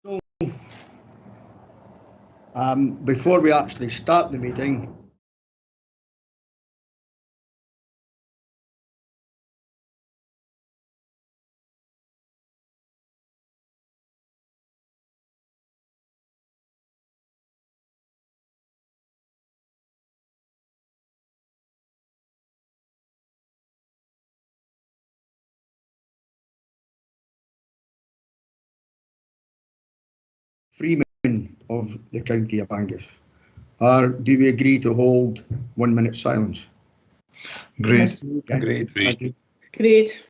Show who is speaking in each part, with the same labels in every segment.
Speaker 1: So, before we actually start the meeting, Freeman of the County of Angus. Or do we agree to hold 1 minute silence?
Speaker 2: Great.
Speaker 3: Yes.
Speaker 2: Great.
Speaker 1: Thank you.
Speaker 3: Great.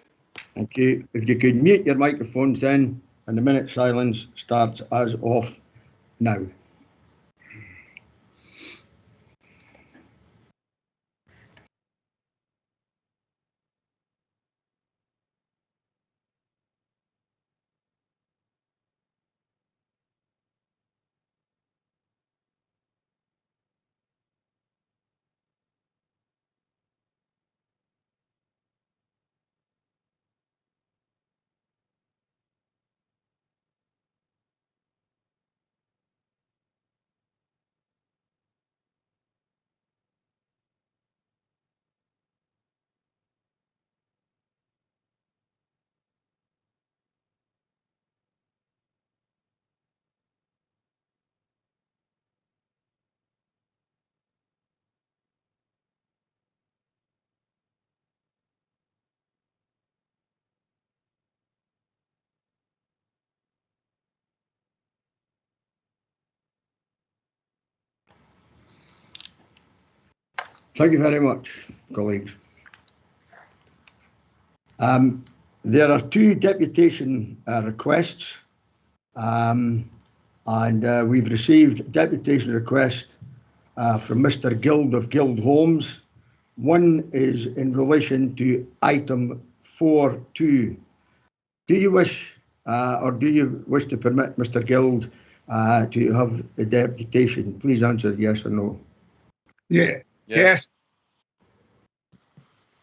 Speaker 1: Thank you. If you could mute your microphones then, and the minute silence starts as of now. Thank you very much, colleagues. There are two deputation requests, and we've received deputation request from Mr. Guild of Guild Homes. One is in relation to item 4.2. Do you wish to permit Mr. Guild to have a deputation? Please answer yes or no.
Speaker 2: Yeah. Yes.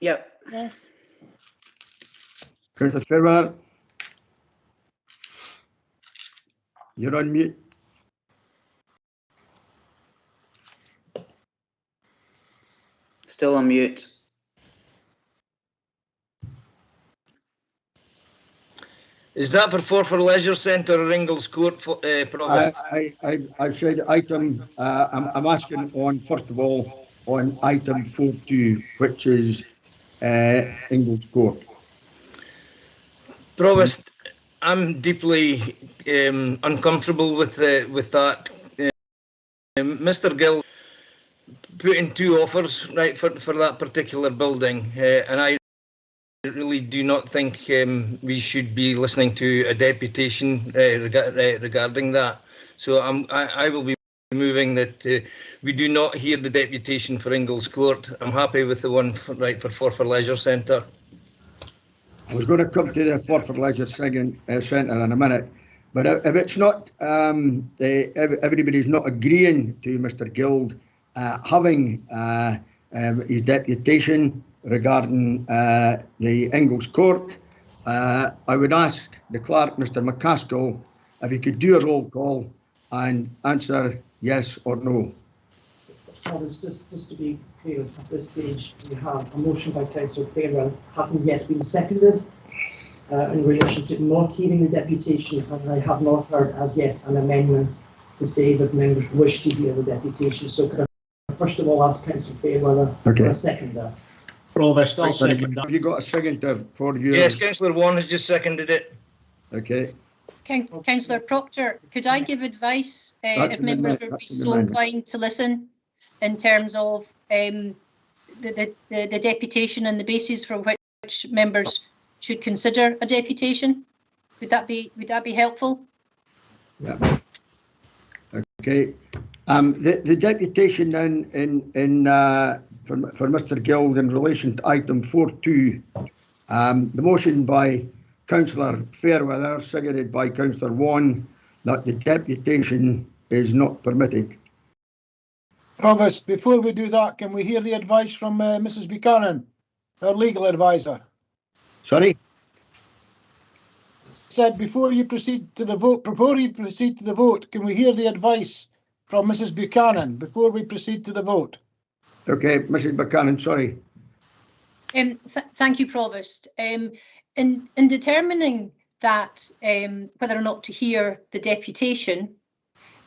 Speaker 3: Yep. Yes.
Speaker 1: Councillor Fairweather, you're on mute.
Speaker 3: Still on mute.
Speaker 4: Is that for Forfar Leisure Centre or Ingles Court, Provost?
Speaker 1: I said item, I'm asking on, first of all, on item 4.2, which is Ingles Court.
Speaker 4: Provost, I'm deeply uncomfortable with that. Mr. Gill put in two offers, right, for that particular building, and I really do not think we should be listening to a deputation regarding that. So I will be moving that we do not hear the deputation for Ingles Court. I'm happy with the one for Forfar Leisure Centre.
Speaker 1: I was going to come to the Forfar Leisure Centre in a minute, but if it's not, everybody's not agreeing to Mr. Guild having his deputation regarding the Ingles Court, I would ask the clerk, Mr. McCaskill, if he could do a roll call and answer yes or no.
Speaker 5: Just to be clear, at this stage we have a motion by Councillor Fairwell hasn't yet been seconded in relation to not hearing the deputation, and I have not heard as yet an amendment to say that members wish to hear the deputation. So could I first of all ask Councillor Fairwell for a seconder?
Speaker 6: Provost, I'll second that.
Speaker 1: Have you got a seconder for you?
Speaker 4: Yes, Councillor Vaughan has just seconded it.
Speaker 1: Okay.
Speaker 7: Councillor Proctor, could I give advice if members would be so inclined to listen in terms of the deputation and the basis for which members should consider a deputation? Would that be helpful?
Speaker 1: Yeah. Okay. The deputation then for Mr. Guild in relation to item 4.2, the motion by Councillor Fairweather, seconded by Councillor Vaughan, that the deputation is not permitted.
Speaker 6: Provost, before we do that, can we hear the advice from Mrs. Buchanan, our legal advisor?
Speaker 1: Sorry?
Speaker 6: said before you proceed to the vote, can we hear the advice from Mrs. Buchanan before we proceed to the vote?
Speaker 1: Okay, Mrs. Buchanan, sorry.
Speaker 7: Thank you, Provost. In determining that whether or not to hear the deputation,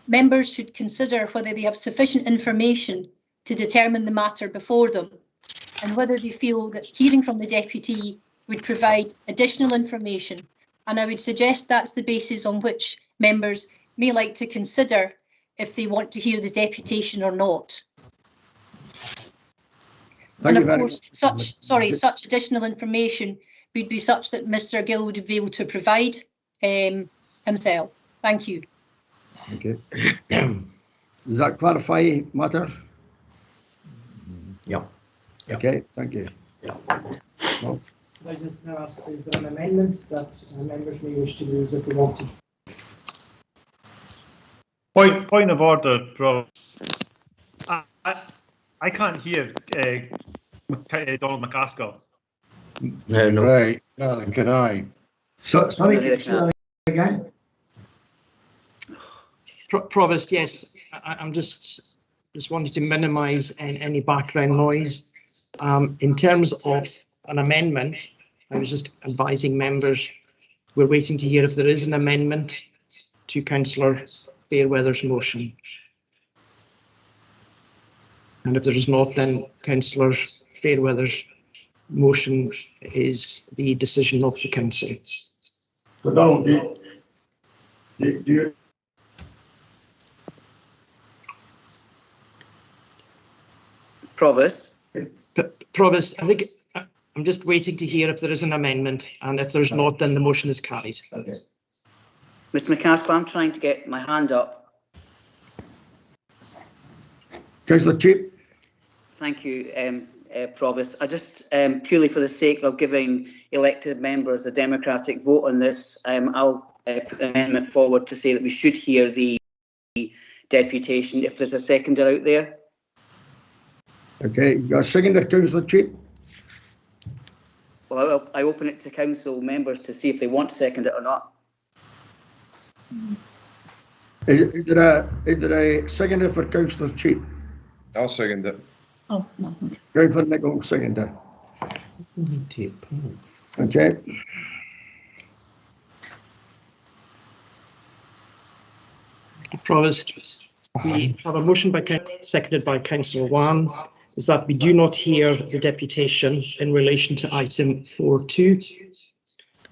Speaker 7: members should consider whether they have sufficient information to determine the matter before them and whether they feel that hearing from the deputy would provide additional information. And I would suggest that's the basis on which members may like to consider if they want to hear the deputation or not. And of course, such additional information would be such that Mr. Gill would be able to provide himself. Thank you.
Speaker 1: Okay. Does that clarify matters?
Speaker 8: Yeah.
Speaker 1: Okay, thank you.
Speaker 8: Yeah.
Speaker 1: Well,
Speaker 5: I just now ask, is there an amendment that members may wish to use if they want to?
Speaker 2: Point of order, Prof. I can't hear Donald McCaskill.
Speaker 8: No.
Speaker 9: Right, neither can I.
Speaker 1: so, sorry, can you say that again?
Speaker 10: Provost, yes, I'm just wanting to minimise any background noise. In terms of an amendment, I was just advising members we're waiting to hear if there is an amendment to Councillor Fairweather's motion. And if there is not, then Councillor Fairweather's motion is the decision of the council.
Speaker 1: So Donald, do you?
Speaker 3: Provost.
Speaker 10: Provost, I think I'm just waiting to hear if there is an amendment, and if there's not, then the motion is carried.
Speaker 1: Okay.
Speaker 3: Mr. McCaskill, I'm trying to get my hand up.
Speaker 1: Councillor Cheap.
Speaker 3: Thank you, Provost. I just, purely for the sake of giving elected members a democratic vote on this, I'll put an amendment forward to say that we should hear the deputation if there's a seconder out there.
Speaker 1: Okay, you got a seconder, Councillor Cheap?
Speaker 3: Well, I open it to council members to see if they want to second it or not.
Speaker 1: Is there a seconder for Councillor Cheap?
Speaker 9: I'll second it.
Speaker 7: Oh,
Speaker 1: Councillor Nicholl, seconder. Okay.
Speaker 10: Provost, we have a motion seconded by Councillor Wan, is that we do not hear the deputation in relation to item 4.2.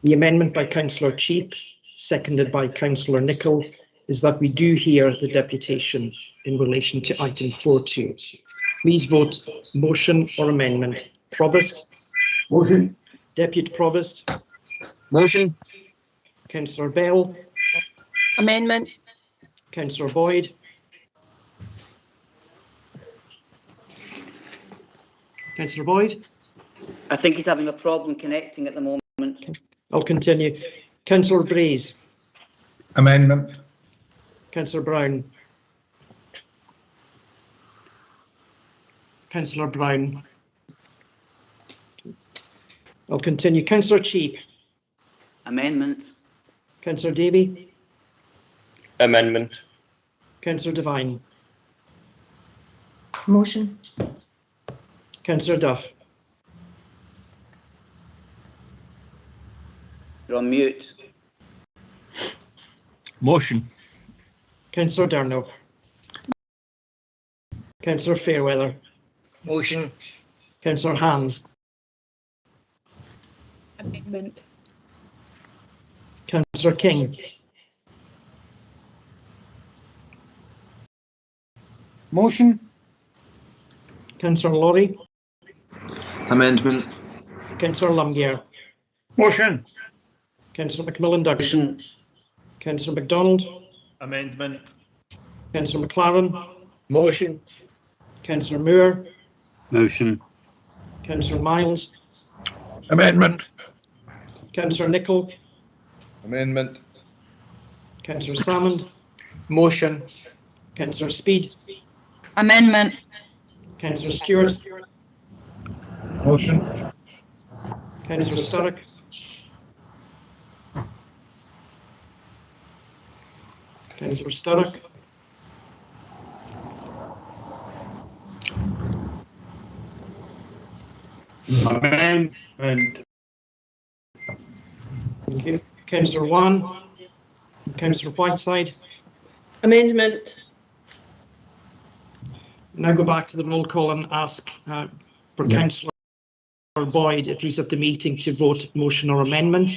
Speaker 10: The amendment by Councillor Cheap, seconded by Councillor Nicholl, is that we do hear the deputation in relation to item 4.2. Please vote motion or amendment. Provost?
Speaker 1: Motion.
Speaker 10: Deputy Provost?
Speaker 8: Motion.
Speaker 10: Councillor Bell?
Speaker 7: amendment.
Speaker 10: Councillor Boyd? Councillor Boyd?
Speaker 3: I think he's having a problem connecting at the moment.
Speaker 10: I'll continue. Councillor Breeze?
Speaker 2: Amendment.
Speaker 10: Councillor Brown? Councillor Brown? I'll continue. Councillor Cheap?
Speaker 3: Amendment.
Speaker 10: Councillor Davey?
Speaker 8: Amendment.
Speaker 10: Councillor Devine?
Speaker 7: Motion.
Speaker 10: Councillor Duff?
Speaker 3: You're on mute.
Speaker 2: Motion.
Speaker 10: Councillor Darno? Councillor Fairweather?
Speaker 4: Motion.
Speaker 10: Councillor Hans?
Speaker 7: Amendment.
Speaker 10: Councillor King?
Speaker 6: Motion.
Speaker 10: Councillor Laurie?
Speaker 8: Amendment.
Speaker 10: Councillor Lumgear?
Speaker 2: Motion.
Speaker 10: Councillor McMillan Douglas? Councillor MacDonald?
Speaker 2: Amendment.
Speaker 10: Councillor McLaren?
Speaker 8: Motion.
Speaker 10: Councillor Moore?
Speaker 8: Motion.
Speaker 10: Councillor Miles?
Speaker 2: Amendment.
Speaker 10: Councillor Nicholl?
Speaker 9: Amendment.
Speaker 10: Councillor Salmond?
Speaker 8: Motion.
Speaker 10: Councillor Speed?
Speaker 7: Amendment.
Speaker 10: Councillor Stewart?
Speaker 2: Motion.
Speaker 10: Councillor Sturrock? Councillor Sturrock.
Speaker 2: Amendment.
Speaker 10: Thank you. Councillor Wan. Councillor Whiteside.
Speaker 8: Amendment.
Speaker 10: Now go back to the roll call and ask for Councillor Boyd, if he's at the meeting, to vote motion or amendment.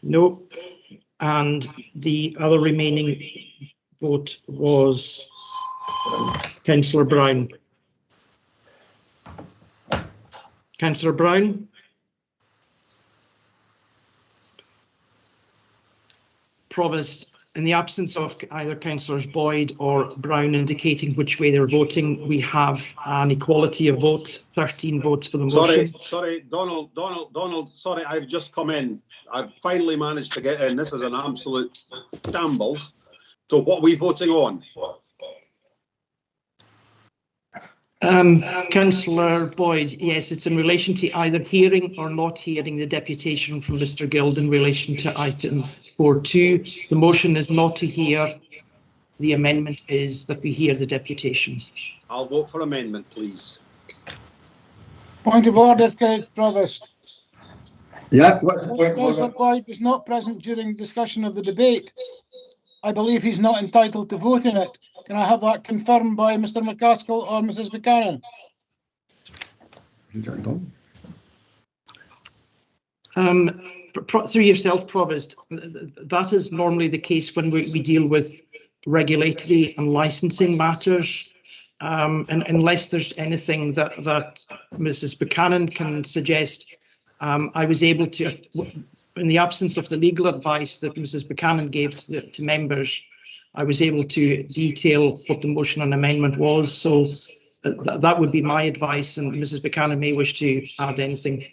Speaker 10: No. And the other remaining vote was Councillor Brown. Councillor Brown. Provost, in the absence of either Councillors Boyd or Brown indicating which way they're voting, we have an equality of votes, 13 votes for the motion.
Speaker 11: Sorry, Donald, sorry, I've just come in. I've finally managed to get in. This is an absolute shambles. So what are we voting on?
Speaker 10: Councillor Boyd, yes, it's in relation to either hearing or not hearing the deputation from Mr Guild in relation to item 4.2. The motion is not to hear. The amendment is that we hear the deputation.
Speaker 11: I'll vote for amendment, please.
Speaker 6: Point of order, Provost.
Speaker 1: Yeah, what's the point of
Speaker 6: Councillor
Speaker 1: order?
Speaker 6: Boyd was not present during discussion of the debate. I believe he's not entitled to vote in it. Can I have that confirmed by Mr McCaskill or Mrs Buchanan?
Speaker 10: Through yourself, Provost, that is normally the case when we deal with regulatory and licensing matters. And unless there's anything that Mrs Buchanan can suggest, I was able to, in the absence of the legal advice that Mrs Buchanan gave to members, I was able to detail what the motion and amendment was. So that would be my advice, and Mrs Buchanan may wish to add anything.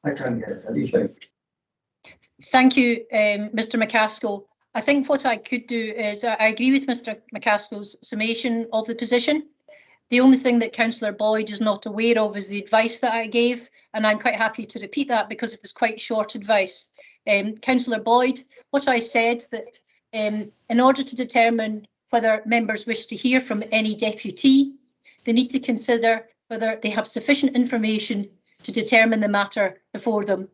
Speaker 1: I can't get it. What do you think?
Speaker 7: Thank you, Mr McCaskill. I think what I could do is I agree with Mr McCaskill's summation of the position. The only thing that Councillor Boyd is not aware of is the advice that I gave, and I'm quite happy to repeat that because it was quite short advice. Councillor Boyd, what I said that in order to determine whether members wish to hear from any deputy, they need to consider whether they have sufficient information to determine the matter before them,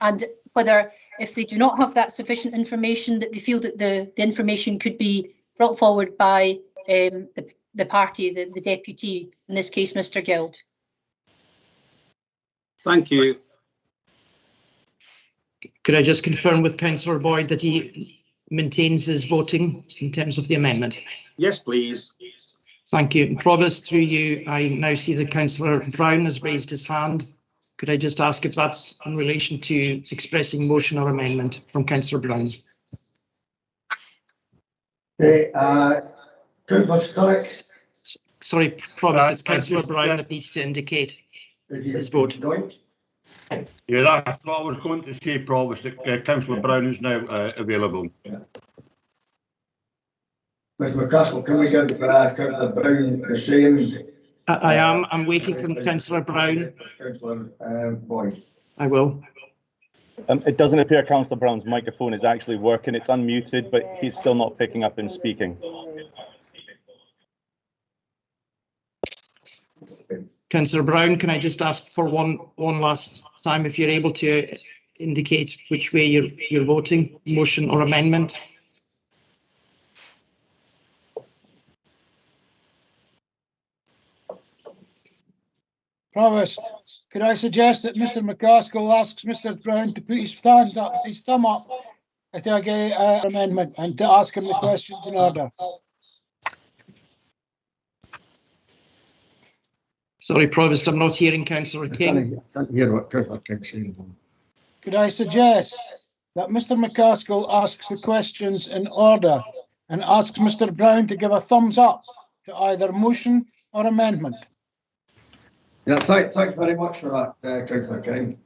Speaker 7: and whether, if they do not have that sufficient information, that they feel that the information could be brought forward by the party, the deputy, in this case, Mr Guild.
Speaker 11: Thank you.
Speaker 10: Could I just confirm with Councillor Boyd that he maintains his voting in terms of the amendment?
Speaker 11: Yes, please.
Speaker 10: Thank you. And Provost, through you, I now see that Councillor Brown has raised his hand. Could I just ask if that's in relation to expressing motion or amendment from Councillor Brown?
Speaker 1: Okay, Councillor Sturrock.
Speaker 10: Sorry, Provost, it's Councillor Brown that needs to indicate his vote.
Speaker 2: Yeah, that's what I was going to say, Provost, that Councillor Brown is now available.
Speaker 1: Yeah. Mr McCaskill, can we get Councillor Brown the same?
Speaker 10: I am. I'm waiting for Councillor Brown.
Speaker 1: Councillor Boyd.
Speaker 10: I will.
Speaker 12: It doesn't appear Councillor Brown's microphone is actually working. It's unmuted, but he's still not picking up and speaking.
Speaker 10: Councillor Brown, can I just ask for one last time if you're able to indicate which way you're voting, motion or amendment?
Speaker 6: Provost, could I suggest that Mr McCaskill asks Mr Brown to put his thumb up at the amendment and to ask him the questions in order?
Speaker 10: Sorry, Provost, I'm not hearing Councillor King.
Speaker 1: I can't hear what Councillor King's saying.
Speaker 6: Could I suggest that Mr McCaskill asks the questions in order and asks Mr Brown to give a thumbs up to either motion or amendment?
Speaker 1: Yeah, thanks very much for that, Councillor King.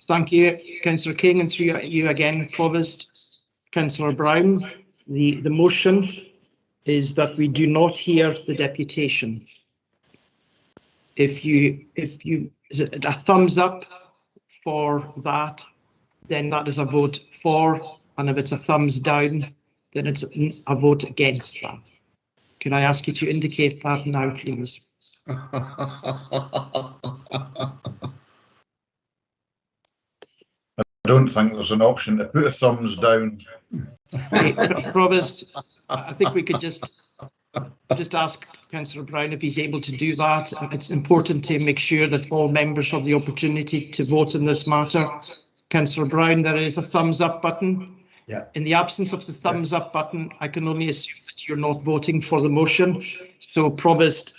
Speaker 10: Thank you, Councillor King, and through you again, Provost. Councillor Brown, the motion is that we do not hear the deputation. If you is it a thumbs up for that, then that is a vote for, and if it's a thumbs down, then it's a vote against that. Can I ask you to indicate that now, please?
Speaker 9: I don't think there's an option to put a thumbs down.
Speaker 10: Okay, Provost, I think we could just ask Councillor Brown if he's able to do that. It's important to make sure that all members have the opportunity to vote in this matter. Councillor Brown, there is a thumbs up button.
Speaker 1: Yeah.
Speaker 10: In the absence of the thumbs up button, I can only assume that you're not voting for the motion. So, Provost,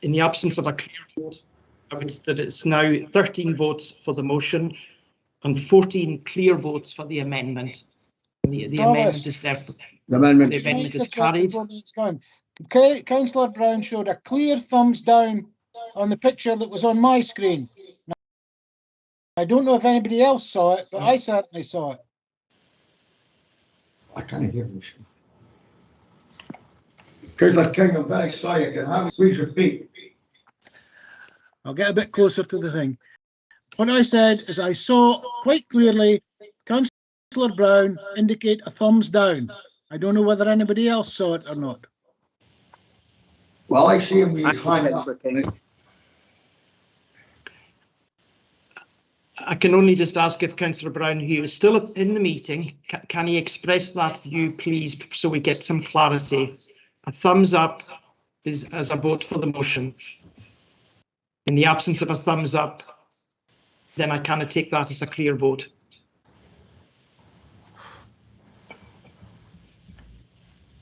Speaker 10: in the absence of a clear vote, I would say that it's now 13 votes for the motion and 14 clear votes for the amendment. The amendment is therefore
Speaker 1: The amendment
Speaker 10: is carried.
Speaker 6: Okay, Councillor Brown showed a clear thumbs down on the picture that was on my screen. Now, I don't know if anybody else saw it, but I certainly saw it.
Speaker 1: I can't hear this. Councillor King, I'm very sorry. I can have you please repeat.
Speaker 6: I'll get a bit closer to the thing. What I said is I saw quite clearly Councillor Brown indicate a thumbs down. I don't know whether anybody else saw it or not.
Speaker 1: Well, I see him with his hand up.
Speaker 10: I can only just ask if Councillor Brown, who is still in the meeting, can he express that view, please, so we get some clarity? A thumbs up is as a vote for the motion. In the absence of a thumbs up, then I cannot take that as a clear vote.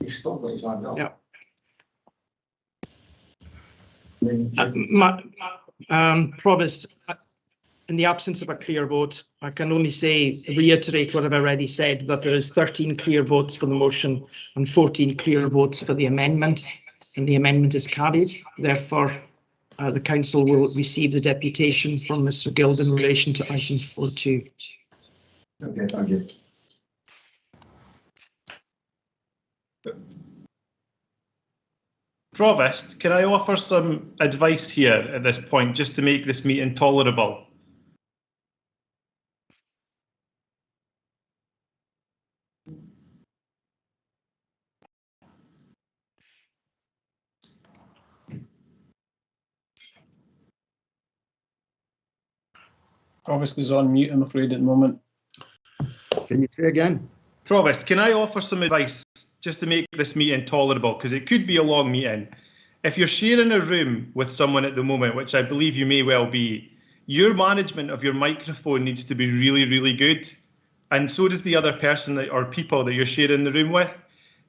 Speaker 1: He's still got his hand up.
Speaker 10: Yeah. Provost, in the absence of a clear vote, I can only reiterate what I've already said, that there is 13 clear votes for the motion and 14 clear votes for the amendment, and the amendment is carried. Therefore, the council will receive the deputation from Mr. Guild in relation to item 4.2.
Speaker 1: Okay, thank you.
Speaker 13: Provost, can I offer some advice here at this point, just to make this meeting tolerable?
Speaker 14: Provost is on mute, I'm afraid, at the moment.
Speaker 1: Can you say again?
Speaker 13: Provost, can I offer some advice just to make this meeting tolerable? Because it could be a long meeting. If you're sharing a room with someone at the moment, which I believe you may well be, your management of your microphone needs to be really, really good. And so does the other person or people that you're sharing the room with.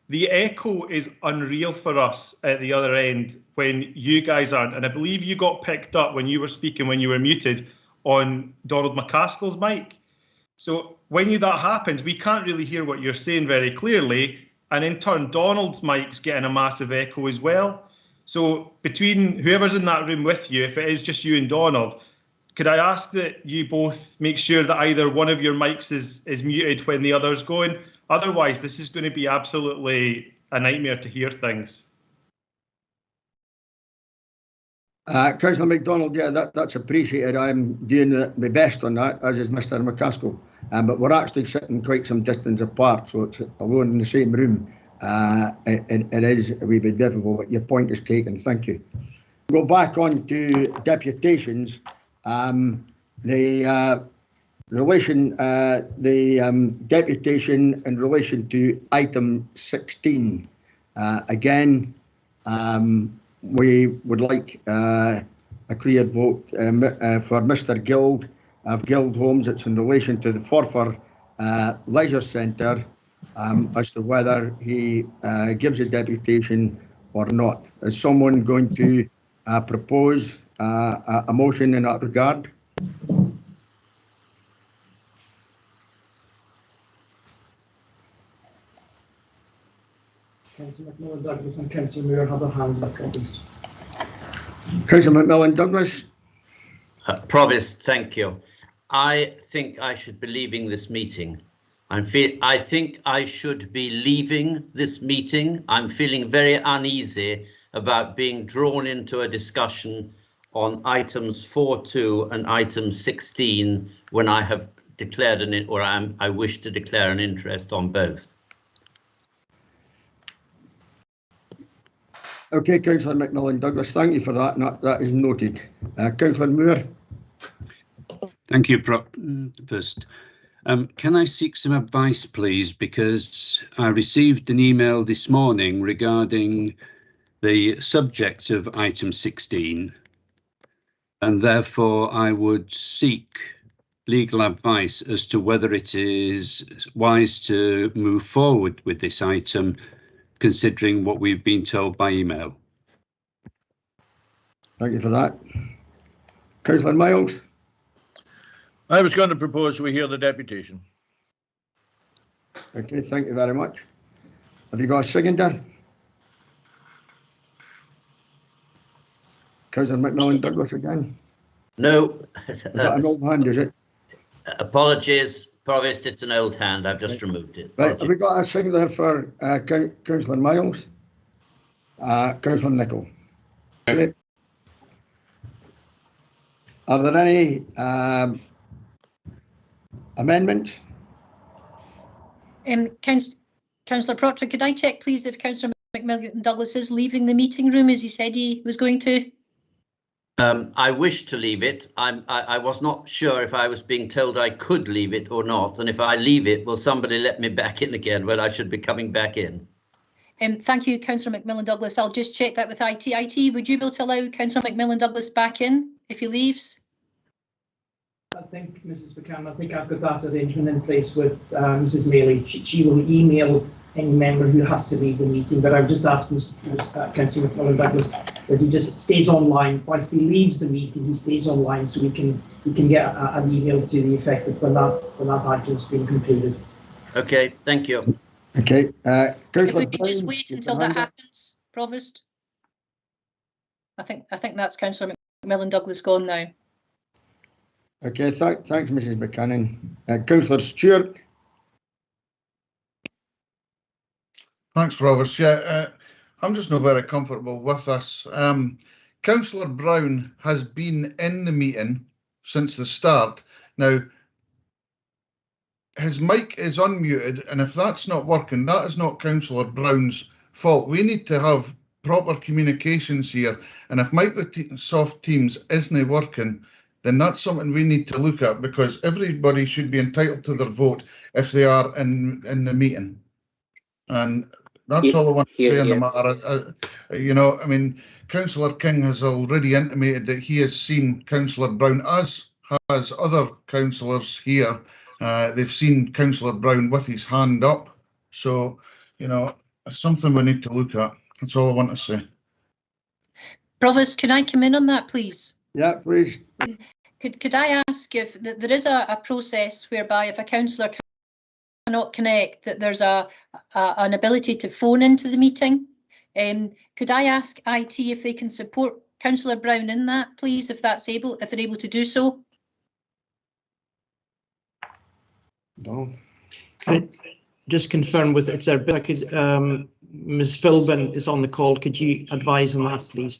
Speaker 13: The echo is unreal for us at the other end when you guys aren't. And I believe you got picked up when you were speaking, when you were muted, on Donald McCaskill's mic. So when that happens, we can't really hear what you're saying very clearly. And in turn, Donald's mic's getting a massive echo as well. So between whoever's in that room with you, if it is just you and Donald, could I ask that you both make sure that either one of your mics is muted when the other's going? Otherwise, this is going to be absolutely a nightmare to hear things.
Speaker 1: Councillor MacDonald, yeah, that's appreciated. I'm doing my best on that, as is Mr. McCaskill. But we're actually sitting quite some distance apart, so it's alone in the same room. It is a wee bit difficult, but your point is taken. Thank you. Go back on to deputations. The deputation in relation to item 16. Again, we would like a clear vote for Mr. Guild of Guild Homes. It's in relation to the Forfar Leisure Centre as to whether he gives a deputation or not. Is someone going to propose a motion in that regard?
Speaker 5: Councillor McMillan Douglas and Councillor Muir have their hands up, Provost.
Speaker 1: Councillor McMillan Douglas.
Speaker 15: Provost, thank you. I think I should be leaving this meeting. I think I should be leaving this meeting. I'm feeling very uneasy about being drawn into a discussion on items 4.2 and item 16 when I have declared I wish to declare an interest on both.
Speaker 1: Okay, Councillor McMillan Douglas, thank you for that. And that is noted. Councillor Moore.
Speaker 16: Thank you, Provost. Can I seek some advice, please? Because I received an email this morning regarding the subject of item 16, and therefore I would seek legal advice as to whether it is wise to move forward with this item, considering what we've been told by email.
Speaker 1: Thank you for that. Councillor Miles.
Speaker 2: I was going to propose we hear the deputation.
Speaker 1: Okay, thank you very much. Have you got a seconder? Councillor McMillan Douglas again.
Speaker 15: No.
Speaker 1: Is that an old hand, is it?
Speaker 15: Apologies, Provost, it's an old hand. I've just removed it.
Speaker 1: Right, have we got a seconder for Councillor Miles? Councillor Nicholl. Okay. Are there any amendments?
Speaker 7: Councillor Proctor, could I check, please, if Councillor McMillan Douglas is leaving the meeting room as he said he was going to?
Speaker 15: I wish to leave it. I was not sure if I was being told I could leave it or not, and if I leave it, will somebody let me back in again when I should be coming back in?
Speaker 7: Thank you, Councillor McMillan Douglas. I'll just check that with IT. IT, would you be able to allow Councillor McMillan Douglas back in if he leaves?
Speaker 5: I think, Mrs. Buchanan, I think I've got that arrangement in place with Mrs. Maley. She will email any member who has to leave the meeting, but I would just ask Councillor McMillan Douglas that he just stays online. Whilst he leaves the meeting, he stays online so we can get an email to the effect that when that item has been completed.
Speaker 15: Okay, thank you.
Speaker 1: Okay.
Speaker 7: If we could just wait until that happens, Provost. I think that's Councillor McMillan Douglas gone now.
Speaker 1: Okay, thanks, Mrs. Buchanan. Councillor Stewart.
Speaker 9: Thanks, Provost. Yeah, I'm just not very comfortable with this. Councillor Brown has been in the meeting since the start. Now, his mic is unmuted, and if that's not working, that is not Councillor Brown's fault. We need to have proper communications here, and if Microsoft Teams isn't working, then that's something we need to look at, because everybody should be entitled to their vote if they are in the meeting. And that's all I want to say on the matter. You know, I mean, Councillor King has already intimated that he has seen Councillor Brown, as has other councillors here. They've seen Councillor Brown with his hand up. So, you know, it's something we need to look at. That's all I want to say.
Speaker 7: Provost, can I come in on that, please?
Speaker 1: Yeah, please.
Speaker 7: Could I ask if there is a process whereby if a councillor cannot connect, that there's an ability to phone into the meeting? Could I ask IT if they can support Councillor Brown in that, please, if they're able to do so?
Speaker 1: No.
Speaker 10: Can I just confirm with it's our Ms. Philbin is on the call. Could you advise on that, please?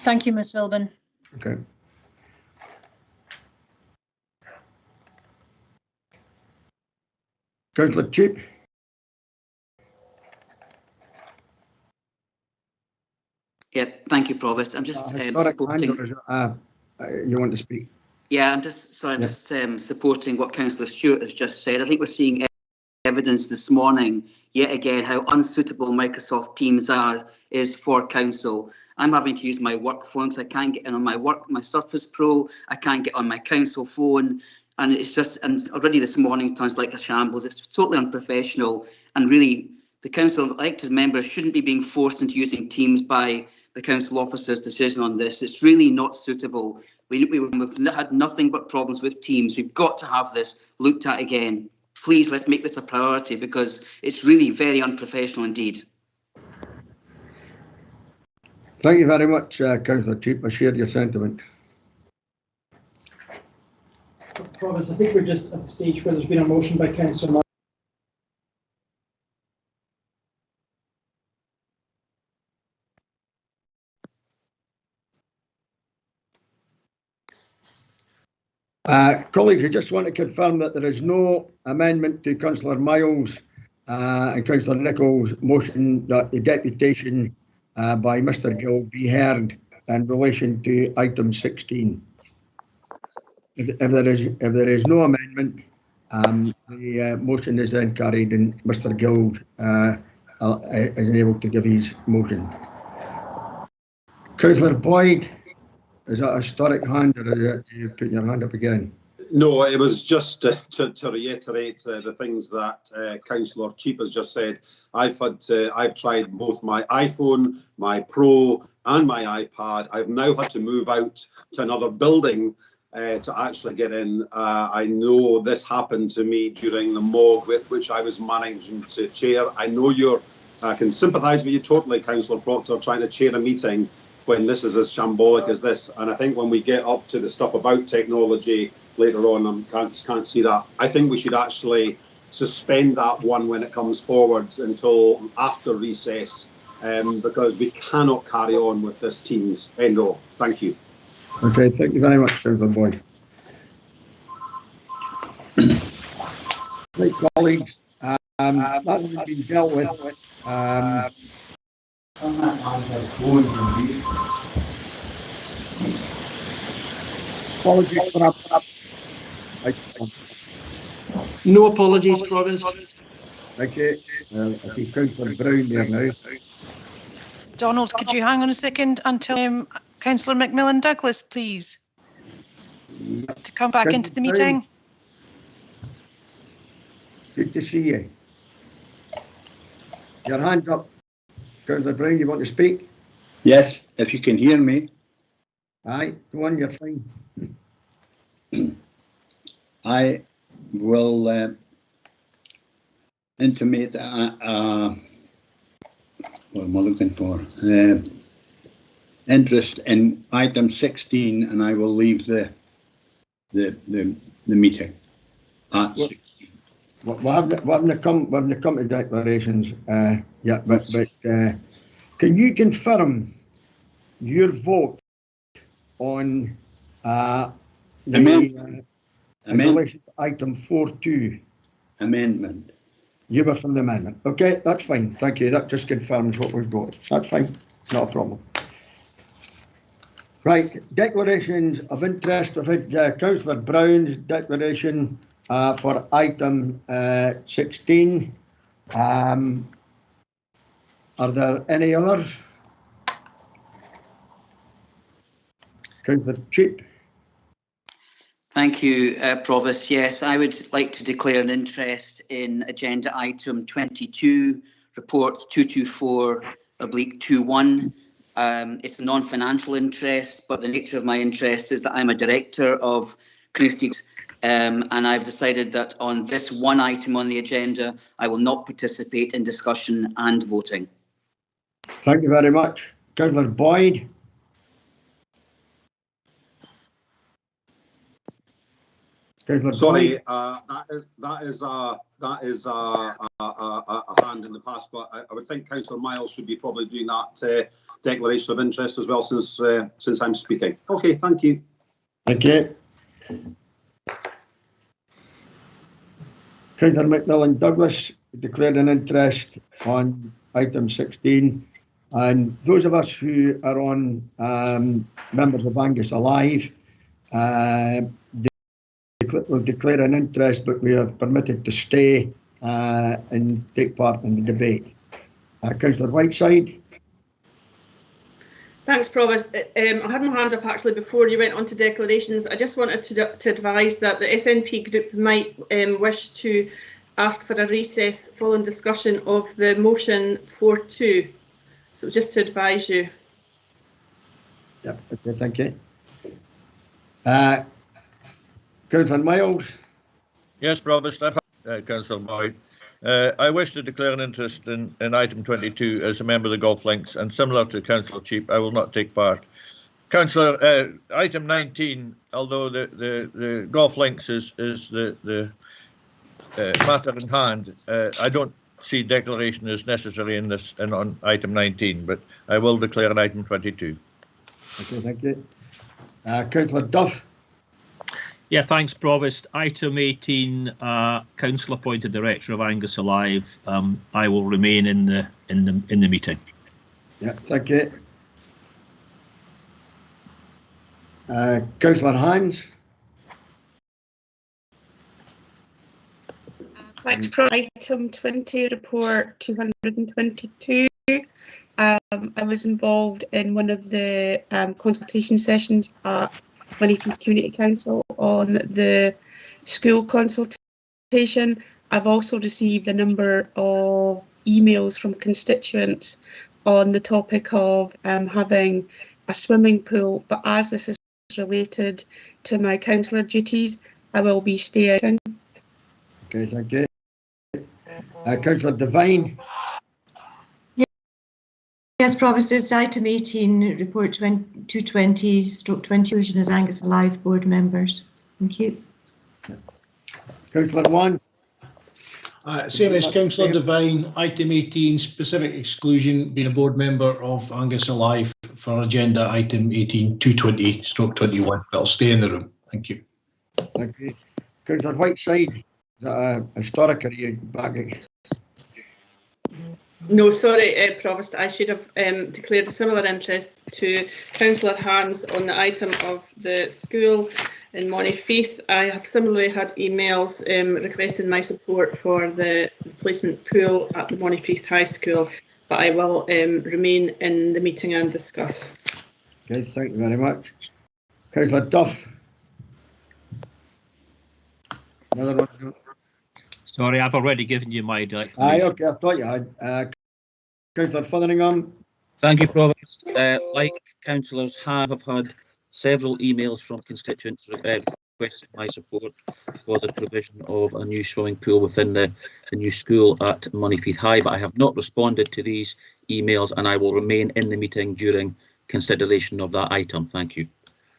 Speaker 7: Thank you, Ms. Philbin.
Speaker 1: Okay. Councillor Cheap.
Speaker 3: Yeah, thank you, Provost. I'm just supporting.
Speaker 1: You want to speak?
Speaker 3: Yeah, I'm just supporting what Councillor Stewart has just said. I think we're seeing evidence this morning, yet again, how unsuitable Microsoft Teams is for council. I'm having to use my work phone because I can't get in on my Surface Pro. I can't get on my council phone, and it's just, and already this morning sounds like a shambles. It's totally unprofessional and really The council elected members shouldn't be being forced into using Teams by the council officer's decision on this. It's really not suitable. We've had nothing but problems with Teams. We've got to have this looked at again. Please, let's make this a priority because it's really very unprofessional indeed.
Speaker 1: Thank you very much, Councillor Cheap. I share your sentiment.
Speaker 5: Province, I think we're just at the stage where there's been a motion by Councillor
Speaker 1: colleagues, I just want to confirm that there is no amendment to Councillor Miles and Councillor Nicholl's motion that the deputation by Mr Gill be heard in relation to item 16. If there is no amendment, the motion is then carried and Mr Gill is able to give his motion. Councillor Boyd, is that a historic hand or are you putting your hand up again?
Speaker 11: No, it was just to reiterate the things that Councillor Cheap has just said. I've tried both my iPhone, my Pro and my iPad. I've now had to move out to another building to actually get in. I know this happened to me during the MOG which I was managing to chair. I know I can sympathise with you totally, Councillor Proctor, trying to chair a meeting when this is as shambolic as this. And I think when we get up to the stuff about technology later on, I can't see that. I think we should actually suspend that one when it comes forward until after recess, because we cannot carry on with this Teams. End of. Thank you.
Speaker 1: Okay, thank you very much, Councillor Boyd. Right, colleagues, that has been dealt with. Apologies for up.
Speaker 10: No apologies, Province.
Speaker 1: Okay, I see Councillor Brown there now.
Speaker 17: Donald, could you hang on a second until Councillor Macmillan Douglas, please, to come back into the meeting?
Speaker 1: Good to see you. Your hand up. Councillor Brown, you want to speak?
Speaker 2: Yes, if you can hear me.
Speaker 1: Aye, go on, you're fine.
Speaker 2: I will intimate what am I looking for? Interest in item 16, and I will leave the meeting at 16.
Speaker 1: We haven't come to declarations yet, but can you confirm your vote on in relation to item 4.2?
Speaker 2: Amendment.
Speaker 1: You were from the amendment. Okay, that's fine. Thank you. That just confirms what was voted. That's fine. Not a problem. Right, declarations of interest. I've had Councillor Brown's declaration for item 16. Are there any others? Councillor Cheap.
Speaker 3: Thank you, Provost. Yes, I would like to declare an interest in agenda item 22, report 224/21. It's a non-financial interest, but the nature of my interest is that I'm a director of Christie's, and I've decided that on this one item on the agenda, I will not participate in discussion and voting.
Speaker 1: Thank you very much. Councillor Boyd.
Speaker 11: Sorry, that is a hand in the past, but I would think Councillor Miles should be probably doing that declaration of interest as well, since I'm speaking. Okay, thank you.
Speaker 1: Thank you. Councillor Macmillan Douglas declared an interest on item 16, and those of us who are on members of Angus Alive will declare an interest, but we are permitted to stay and take part in the debate. Councillor Whiteside.
Speaker 8: Thanks, Provost. I had my hand up actually before you went on to declarations. I just wanted to advise that the SNP group might wish to ask for a recess following discussion of the motion 4.2. So just to advise you.
Speaker 1: Yep, okay, thank you. Councillor Miles.
Speaker 18: Yes, Provost, Councillor Boyd. I wish to declare an interest in item 22 as a member of the golf links, and similar to Councillor Cheap, I will not take part. Councillor, item 19, although the golf links is the matter in hand, I don't see declaration as necessary in this and on item 19, but I will declare an item 22.
Speaker 1: Okay, thank you. Councillor Duff.
Speaker 19: Yeah, thanks, Provost. Item 18, council appointed director of Angus Alive. I will remain in the meeting.
Speaker 1: Yeah, thank you. Councillor Hines.
Speaker 20: Thanks, Pro. Item 20, report 222. I was involved in one of the consultation sessions at Moneyfield Community Council on the school consultation. I've also received a number of emails from constituents on the topic of having a swimming pool, but as this is related to my councillor duties, I will be staying.
Speaker 1: Okay, thank you. Councillor Devine.
Speaker 21: Yes, Provost, it's item 18, report 220/20 as Angus Alive board members. Thank you.
Speaker 1: Councillor Wan.
Speaker 22: Same as Councillor Devine, item 18, specific exclusion, being a board member of Angus Alive for agenda item 18, 220/21. I'll stay in the room. Thank you.
Speaker 1: Thank you. Councillor Whiteside, historic, are you back?
Speaker 8: No, sorry, Provost, I should have declared a similar interest to Councillor Hans on the item of the school in Moneyfield. I have similarly had emails requesting my support for the replacement pool at the Moneyfield High School, but I will remain in the meeting and discuss.
Speaker 1: Okay, thank you very much. Councillor Duff. Another one.
Speaker 19: Sorry, I've already given you my declaration.
Speaker 1: Aye, okay, I thought you had. Councillor Fotheringham.
Speaker 23: Thank you, Provost. Like councillors have had several emails from constituents requesting my support for the provision of a new swimming pool within the new school at Moneyfield High, but I have not responded to these emails and I will remain in the meeting during consideration of that item. Thank you.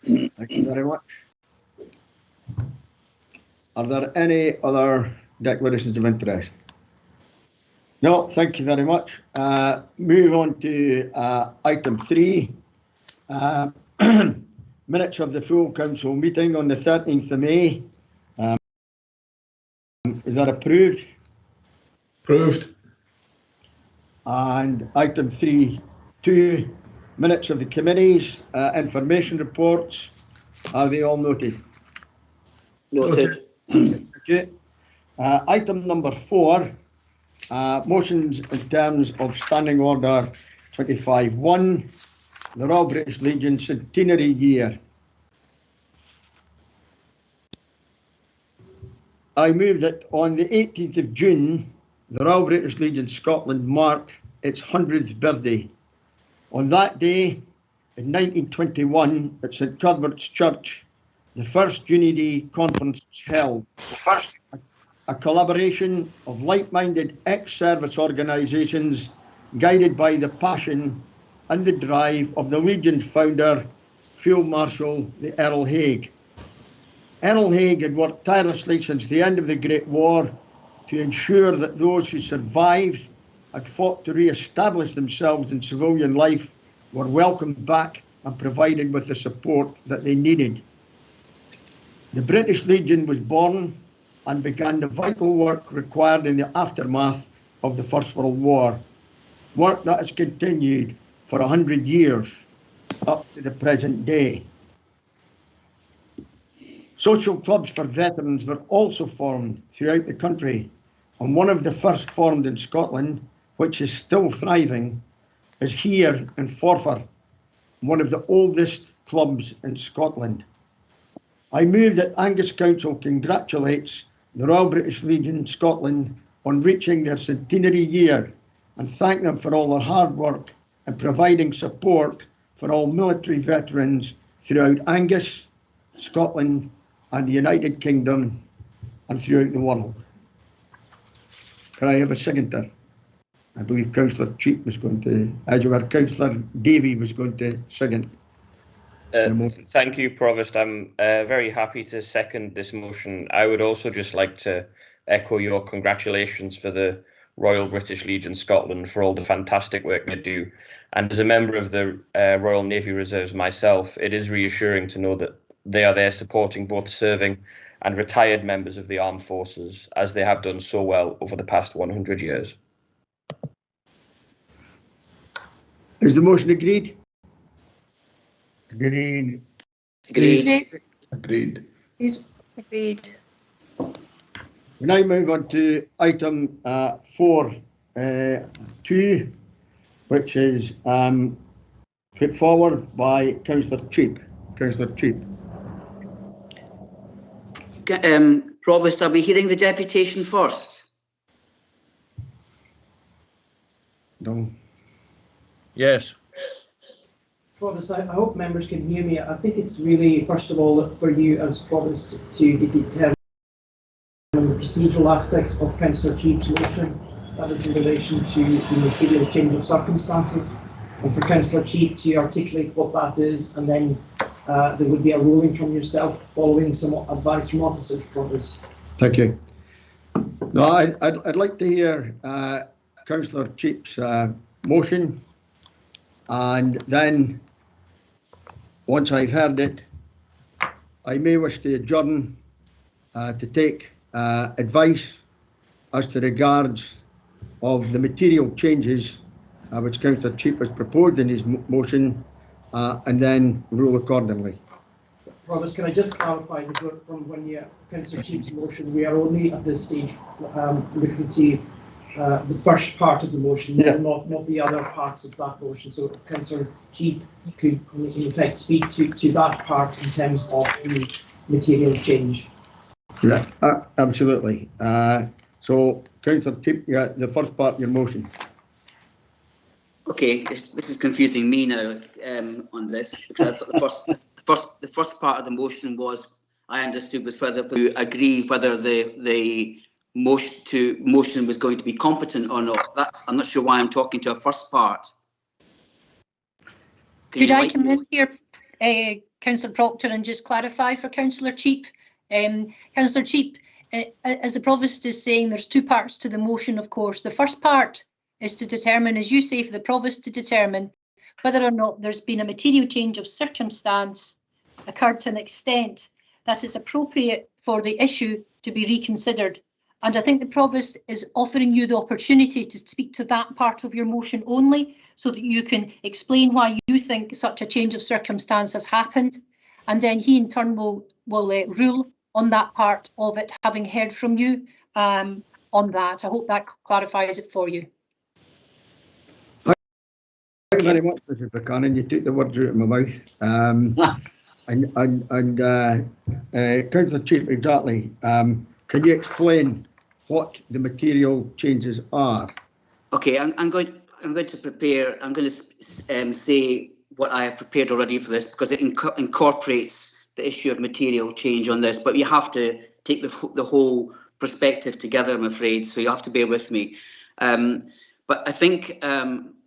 Speaker 1: Thank you very much. Are there any other declarations of interest? No, thank you very much. Move on to item 3. Minutes of the full council meeting on the 13th of May. Is that approved?
Speaker 22: Approved.
Speaker 1: And item 3.2, minutes of the committees, information reports. Are they all noted?
Speaker 3: Noted.
Speaker 1: Okay. Item number 4, motions in terms of Standing Order 25.1, the Royal British Legion Centenary Year. I move that on the 18th of June, the Royal British Legion Scotland marked its 100th birthday. On that day, in 1921, at St Cuthbert's Church, the first Unity Conference was held. A collaboration of like-minded ex-service organisations guided by the passion and the drive of the Legion's founder, Field Marshal the Earl Haig. Earl Haig had worked tirelessly since the end of the Great War to ensure that those who survived had fought to re-establish themselves in civilian life were welcomed back and provided with the support that they needed. The British Legion was born and began the vital work required in the aftermath of the First World War, work that has continued for 100 years up to the present day. Social clubs for veterans were also formed throughout the country, and one of the first formed in Scotland, which is still thriving, is here in Forfar, one of the oldest clubs in Scotland. I move that Angus Council congratulates the Royal British Legion Scotland on reaching their centenary year and thank them for all their hard work in providing support for all military veterans throughout Angus, Scotland and the United Kingdom and throughout the world. Can I have a seconder? I believe Councillor Cheap was going to, as you were, Councillor Davey was going to second.
Speaker 4: Thank you, Provost. I'm very happy to second this motion. I would also just like to echo your congratulations for the Royal British Legion Scotland for all the fantastic work they do. And as a member of the Royal Navy Reserves myself, it is reassuring to know that they are there supporting both serving and retired members of the armed forces, as they have done so well over the past 100 years.
Speaker 1: Is the motion agreed?
Speaker 3: Agreed.
Speaker 1: Agreed.
Speaker 7: Agreed.
Speaker 1: We now move on to item 4.2, which is put forward by Councillor Cheap. Councillor Cheap.
Speaker 3: Provost, are we hearing the deputation first?
Speaker 1: No.
Speaker 18: Yes.
Speaker 5: Provost, I hope members can hear me. I think it's really, first of all, for you as Provost to determine the procedural aspect of Councillor Cheap's motion, that is in relation to the material change of circumstances, and for Councillor Cheap to articulate what that is, and then there would be a ruling from yourself following some advice from officers, Provost.
Speaker 1: Thank you. No, I'd like to hear Councillor Cheap's motion, and then once I've heard it, I may wish to adjourn to take advice as to regards of the material changes which Councillor Cheap has proposed in his motion, and then rule accordingly.
Speaker 5: Provost, can I just clarify that from when you Councillor Cheap's motion, we are only at this stage looking to the first part of the motion, not the other parts of that motion. So Councillor Cheap could in effect speak to that part in terms of the material change.
Speaker 1: Yeah, absolutely. So Councillor Cheap, the first part of your motion.
Speaker 3: Okay, this is confusing me now on this, because I thought the first part of the motion was, I understood, was whether to agree whether the motion was going to be competent or not. I'm not sure why I'm talking to a first part.
Speaker 7: Could I come in here, Councillor Proctor, and just clarify for Councillor Cheap? Councillor Cheap, as the Provost is saying, there's two parts to the motion, of course. The first part is to determine, as you say, for the Provost to determine whether or not there's been a material change of circumstance occurred to an extent that is appropriate for the issue to be reconsidered. And I think the Provost is offering you the opportunity to speak to that part of your motion only, so that you can explain why you think such a change of circumstance has happened. And then he in turn will rule on that part of it, having heard from you on that. I hope that clarifies it for you.
Speaker 1: Thank you very much, Mrs. Buchanan. You took the words out of my mouth. Councillor Cheap, exactly. Can you explain what the material changes are?
Speaker 3: Okay, I'm going to prepare. I'm going to say what I have prepared already for this, because it incorporates the issue of material change on this. But you have to take the whole perspective together, I'm afraid. So you have to bear with me. But I think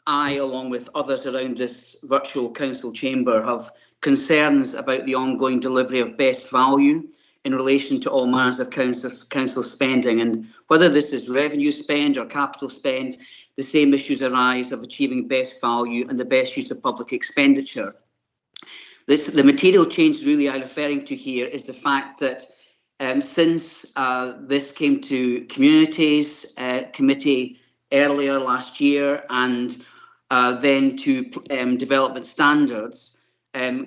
Speaker 3: I, along with others around this virtual council chamber, have concerns about the ongoing delivery of best value in relation to all manners of council spending, and whether this is revenue spend or capital spend, the same issues arise of achieving best value and the best use of public expenditure. The material change really I'm referring to here is the fact that since this came to Communities Committee earlier last year, and then to Development Standards,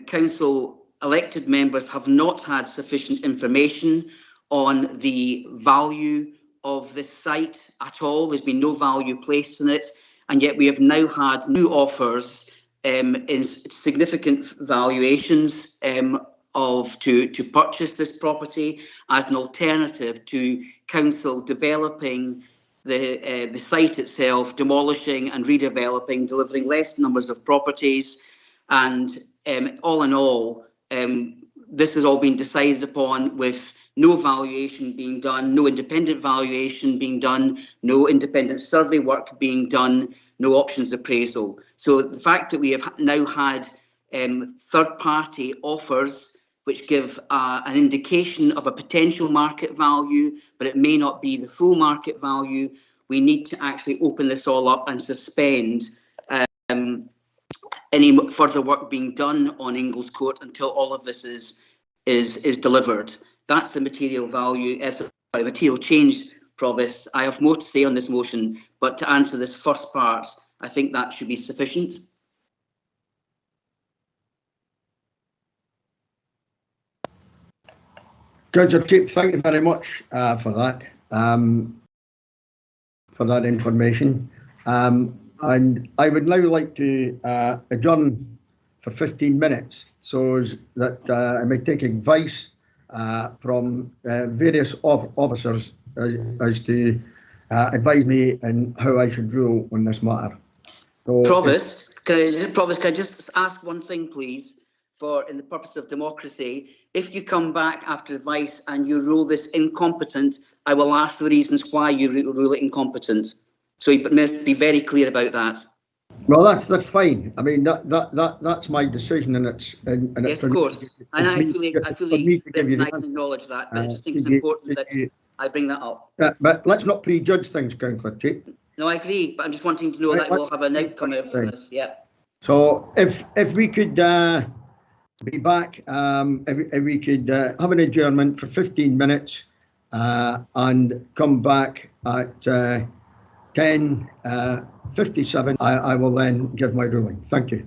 Speaker 3: council elected members have not had sufficient information on the value of this site at all. There's been no value placed in it, and yet we have now had new offers in significant valuations to purchase this property as an alternative to council developing the site itself, demolishing and redeveloping, delivering less numbers of properties, and all in all, this has all been decided upon with no valuation being done, no independent valuation being done, no independent survey work being done, no options appraisal. So the fact that we have now had third-party offers which give an indication of a potential market value, but it may not be the full market value, we need to actually open this all up and suspend any further work being done on Ingalls Court until all of this is delivered. That's the material value, the material change, Provost. I have more to say on this motion, but to answer this first part, I think that should be sufficient.
Speaker 1: Councillor Cheap, thank you very much for that information. And I would now like to adjourn for 15 minutes so that I may take advice from various officers as to advise me on how I should rule on this matter. So
Speaker 3: Provost, can I just ask one thing, please? In the purpose of democracy, if you come back after advice and you rule this incompetent, I will ask the reasons why you rule it incompetent. So you must be very clear about that.
Speaker 1: Well, that's fine. I mean, that's my decision, and it's
Speaker 3: yes, of course. And I fully recognise and acknowledge that, but I just think it's important that I bring that up.
Speaker 1: But let's not prejudge things, Councillor Cheap.
Speaker 3: No, I agree, but I'm just wanting to know that we'll have an outcome out of this. Yeah.
Speaker 1: So if we could be back, if we could have an adjournment for 15 minutes and come back at 10:57, I will then give my ruling. Thank you.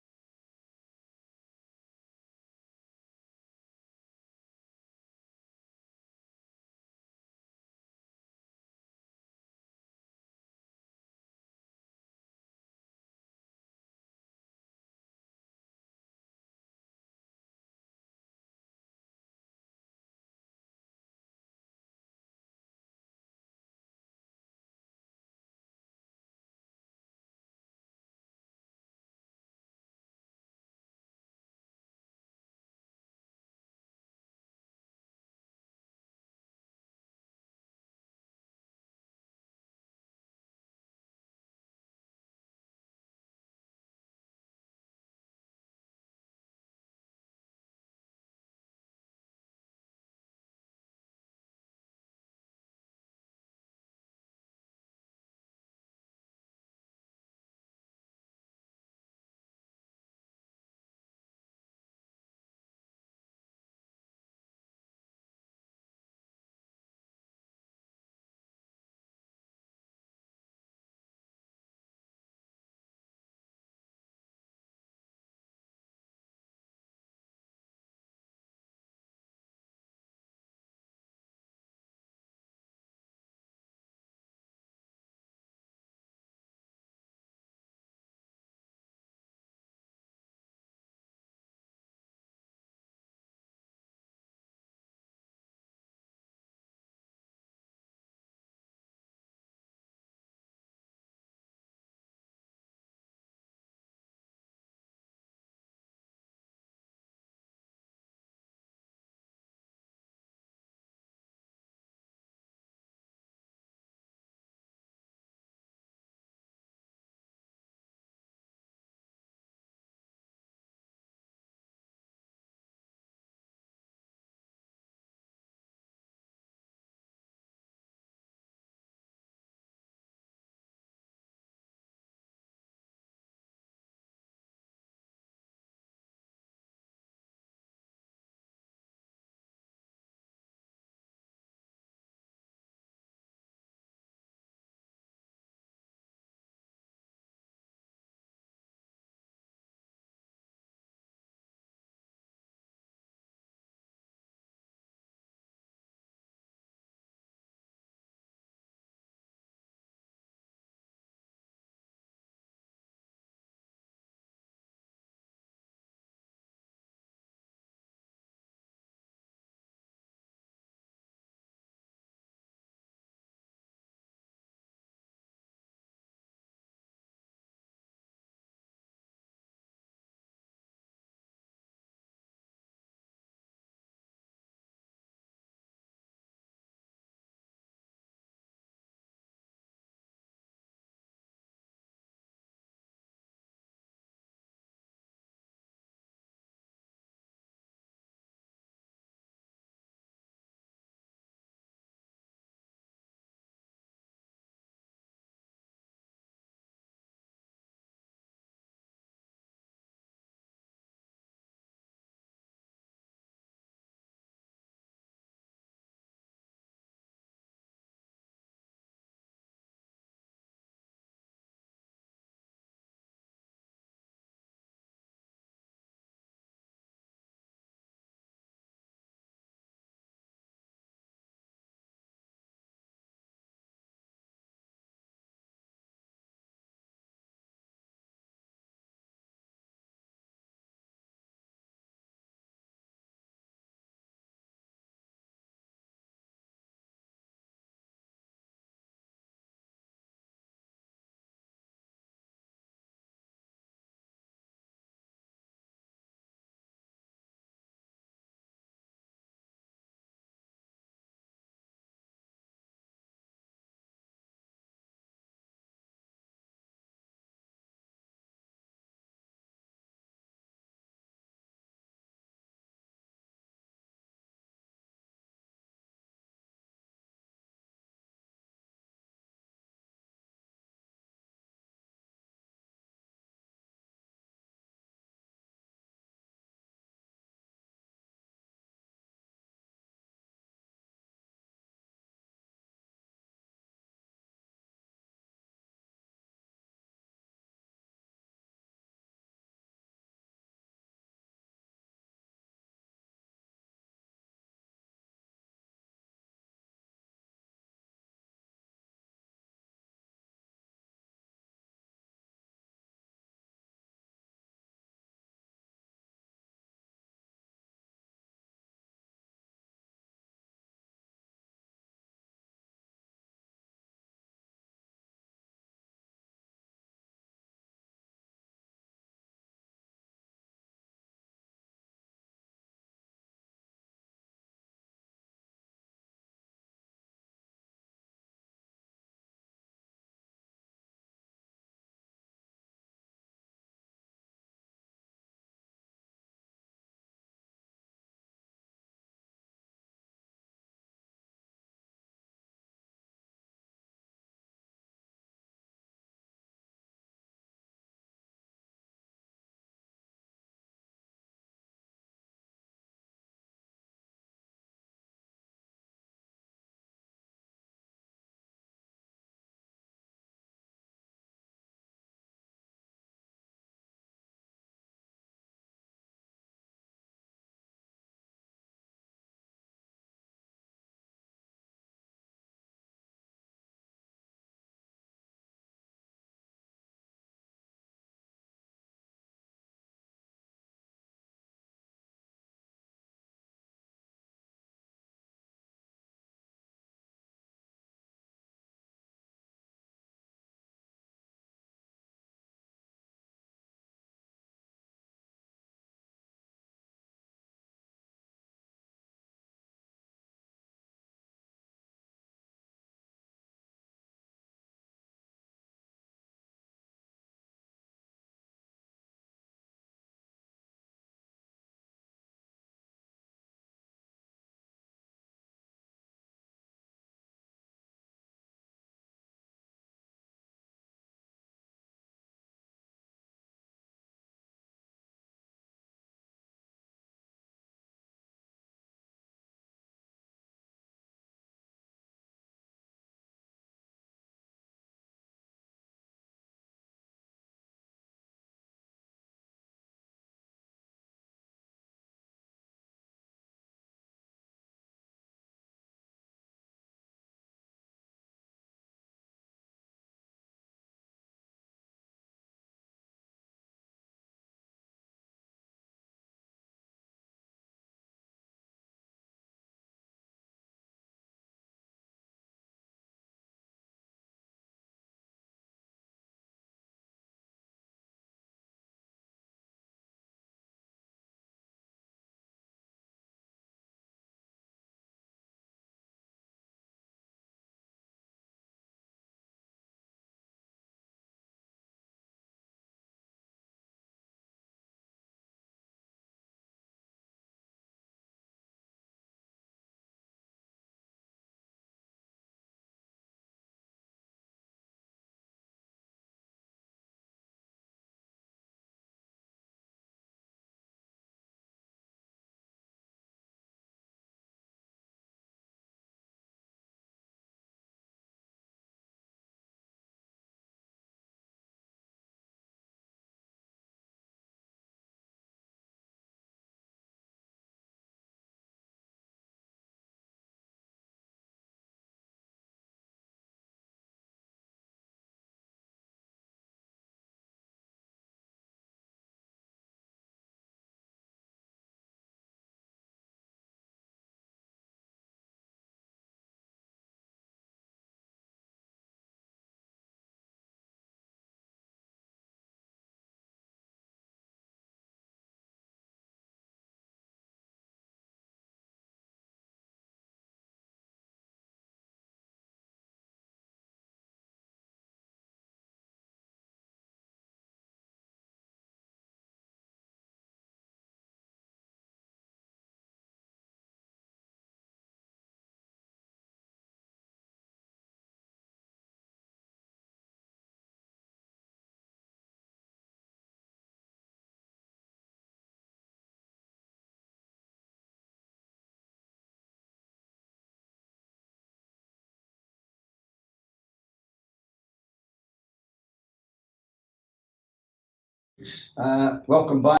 Speaker 1: welcome back.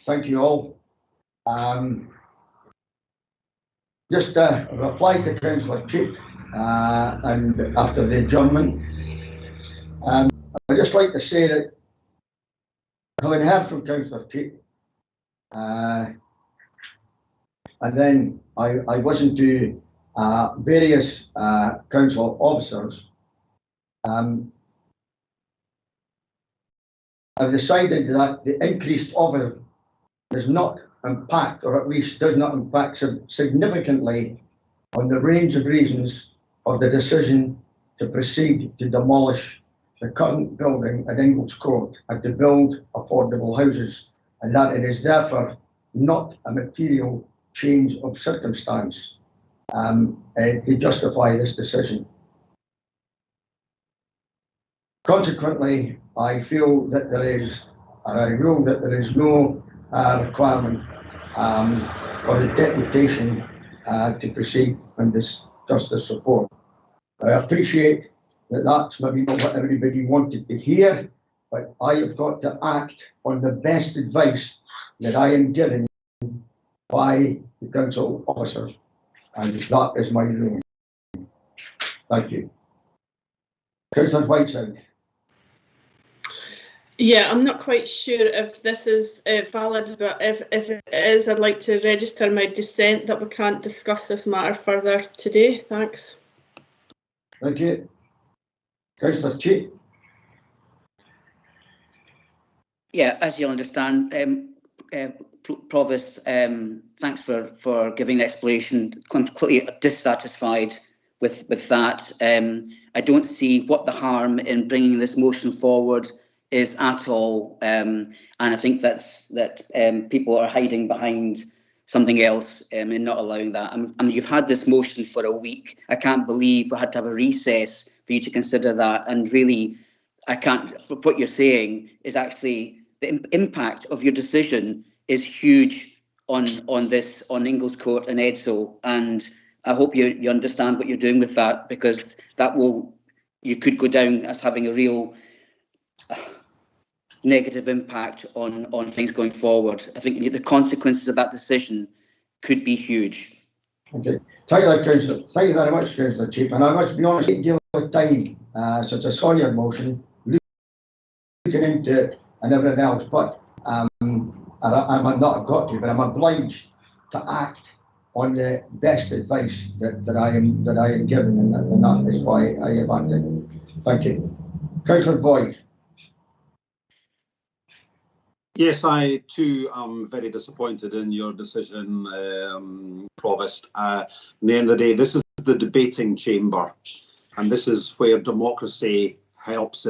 Speaker 1: Thank you all. Just a reply to Councillor Cheap and after the adjournment. I'd just like to say that having heard from Councillor Cheap, and then I listened to various council officers, I've decided that the increased offer does not impact, or at least does not impact significantly on the range of reasons of the decision to proceed to demolish the current building at Angus Court and to build affordable houses, and that it is therefore not a material change of circumstance to justify this decision. Consequently, I feel that there is, and I rule that there is no requirement for the deputation to proceed and discuss the support. I appreciate that that's maybe not what everybody wanted to hear, but I have got to act on the best advice that I am given by the council officers, and that is my ruling. Thank you. Councillor Whiteside.
Speaker 8: Yeah, I'm not quite sure if this is valid, but if it is, I'd like to register my dissent that we can't discuss this matter further today. Thanks.
Speaker 1: Thank you. Councillor Cheap.
Speaker 3: Yeah, as you'll understand, Provost, thanks for giving the explanation. Completely dissatisfied with that. I don't see what the harm in bringing this motion forward is at all, and I think that people are hiding behind something else and not allowing that. I mean, you've had this motion for a week. I can't believe we had to have a recess for you to consider that. And really, I can't. What you're saying is actually the impact of your decision is huge on Angus Court and Edsel, and I hope you understand what you're doing with that, because you could go down as having a real negative impact on things going forward. I think the consequences of that decision could be huge.
Speaker 1: Okay, thank you, Councillor. Thank you very much, Councillor Cheap. And I must be honest, a deal of time since I saw your motion, looking into it and everything else. But I'm not got to, but I'm obliged to act on the best advice that I am given, and that is why I have acted. Thank you, Councillor Boyd.
Speaker 11: Yes, I too am very disappointed in your decision, Provost. At the end of the day, this is the debating chamber, and this is where democracy helps,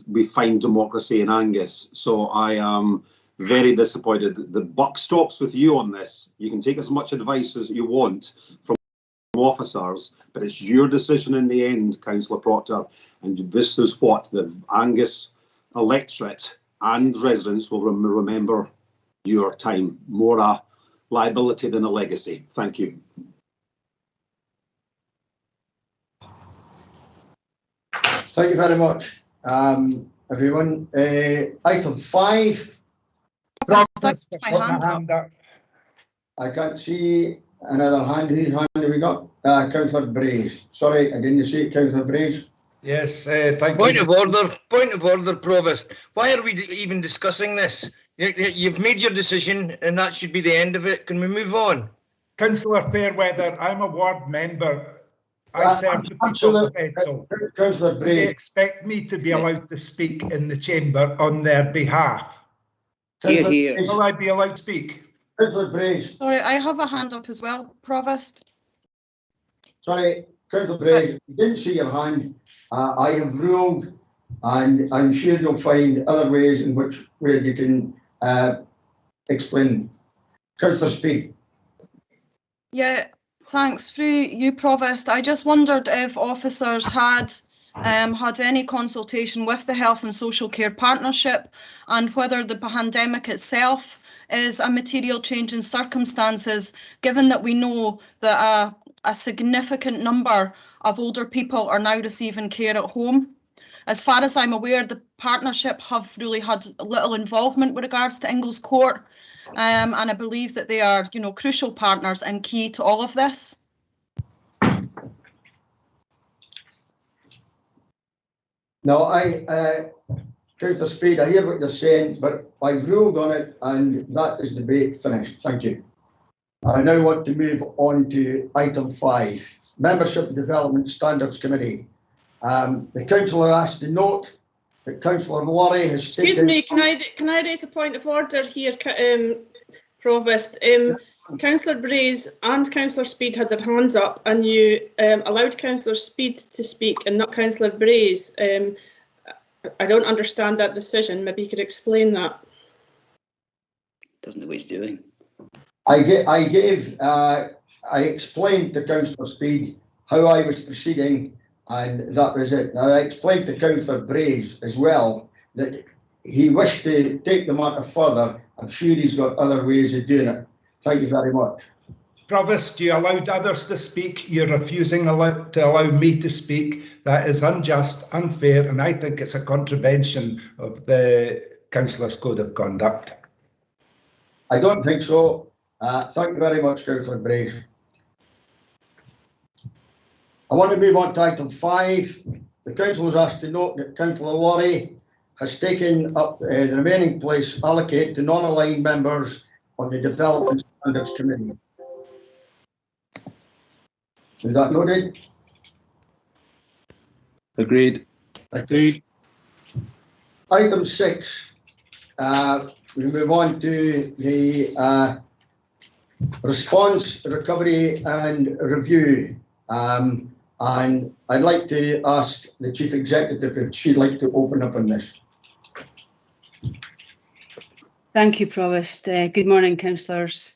Speaker 11: we find democracy in Angus. So I am very disappointed. The buck stops with you on this. You can take as much advice as you want from officers, but it's your decision in the end, Councillor Proctor, and this is what the Angus electorate and residents will remember your time. More a liability than a legacy. Thank you.
Speaker 1: Thank you very much, everyone. Item 5. I can't see another hand. Whose hand have we got? Councillor Braze. Sorry, I didn't see it, Councillor Braze.
Speaker 6: Yes, thank you. Point of order, Provost. Why are we even discussing this? You've made your decision and that should be the end of it. Can we move on?
Speaker 12: Councillor Fairweather, I'm a ward member. I serve the people of Edsel. They expect me to be allowed to speak in the chamber on their behalf.
Speaker 3: Hear, hear.
Speaker 12: Will I be allowed to speak?
Speaker 20: Sorry, I have a hand up as well, Provost.
Speaker 1: Sorry, Councillor Braze, you didn't see your hand. I have ruled, and I'm sure you'll find other ways in where you can explain. Councillor Speed.
Speaker 20: Yeah, thanks. Through you, Provost, I just wondered if officers had had any consultation with the Health and Social Care Partnership, and whether the pandemic itself is a material change in circumstances, given that we know that a significant number of older people are now receiving care at home.
Speaker 13: As far as I'm aware, the partnership have really had little involvement with regards to Ingalls Court, and I believe that they are, you know, crucial partners and key to all of this.
Speaker 1: No, Councillor Speed, I hear what you're saying, but I've ruled on it and that is debate finished. Thank you. I now want to move on to item 5, Membership Development Standards Committee. The councillor asked to note that Councillor Laurie has
Speaker 8: Excuse me, can I raise a point of order here, Provost? Councillor Braze and Councillor Speed had their hands up, and you allowed Councillor Speed to speak and not Councillor Braze. I don't understand that decision. Maybe you could explain that.
Speaker 3: Doesn't know what he's doing.
Speaker 1: I explained to Councillor Speed how I was proceeding, and that was it. Now, I explained to Councillor Braze as well that he wished to take the matter further. I'm sure he's got other ways of doing it. Thank you very much.
Speaker 12: Provost, you allowed others to speak. You're refusing to allow me to speak. That is unjust, unfair, and I think it's a contravention of the Councillors' Code of Conduct.
Speaker 1: I don't think so. Thank you very much, Councillor Braze. I want to move on to item 5. The council was asked to note that Councillor Laurie has taken up the remaining place allocated to non-aligned members on the Development Standards Committee. Is that noted?
Speaker 14: Agreed.
Speaker 1: Agreed. Item 6. We move on to the response, recovery and review. And I'd like to ask the Chief Executive if she'd like to open up on this.
Speaker 16: Thank you, Provost. Good morning, councillors.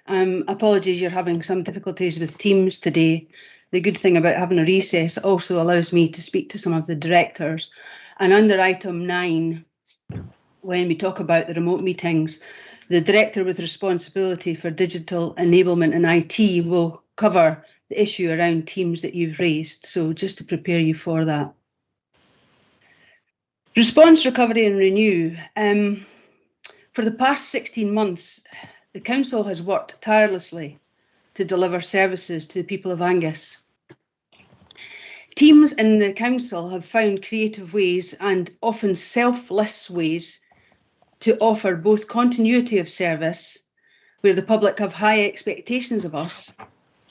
Speaker 16: Apologies, you're having some difficulties with Teams today. The good thing about having a recess also allows me to speak to some of the directors. And under item 9, when we talk about the remote meetings, the director with responsibility for digital enablement and IT will cover the issue around Teams that you've raised. So just to prepare you for that. Response, recovery and renew. For the past 16 months, the council has worked tirelessly to deliver services to the people of Angus. Teams in the council have found creative ways and often selfless ways to offer both continuity of service, where the public have high expectations of us,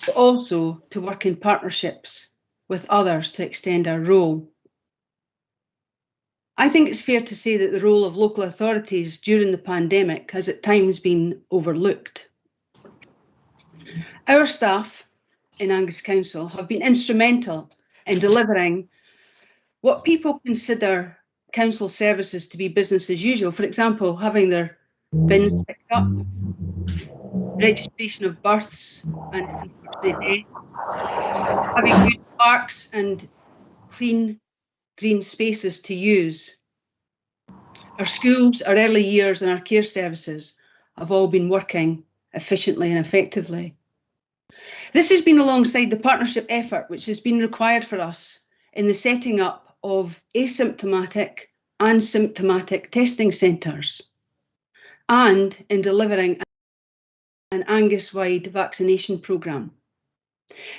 Speaker 16: but also to work in partnerships with others to extend our role. I think it's fair to say that the role of local authorities during the pandemic has at times been overlooked. Our staff in Angus Council have been instrumental in delivering what people consider council services to be business as usual. For example, having their bins picked up, registration of births and having good parks and clean green spaces to use. Our schools, our early years and our care services have all been working efficiently and effectively. This has been alongside the partnership effort which has been required for us in the setting up of asymptomatic and symptomatic testing centres and in delivering an Angus-wide vaccination programme.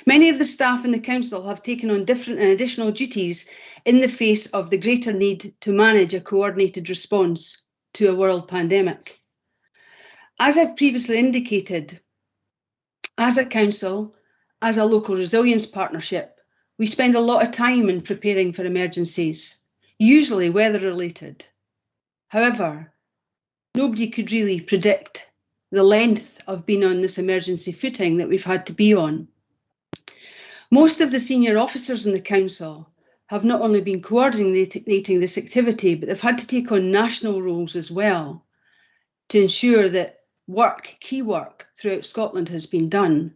Speaker 16: Many of the staff in the council have taken on different and additional duties in the face of the greater need to manage a coordinated response to a world pandemic. As I've previously indicated, as a council, as a local resilience partnership, we spend a lot of time in preparing for emergencies, usually weather related. However, nobody could really predict the length of being on this emergency footing that we've had to be on. Most of the senior officers in the council have not only been coordinating this activity, but they've had to take on national roles as well to ensure that key work throughout Scotland has been done.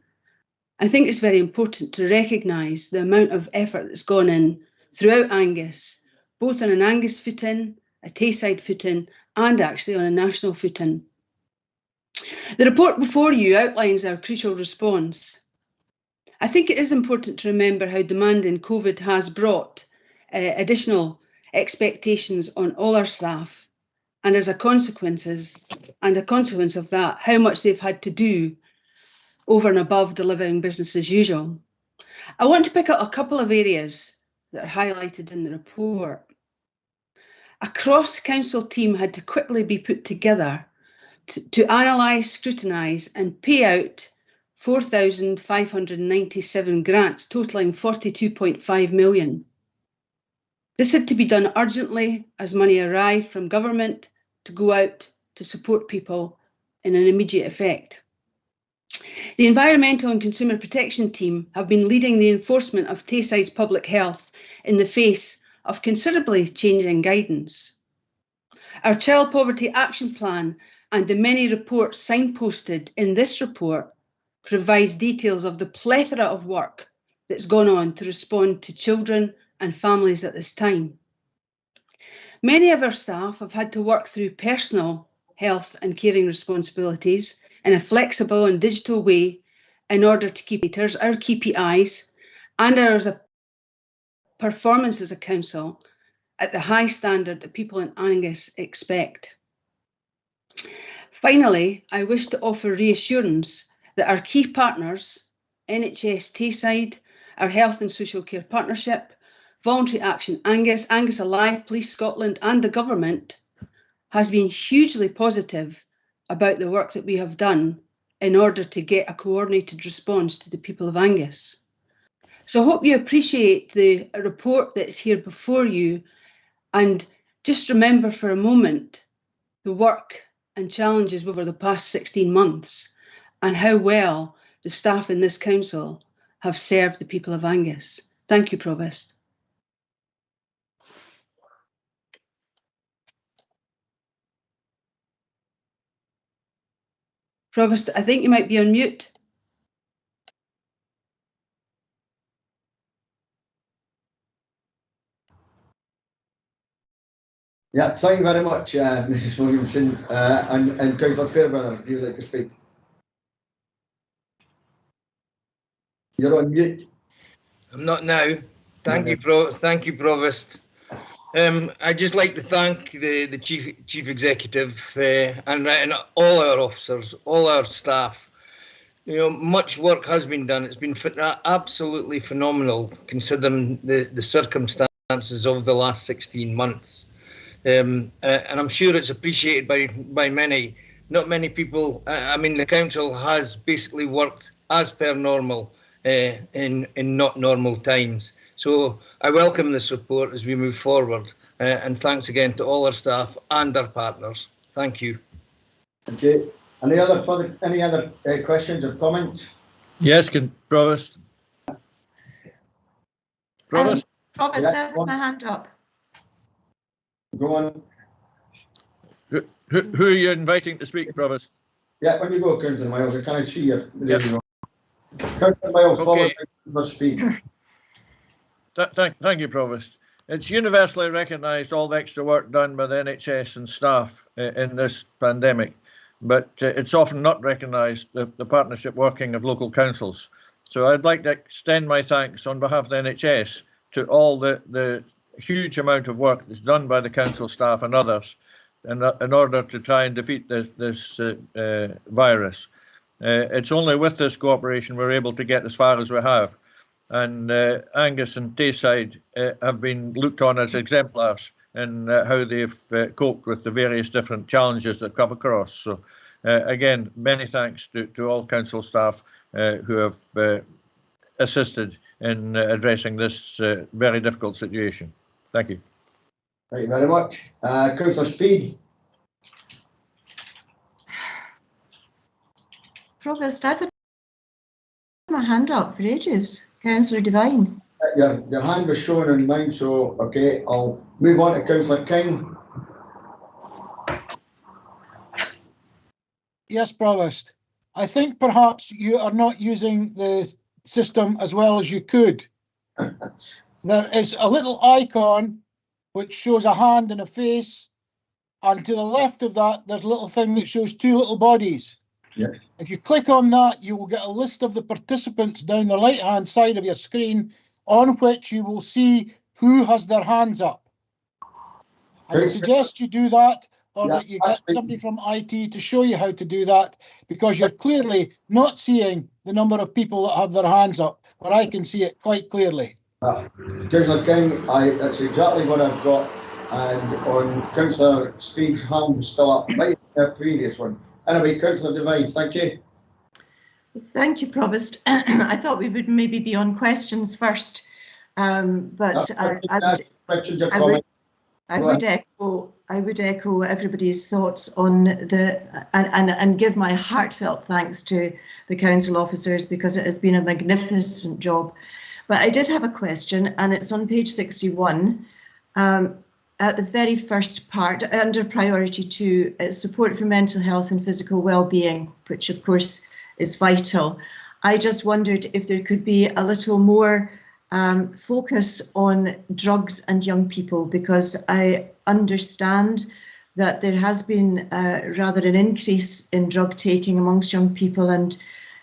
Speaker 16: I think it's very important to recognise the amount of effort that's gone in throughout Angus, both on an Angus footing, a Tayside footing, and actually on a national footing. The report before you outlines our crucial response. I think it is important to remember how demanding COVID has brought additional expectations on all our staff, and as a consequence of that, how much they've had to do over and above delivering business as usual. I want to pick up a couple of areas that are highlighted in the report. A cross-council team had to quickly be put together to analyse, scrutinise and pay out 4,597 grants totalling 42.5 million. This had to be done urgently as money arrived from government to go out to support people in an immediate effect. The Environmental and Consumer Protection team have been leading the enforcement of Tayside's public health in the face of considerably changing guidance. Our Child Poverty Action Plan and the many reports signposted in this report provides details of the plethora of work that's gone on to respond to children and families at this time. Many of our staff have had to work through personal health and caring responsibilities in a flexible and digital way in order to keep our KPIs and our performance as a council at the high standard that people in Angus expect. Finally, I wish to offer reassurance that our key partners, NHS Tayside, our Health and Social Care Partnership, Voluntary Action Angus, Angus Alive, Police Scotland and the government has been hugely positive about the work that we have done in order to get a coordinated response to the people of Angus. So I hope you appreciate the report that's here before you, and just remember for a moment the work and challenges over the past 16 months and how well the staff in this council have served the people of Angus. Thank you, Provost. Provost, I think you might be on mute.
Speaker 1: Yeah, thank you very much, Mrs. Williamson. And Councillor Fairbrother, if you would like to speak. You're on mute. I'm not now.
Speaker 6: Thank you, Provost. I'd just like to thank the Chief Executive and all our officers, all our staff. You know, much work has been done. It's been absolutely phenomenal considering the circumstances of the last 16 months. And I'm sure it's appreciated by many. Not many people. I mean, the council has basically worked as per normal in not normal times. So I welcome this report as we move forward, and thanks again to all our staff and our partners. Thank you.
Speaker 1: Okay. Any other questions or comments?
Speaker 18: Yes, Provost.
Speaker 21: Provost,
Speaker 1: Yeah,
Speaker 21: I have my hand up.
Speaker 1: Go on.
Speaker 18: Who are you inviting to speak, Provost?
Speaker 1: Yeah, when you go, Councillor Miles, I can't see you. There you go. Councillor Miles,
Speaker 18: okay.
Speaker 1: Follow speak.
Speaker 18: Thank you, Provost. It's universally recognised all the extra work done by the NHS and staff in this pandemic, but it's often not recognised the partnership working of local councils. So I'd like to extend my thanks on behalf of the NHS to all the huge amount of work that's done by the council staff and others in order to try and defeat this virus. It's only with this cooperation we're able to get as far as we have. And Angus and Tayside have been looked on as exemplars in how they've coped with the various different challenges that come across. So again, many thanks to all council staff who have assisted in addressing this very difficult situation. Thank you.
Speaker 1: Thank you very much. Councillor Speed.
Speaker 21: Provost, I've had my hand up for ages. Councillor Devine.
Speaker 1: Your hand was shown in mine, so okay, I'll move on to Councillor King.
Speaker 9: Yes, Provost. I think perhaps you are not using the system as well as you could. There is a little icon which shows a hand and a face, and to the left of that there's a little thing that shows two little bodies.
Speaker 1: Yeah.
Speaker 9: If you click on that, you will get a list of the participants down the right hand side of your screen, on which you will see who has their hands up. I would suggest you do that, or that you get somebody from IT to show you how to do that, because you're clearly not seeing the number of people that have their hands up, but I can see it quite clearly.
Speaker 1: Councillor King, that's exactly what I've got, and on Councillor Speed's hand is still up, right, the previous one. Anyway, Councillor Devine, thank you.
Speaker 21: Thank you, Provost. I thought we would maybe be on questions first, but I would echo everybody's thoughts on and give my heartfelt thanks to the council officers, because it has been a magnificent job. But I did have a question, and it's on page 61. At the very first part, under priority 2, support for mental health and physical well-being, which of course is vital. I just wondered if there could be a little more focus on drugs and young people, because I understand that there has been rather an increase in drug taking amongst young people, and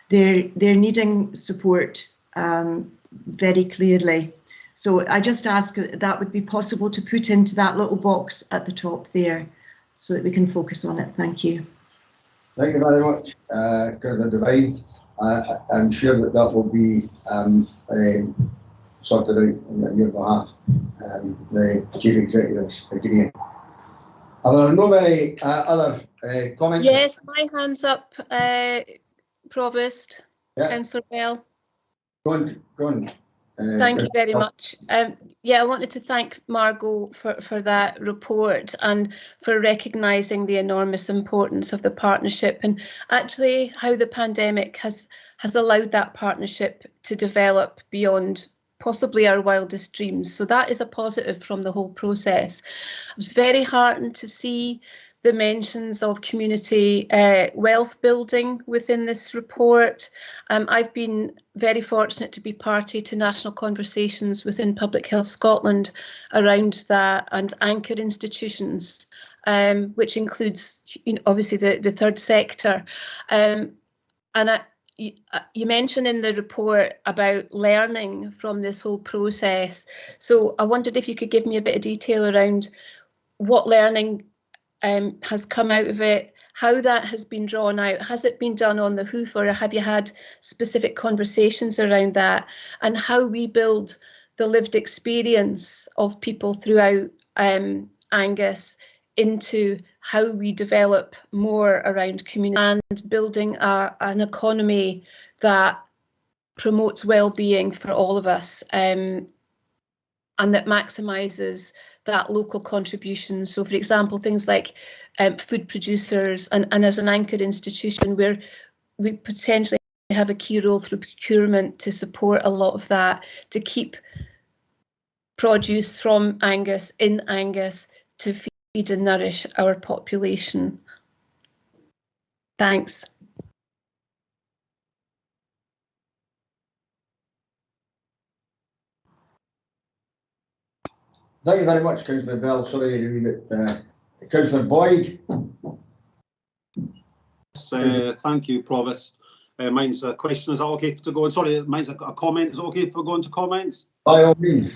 Speaker 21: they're needing support very clearly. So I just ask that would be possible to put into that little box at the top there, so that we can focus on it. Thank you.
Speaker 1: Thank you very much, Councillor Devine. I'm sure that will be sorted out on your behalf. The Chief Executive's agreeing. Are there no many other comments?
Speaker 17: Yes, my hand's up, Provost.
Speaker 1: Yeah.
Speaker 17: Councillor Bell.
Speaker 1: Go on.
Speaker 17: Thank you very much. Yeah, I wanted to thank Margot for that report and for recognising the enormous importance of the partnership, and actually how the pandemic has allowed that partnership to develop beyond possibly our wildest dreams. So that is a positive from the whole process. I was very heartened to see the mentions of community wealth building within this report. I've been very fortunate to be party to national conversations within Public Health Scotland around that, and anchor institutions, which includes, obviously the third sector. You mentioned in the report about learning from this whole process. So I wondered if you could give me a bit of detail around what learning has come out of it, how that has been drawn out. Has it been done on the hoof, or have you had specific conversations around that, and how we build the lived experience of people throughout Angus into how we develop more around community and building an economy that promotes well-being for all of us, and that maximises that local contribution. So, for example, things like food producers, and as an anchor institution, where we potentially have a key role through procurement to support a lot of that, to keep produce from Angus in Angus to feed and nourish our population. Thanks.
Speaker 1: Thank you very much, Councillor Bell. Sorry to leave it. Councillor Boyd.
Speaker 11: Thank you, Provost. Mine's a question. Is that okay to go? Sorry, mine's a comment. Is it okay if we go into comments?
Speaker 1: By all means.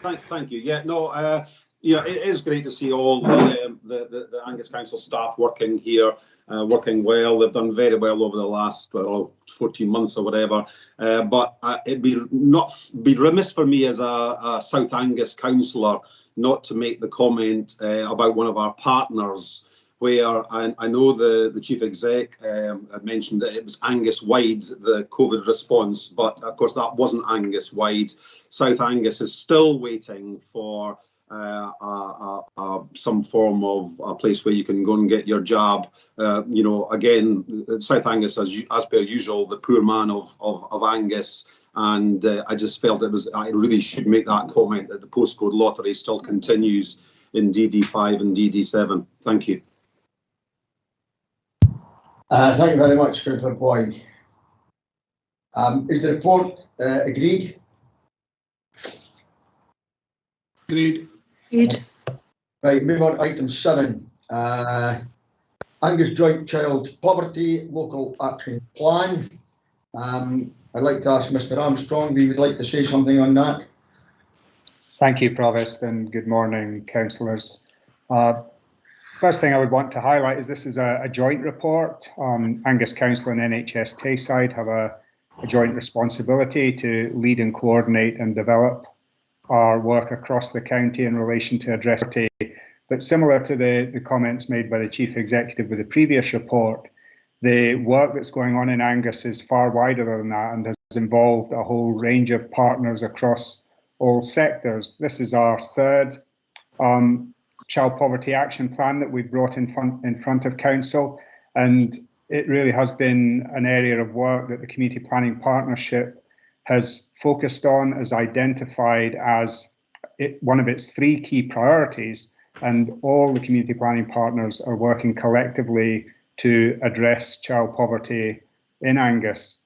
Speaker 11: Thank you. Yeah, no. Yeah, it is great to see all the Angus Council staff working here, working well. They've done very well over the last 14 months or whatever. But it'd be remiss for me as a South Angus councillor not to make the comment about one of our partners, where I know the Chief Exec had mentioned that it was Angus-wide, the COVID response, but of course that wasn't Angus-wide. South Angus is still waiting for some form of a place where you can go and get your jab. Again, South Angus, as per usual, the poor man of Angus. And I just felt I really should make that comment, that the postcode lottery still continues in DD5 and DD7. Thank you.
Speaker 1: Thank you very much, Councillor Boyd. Is the report agreed?
Speaker 22: Agreed.
Speaker 1: Right, move on to item 7. Angus Joint Child Poverty Local Action Plan. I'd like to ask Mr. Armstrong if he would like to say something on that.
Speaker 10: Thank you, Provost, and good morning, councillors. First thing I would want to highlight is this is a joint report. Angus Council and NHS Tayside have a joint responsibility to lead and coordinate and develop our work across the county in relation to address poverty. But similar to the comments made by the Chief Executive with the previous report, the work that's going on in Angus is far wider than that and has involved a whole range of partners across all sectors. This is our third child poverty action plan that we've brought in front of council, and it really has been an area of work that the Community Planning Partnership has focused on, has identified as one of its 3 key priorities, and all the community planning partners are working collectively to address child poverty in Angus.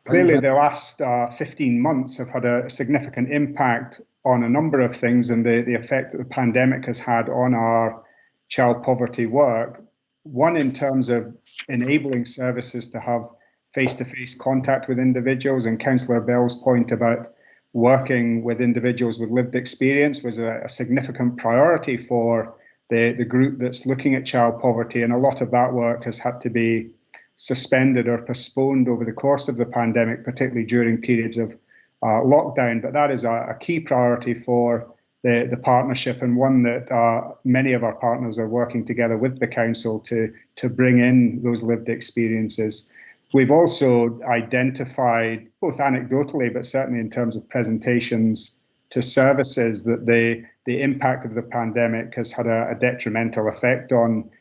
Speaker 10: Clearly, the last 15 months have had a significant impact on a number of things and the effect that the pandemic has had on our child poverty work. One, in terms of enabling services to have face-to-face contact with individuals, and Councillor Bell's point about working with individuals with lived experience was a significant priority for the group that's looking at child poverty, and a lot of that work has had to be suspended or postponed over the course of the pandemic, particularly during periods of lockdown. But that is a key priority for the partnership, and one that many of our partners are working together with the council to bring in those lived experiences. We've also identified, both anecdotally but certainly in terms of presentations to services, that the impact of the pandemic has had a detrimental effect on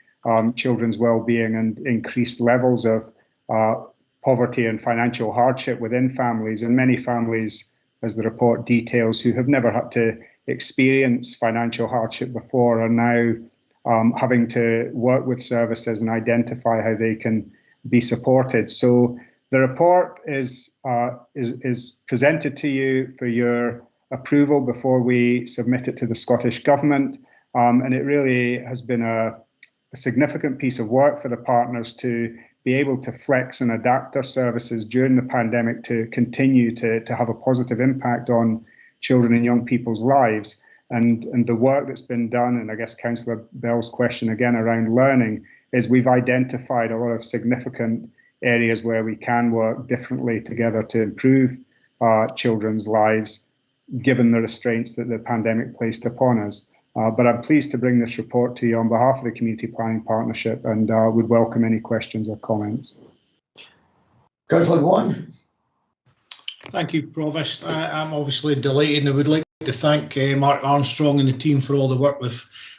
Speaker 10: children's well-being and increased levels of poverty and financial hardship within families. And many families, as the report details, who have never had to experience financial hardship before are now having to work with services and identify how they can be supported. So the report is presented to you for your approval before we submit it to the Scottish Government, and it really has been a significant piece of work for the partners to be able to flex and adapt our services during the pandemic to continue to have a positive impact on children and young people's lives. And the work that's been done, and I guess Councillor Bell's question again around learning, is we've identified a lot of significant areas where we can work differently together to improve children's lives, given the restraints that the pandemic placed upon us. But I'm pleased to bring this report to you on behalf of the Community Planning Partnership, and would welcome any questions or comments.
Speaker 1: Councillor Vaughan.
Speaker 22: Thank you, Provost. I'm obviously delighted, and I would like to thank Mark Armstrong and the team for all the work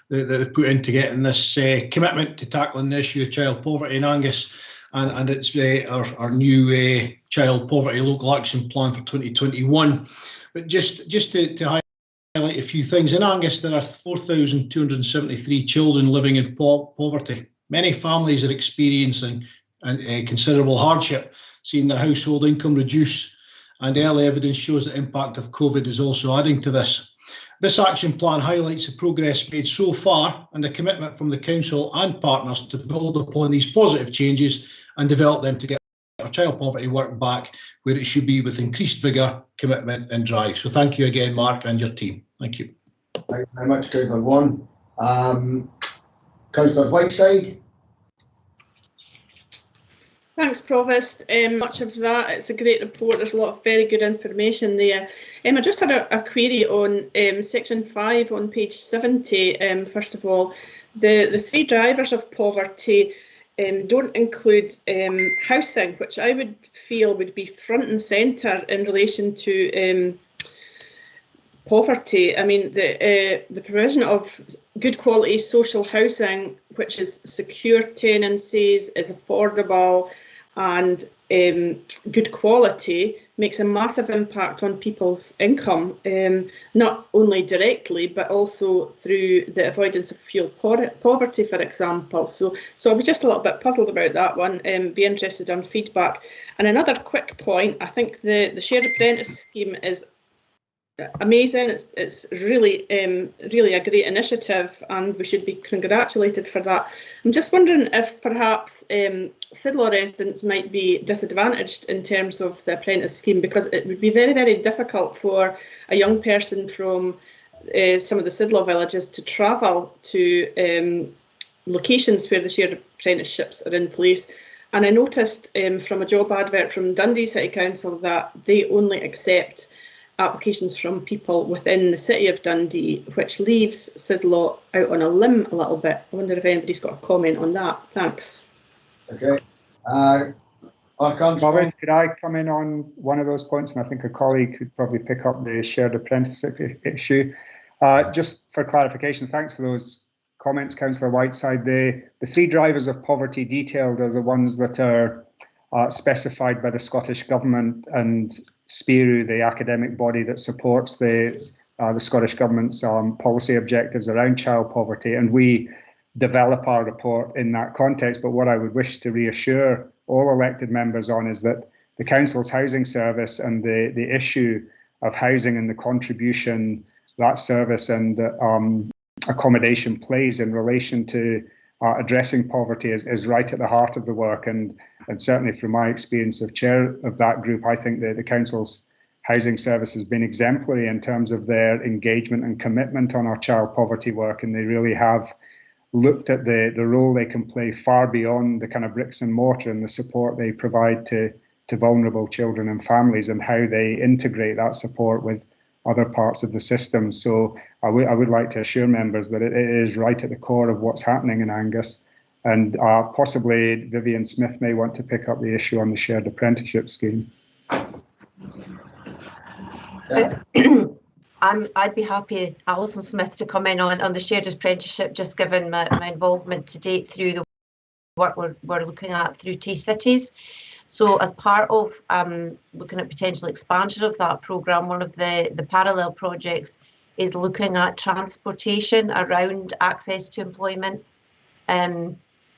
Speaker 22: that they've put into getting this commitment to tackling the issue of child poverty in Angus, and it's our new child poverty local action plan for 2021. But just to highlight a few things, in Angus there are 4,273 children living in poverty. Many families are experiencing considerable hardship, seeing their household income reduce, and early evidence shows the impact of COVID is also adding to this. This action plan highlights the progress made so far and the commitment from the council and partners to build upon these positive changes and develop them to get our child poverty work back where it should be, with increased vigour, commitment and drive. So thank you again, Mark, and your team. Thank you.
Speaker 1: Thank you very much, Councillor Vaughan. Councillor Whiteside.
Speaker 8: Thanks, Provost. Much of that, it's a great report. There's a lot of very good information there. I just had a query on section 5 on page 70. First of all, the 3 drivers of poverty don't include housing, which I would feel would be front and centre in relation to poverty. I mean, the provision of good quality social housing, which is secure tenancies, is affordable and good quality, makes a massive impact on people's income, not only directly, but also through the avoidance of fuel poverty, for example. So I was just a little bit puzzled about that one, be interested in feedback. And another quick point, I think the shared apprentice scheme is amazing. It's really really a great initiative, and we should be congratulated for that. I'm just wondering if perhaps Sidlaw residents might be disadvantaged in terms of the apprentice scheme, because it would be very, very difficult for a young person from some of the Sidlaw villages to travel to locations where the shared apprenticeships are in place. And I noticed from a job advert from Dundee City Council that they only accept applications from people within the city of Dundee, which leaves Sidlaw out on a limb a little bit. I wonder if anybody's got a comment on that. Thanks.
Speaker 1: Okay.
Speaker 10: Robert, could I come in on one of those points? And I think a colleague could probably pick up the shared apprenticeship issue. Just for clarification, thanks for those comments, Councillor Whiteside. The 3 drivers of poverty detailed are the ones that are specified by the Scottish Government, and SPIRU, the academic body that supports the Scottish Government's policy objectives around child poverty, and we develop our report in that context. But what I would wish to reassure all elected members on is that the Council's housing service and the issue of housing and the contribution that service and accommodation plays in relation to addressing poverty is right at the heart of the work. And certainly from my experience of chair of that group, I think that the Council's housing service has been exemplary in terms of their engagement and commitment on our child poverty work, and they really have looked at the role they can play far beyond the kind of bricks and mortar and the support they provide to vulnerable children and families, and how they integrate that support with other parts of the system. So I would like to assure members that it is right at the core of what's happening in Angus, and possibly Vivian Smith may want to pick up the issue on the shared apprenticeship scheme.
Speaker 2: I'd be happy, Alison Smith, to come in on the shared apprenticeship, just given my involvement to date through the work we're looking at through T-Cities. So as part of looking at potential expansion of that programme, one of the parallel projects is looking at transportation around access to employment.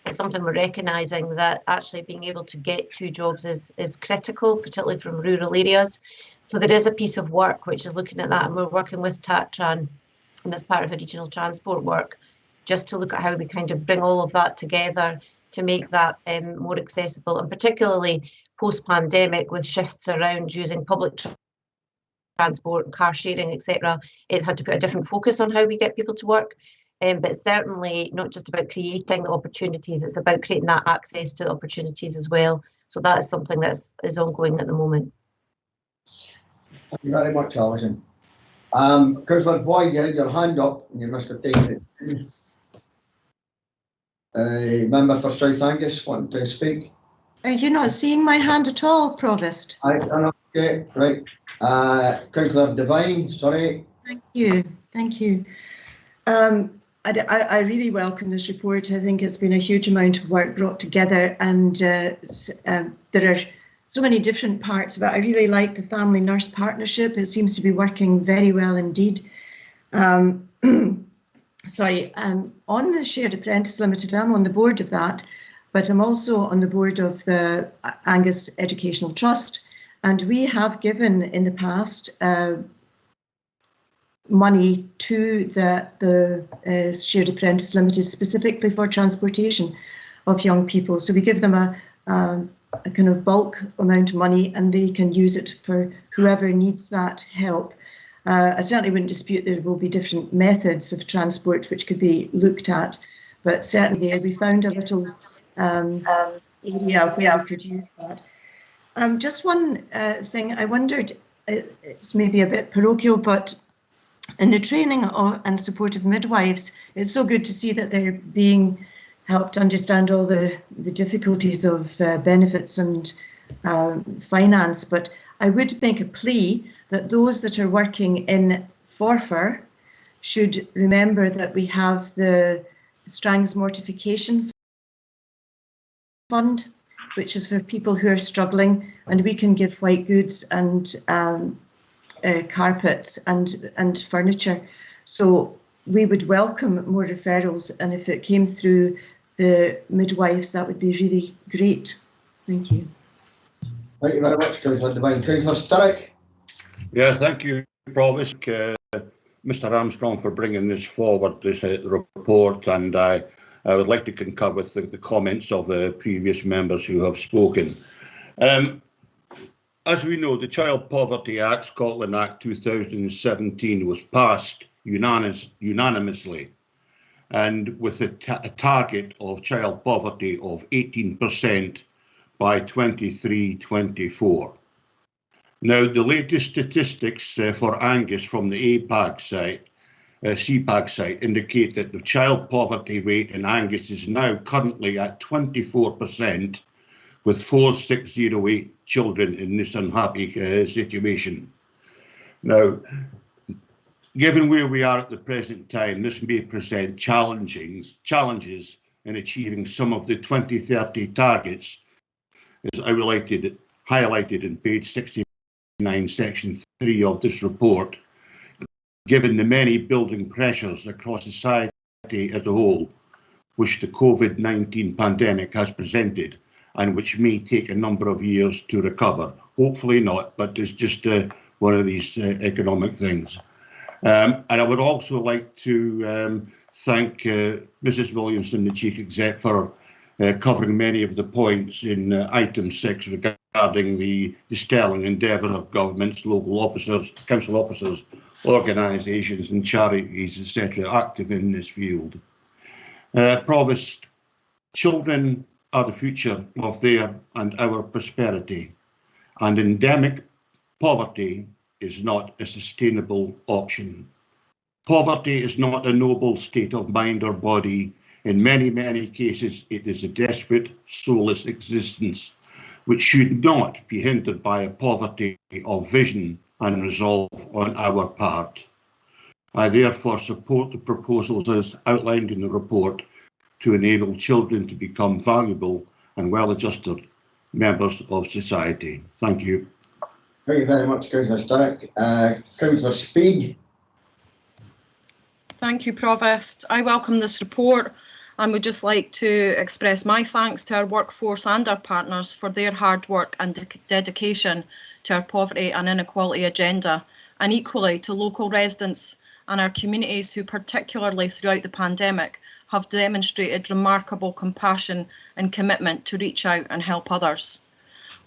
Speaker 2: It's something we're recognising that actually being able to get to jobs is critical, particularly from rural areas. So there is a piece of work which is looking at that, and we're working with TATRAN, and as part of the regional transport work, just to look at how we kind of bring all of that together to make that more accessible, and particularly post-pandemic with shifts around using public transport, car sharing, etc. It's had to put a different focus on how we get people to work. But certainly not just about creating the opportunities, it's about creating that access to the opportunities as well. So that is something that is ongoing at the moment.
Speaker 1: Thank you very much, Alison. Councillor Boyd, you had your hand up and you must have taken it. Member for South Angus, want to speak?
Speaker 21: You're not seeing my hand at all, Provost.
Speaker 1: Okay, right. Councillor Devine, sorry.
Speaker 21: Thank you, thank you. I really welcome this report. I think it's been a huge amount of work brought together, and there are so many different parts of it. I really like the family nurse partnership. It seems to be working very well indeed. Sorry, on the Shared Apprentice Limited, I'm on the board of that, but I'm also on the board of the Angus Educational Trust, and we have given in the past money to the Shared Apprentice Limited specifically for transportation of young people. So we give them a kind of bulk amount of money, and they can use it for whoever needs that help. I certainly wouldn't dispute there will be different methods of transport which could be looked at, but certainly there we found a little area where we could use that. Just one thing, I wondered, it's maybe a bit parochial, but in the training and support of midwives, it's so good to see that they're being helped understand all the difficulties of benefits and finance. But I would make a plea that those that are working in Forfar should remember that we have the Strangs Mortification Fund, which is for people who are struggling, and we can give white goods and carpets and furniture. So we would welcome more referrals, and if it came through the midwives, that would be really great. Thank you.
Speaker 1: Thank you very much, Councillor Devine. Councillor Sturrock.
Speaker 14: Yeah, thank you, Provost, Mr. Armstrong, for bringing this forward, this report, and I would like to concur with the comments of the previous members who have spoken. As we know, the Child Poverty Act, Scotland Act 2017, was passed unanimously, and with a target of child poverty of 18% by 23-24. Now, the latest statistics for Angus from the CPAG site indicate that the child poverty rate in Angus is now currently at 24%, with 4,608 children in this unhappy situation. Now, given where we are at the present time, this may present challenges in achieving some of the 2030 targets, as highlighted in page 69, section 3 of this report, given the many building pressures across society as a whole, which the COVID-19 pandemic has presented, and which may take a number of years to recover. Hopefully not, but it's just one of these economic things. And I would also like to thank Mrs. Williamson, the Chief Exec, for covering many of the points in item 6 regarding the sterling endeavour of governments, local officers, council officers, organisations and charities, etc., active in this field. Provost, children are the future of their and our prosperity, and endemic poverty is not a sustainable option. Poverty is not a noble state of mind or body. In many, many cases, it is a desperate, soulless existence, which should not be hindered by a poverty of vision and resolve on our part. I therefore support the proposals as outlined in the report to enable children to become valuable and well-adjusted members of society. Thank you.
Speaker 1: Thank you very much, Councillor Stark. Councillor Speed.
Speaker 13: Thank you, Provost. I welcome this report and would just like to express my thanks to our workforce and our partners for their hard work and dedication to our poverty and inequality agenda, and equally to local residents and our communities who, particularly throughout the pandemic, have demonstrated remarkable compassion and commitment to reach out and help others.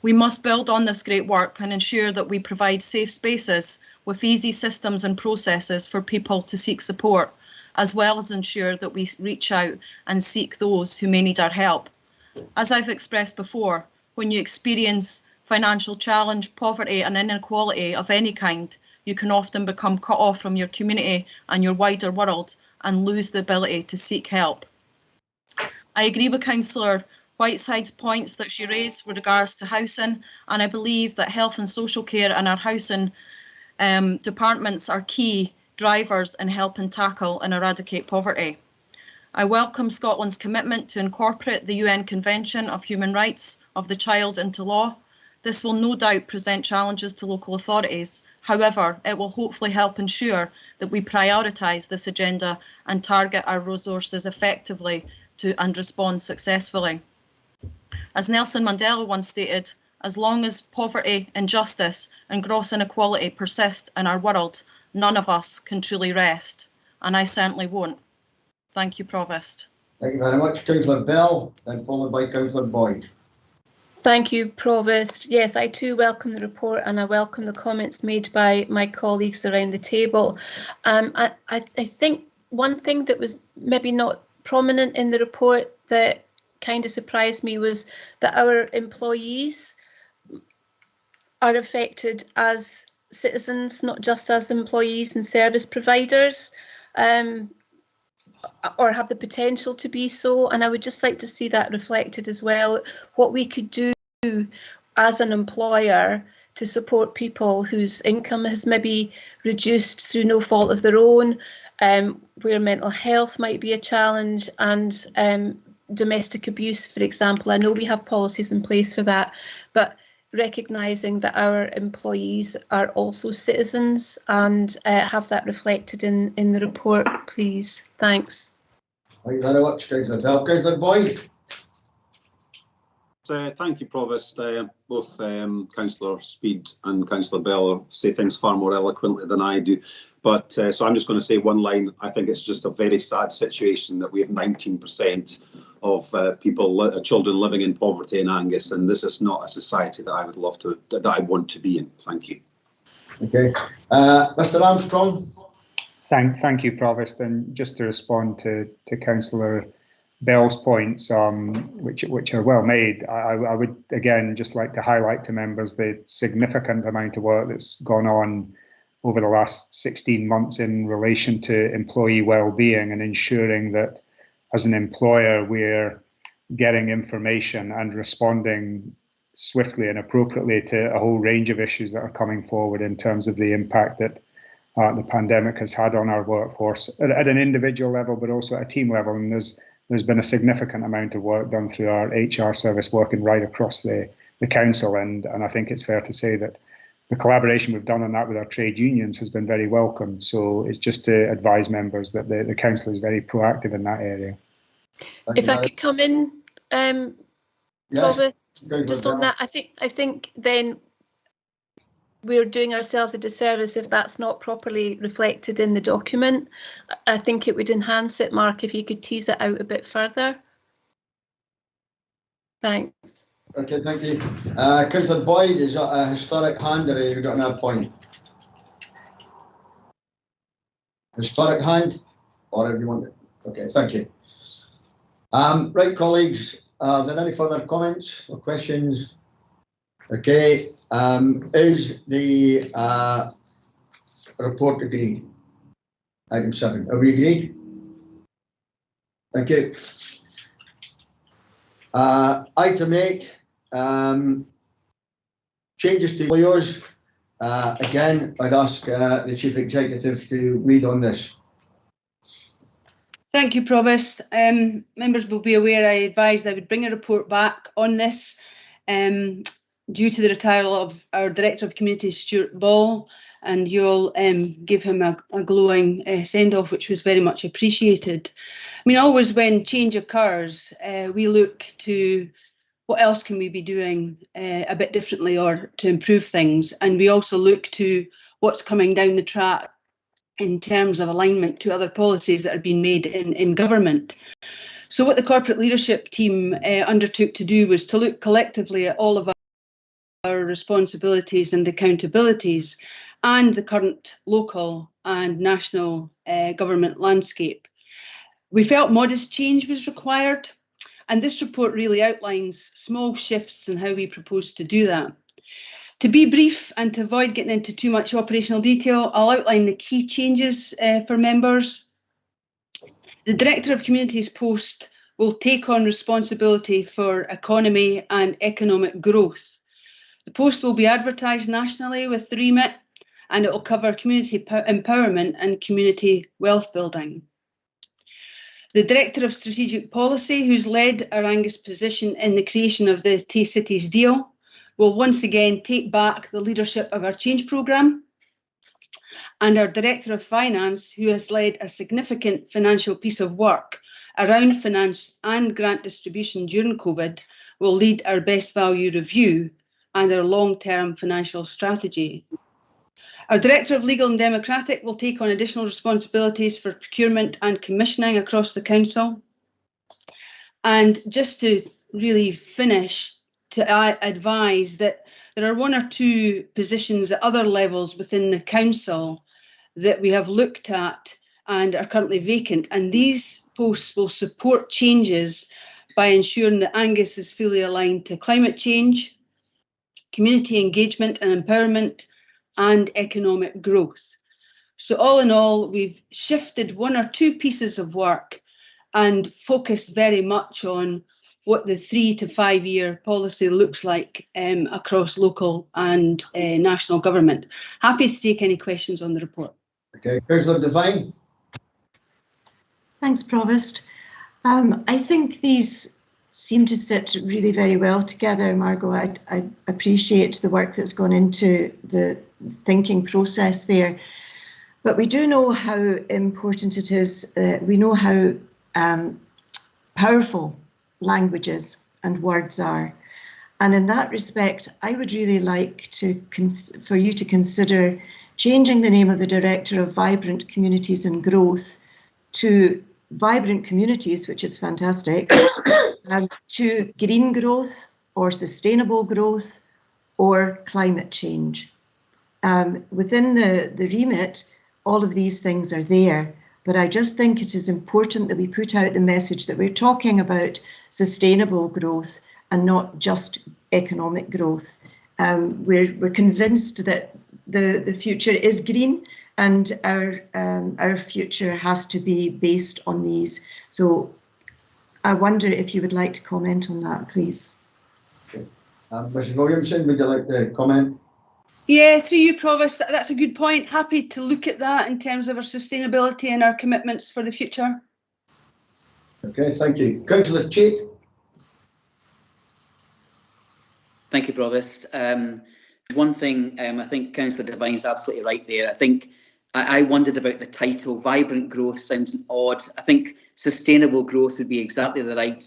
Speaker 13: We must build on this great work and ensure that we provide safe spaces with easy systems and processes for people to seek support, as well as ensure that we reach out and seek those who may need our help. As I've expressed before, when you experience financial challenge, poverty and inequality of any kind, you can often become cut off from your community and your wider world and lose the ability to seek help. I agree with Councillor Whiteside's points that she raised with regards to housing, and I believe that health and social care and our housing departments are key drivers in helping tackle and eradicate poverty. I welcome Scotland's commitment to incorporate the UN Convention of Human Rights of the Child into law. This will no doubt present challenges to local authorities. However, it will hopefully help ensure that we prioritise this agenda and target our resources effectively and respond successfully. As Nelson Mandela once stated, as long as poverty, injustice and gross inequality persist in our world, none of us can truly rest, and I certainly won't. Thank you, Provost.
Speaker 1: Thank you very much, Councillor Bell, then followed by Councillor Boyd.
Speaker 17: Thank you, Provost. Yes, I too welcome the report and I welcome the comments made by my colleagues around the table. I think one thing that was maybe not prominent in the report that kind of surprised me was that our employees are affected as citizens, not just as employees and service providers, or have the potential to be so. And I would just like to see that reflected as well, what we could do as an employer to support people whose income has maybe reduced through no fault of their own, where mental health might be a challenge, and domestic abuse, for example. I know we have policies in place for that, but recognising that our employees are also citizens and have that reflected in the report, please. Thanks.
Speaker 1: Thank you very much, Councillor Bell. Councillor Boyd.
Speaker 11: Thank you, Provost. Both Councillor Speed and Councillor Bell say things far more eloquently than I do. But so I'm just going to say one line. I think it's just a very sad situation that we have 19% of children living in poverty in Angus, and this is not a society that I would love to, that I want to be in. Thank you.
Speaker 1: Okay, Mr. Armstrong.
Speaker 10: Thank you, Provost. And just to respond to Councillor Bell's points, which are well made, I would again just like to highlight to members the significant amount of work that's gone on over the last 16 months in relation to employee well-being and ensuring that as an employer we're getting information and responding swiftly and appropriately to a whole range of issues that are coming forward in terms of the impact that the pandemic has had on our workforce at an individual level, but also at a team level. And there's been a significant amount of work done through our HR service working right across the council. And I think it's fair to say that the collaboration we've done on that with our trade unions has been very welcome. So it's just to advise members that the council is very proactive in that area.
Speaker 17: If I could come in, Provost, just on that, I think then we're doing ourselves a disservice if that's not properly reflected in the document. I think it would enhance it, Mark, if you could tease it out a bit further. Thanks.
Speaker 1: Okay, thank you. Councillor Boyd, is that a historic hand or have you got another point? Historic hand, or if you want it. Okay, thank you. Right, colleagues, are there any further comments or questions? Okay, is the report agreed? Item 7, are we agreed? Thank you. Item 8, changes to employers. Again, I'd ask the Chief Executive to lead on this.
Speaker 16: Thank you, Provost. Members will be aware I advised I would bring a report back on this due to the retirement of our Director of Communities, Stuart Ball, and you'll give him a glowing send-off, which was very much appreciated. I mean, always when change occurs, we look to what else can we be doing a bit differently or to improve things, and we also look to what's coming down the track in terms of alignment to other policies that are being made in government. So what the corporate leadership team undertook to do was to look collectively at all of our responsibilities and accountabilities and the current local and national government landscape. We felt modest change was required, and this report really outlines small shifts in how we propose to do that. To be brief and to avoid getting into too much operational detail, I'll outline the key changes for members. The Director of Communities post will take on responsibility for economy and economic growth. The post will be advertised nationally with the remit, and it will cover community empowerment and community wealth building. The Director of Strategic Policy, who's led our Angus position in the creation of the Tay-Cities deal, will once again take back the leadership of our change programme. And our Director of Finance, who has led a significant financial piece of work around finance and grant distribution during COVID, will lead our best value review and our long-term financial strategy. Our Director of Legal and Democratic will take on additional responsibilities for procurement and commissioning across the Council. And just to really finish, to advise that there are one or two positions at other levels within the Council that we have looked at and are currently vacant, and these posts will support changes by ensuring that Angus is fully aligned to climate change, community engagement and empowerment, and economic growth. So all in all, we've shifted one or two pieces of work and focused very much on what the 3 to 5 year policy looks like across local and national government. Happy to take any questions on the report.
Speaker 1: Okay, Councillor Devine.
Speaker 21: Thanks, Provost. I think these seem to sit really very well together, Margot. I appreciate the work that's gone into the thinking process there. But we do know how important it is. We know how powerful languages and words are. And in that respect, I would really like for you to consider changing the name of the Director of Vibrant Communities and Growth to Vibrant Communities, which is fantastic, to Green Growth or Sustainable Growth or Climate Change. Within the remit, all of these things are there. But I just think it is important that we put out the message that we're talking about sustainable growth and not just economic growth. We're convinced that the future is green, and our future has to be based on these. So I wonder if you would like to comment on that, please.
Speaker 1: Okay. Mrs. Williamson, would you like to comment?
Speaker 16: Yeah, through you, Provost, that's a good point. Happy to look at that in terms of our sustainability and our commitments for the future.
Speaker 1: Okay, thank you. Councillor Cheap.
Speaker 3: Thank you, Provost. One thing, I think Councillor Devine's absolutely right there. I think I wondered about the title. Vibrant growth sounds odd. I think sustainable growth would be exactly the right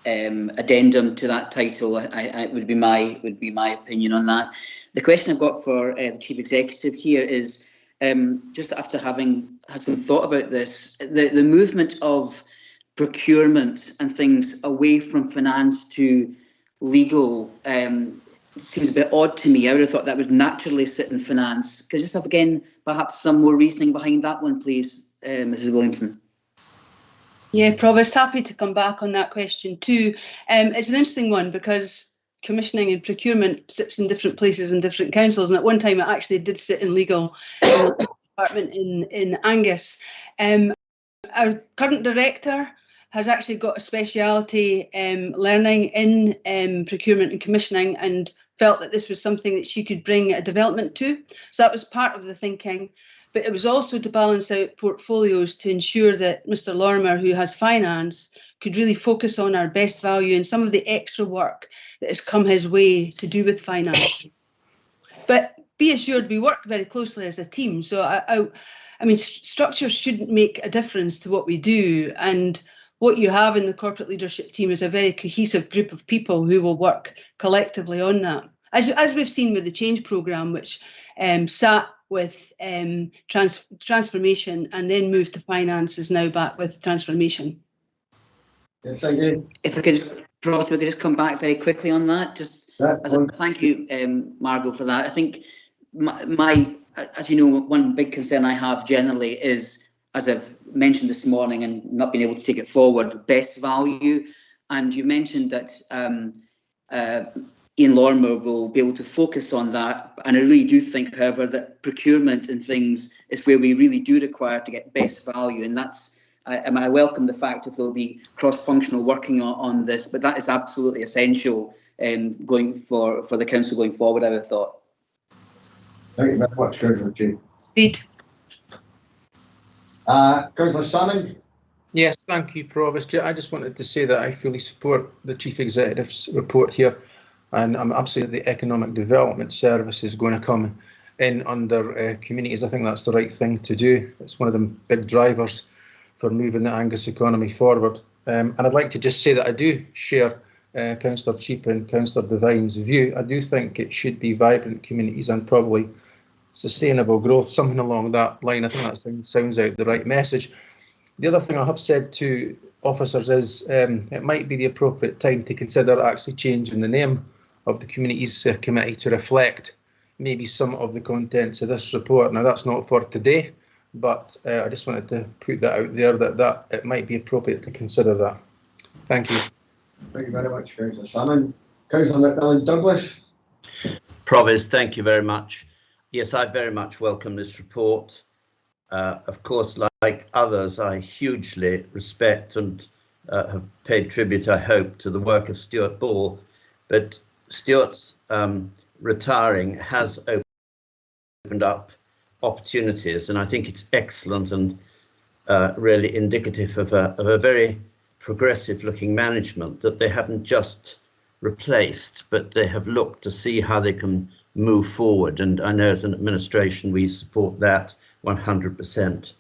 Speaker 3: addendum to that title. Would be my opinion on that. The question I've got for the Chief Executive here is, just after having had some thought about this, the movement of procurement and things away from finance to legal seems a bit odd to me. I would have thought that would naturally sit in finance. Could you just have, again, perhaps some more reasoning behind that one, please, Mrs. Williamson?
Speaker 16: Yeah, Provost, happy to come back on that question too. It's an interesting one because commissioning and procurement sits in different places in different councils, and at one time it actually did sit in legal department in Angus. Our current director has actually got a speciality learning in procurement and commissioning, and felt that this was something that she could bring a development to. So that was part of the thinking. But it was also to balance out portfolios to ensure that Mr. Lorimer, who has finance, could really focus on our best value and some of the extra work that has come his way to do with finance. But be assured, we work very closely as a team. So I mean, structure shouldn't make a difference to what we do. And what you have in the corporate leadership team is a very cohesive group of people who will work collectively on that. As we've seen with the change programme, which sat with transformation and then moved to finance, is now back with transformation.
Speaker 1: Yes, thank you.
Speaker 3: If I could just, Provost, if I could just come back very quickly on that, just thank you, Margot, for that. I think my, as you know, one big concern I have generally is, as I've mentioned this morning and not being able to take it forward, best value. And you mentioned that Ian Lorimer will be able to focus on that. And I really do think, however, that procurement and things is where we really do require to get best value. And that's, I welcome the fact that there'll be cross-functional working on this, but that is absolutely essential going for the council going forward, I would have thought.
Speaker 1: Thank you very much, Councillor Chief.
Speaker 16: Reid.
Speaker 1: Councillor Salmond.
Speaker 15: Yes, thank you, Provost. I just wanted to say that I fully support the Chief Executive's report here, and I'm absolutely the Economic Development Service is going to come in under communities. I think that's the right thing to do. It's one of the big drivers for moving the Angus economy forward. And I'd like to just say that I do share Councillor Cheap and Councillor Devine's view. I do think it should be vibrant communities and probably sustainable growth, something along that line. I think that sounds out the right message. The other thing I have said to officers is it might be the appropriate time to consider actually changing the name of the Communities Committee to reflect maybe some of the contents of this report. Now, that's not for today, but I just wanted to put that out there, that it might be appropriate to consider that. Thank you.
Speaker 1: Thank you very much, Councillor Salmond. Councillor McMillan Douglas.
Speaker 19: Provost, thank you very much. Yes, I very much welcome this report. Of course, like others, I hugely respect and have paid tribute, I hope, to the work of Stuart Ball. But Stuart's retiring has opened up opportunities, and I think it's excellent and really indicative of a very progressive-looking management, that they haven't just replaced, but they have looked to see how they can move forward. And I know as an administration we support that 100%.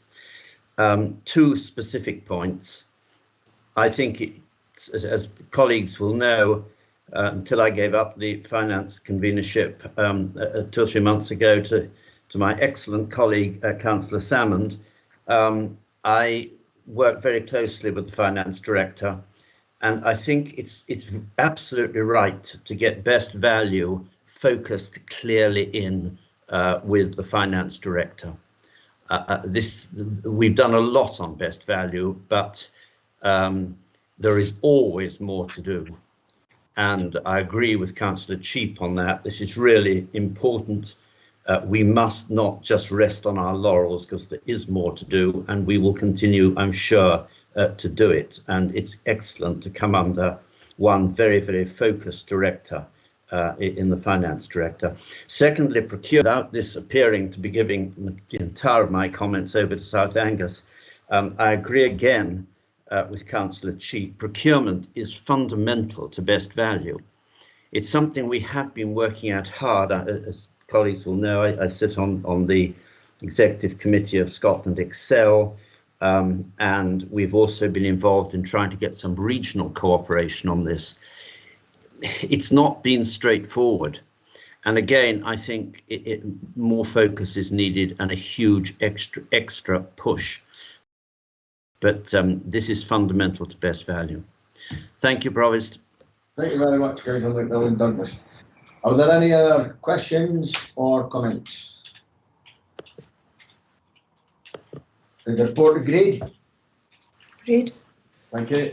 Speaker 19: Two specific points. I think, as colleagues will know, until I gave up the finance convenership 2 or 3 months ago to my excellent colleague, Councillor Salmond, I worked very closely with the finance director, and I think it's absolutely right to get best value focused clearly in with the finance director. we've done a lot on best value, but there is always more to do. And I agree with Councillor Cheap on that. This is really important. We must not just rest on our laurels, because there is more to do, and we will continue, I'm sure, to do it. And it's excellent to come under one very, very focused director in the finance director. Secondly, procure, without this appearing to be giving the entire of my comments over to South Angus, I agree again with Councillor Cheap. Procurement is fundamental to best value. It's something we have been working at hard. As colleagues will know, I sit on the Executive Committee of Scotland Excel, and we've also been involved in trying to get some regional cooperation on this. It's not been straightforward. And again, I think more focus is needed and a huge extra push. But this is fundamental to best value. Thank you, Provost.
Speaker 1: Thank you very much, Councillor McMillan-Douglas. Are there any other questions or comments? Is the report agreed?
Speaker 21: Agreed.
Speaker 1: Thank you.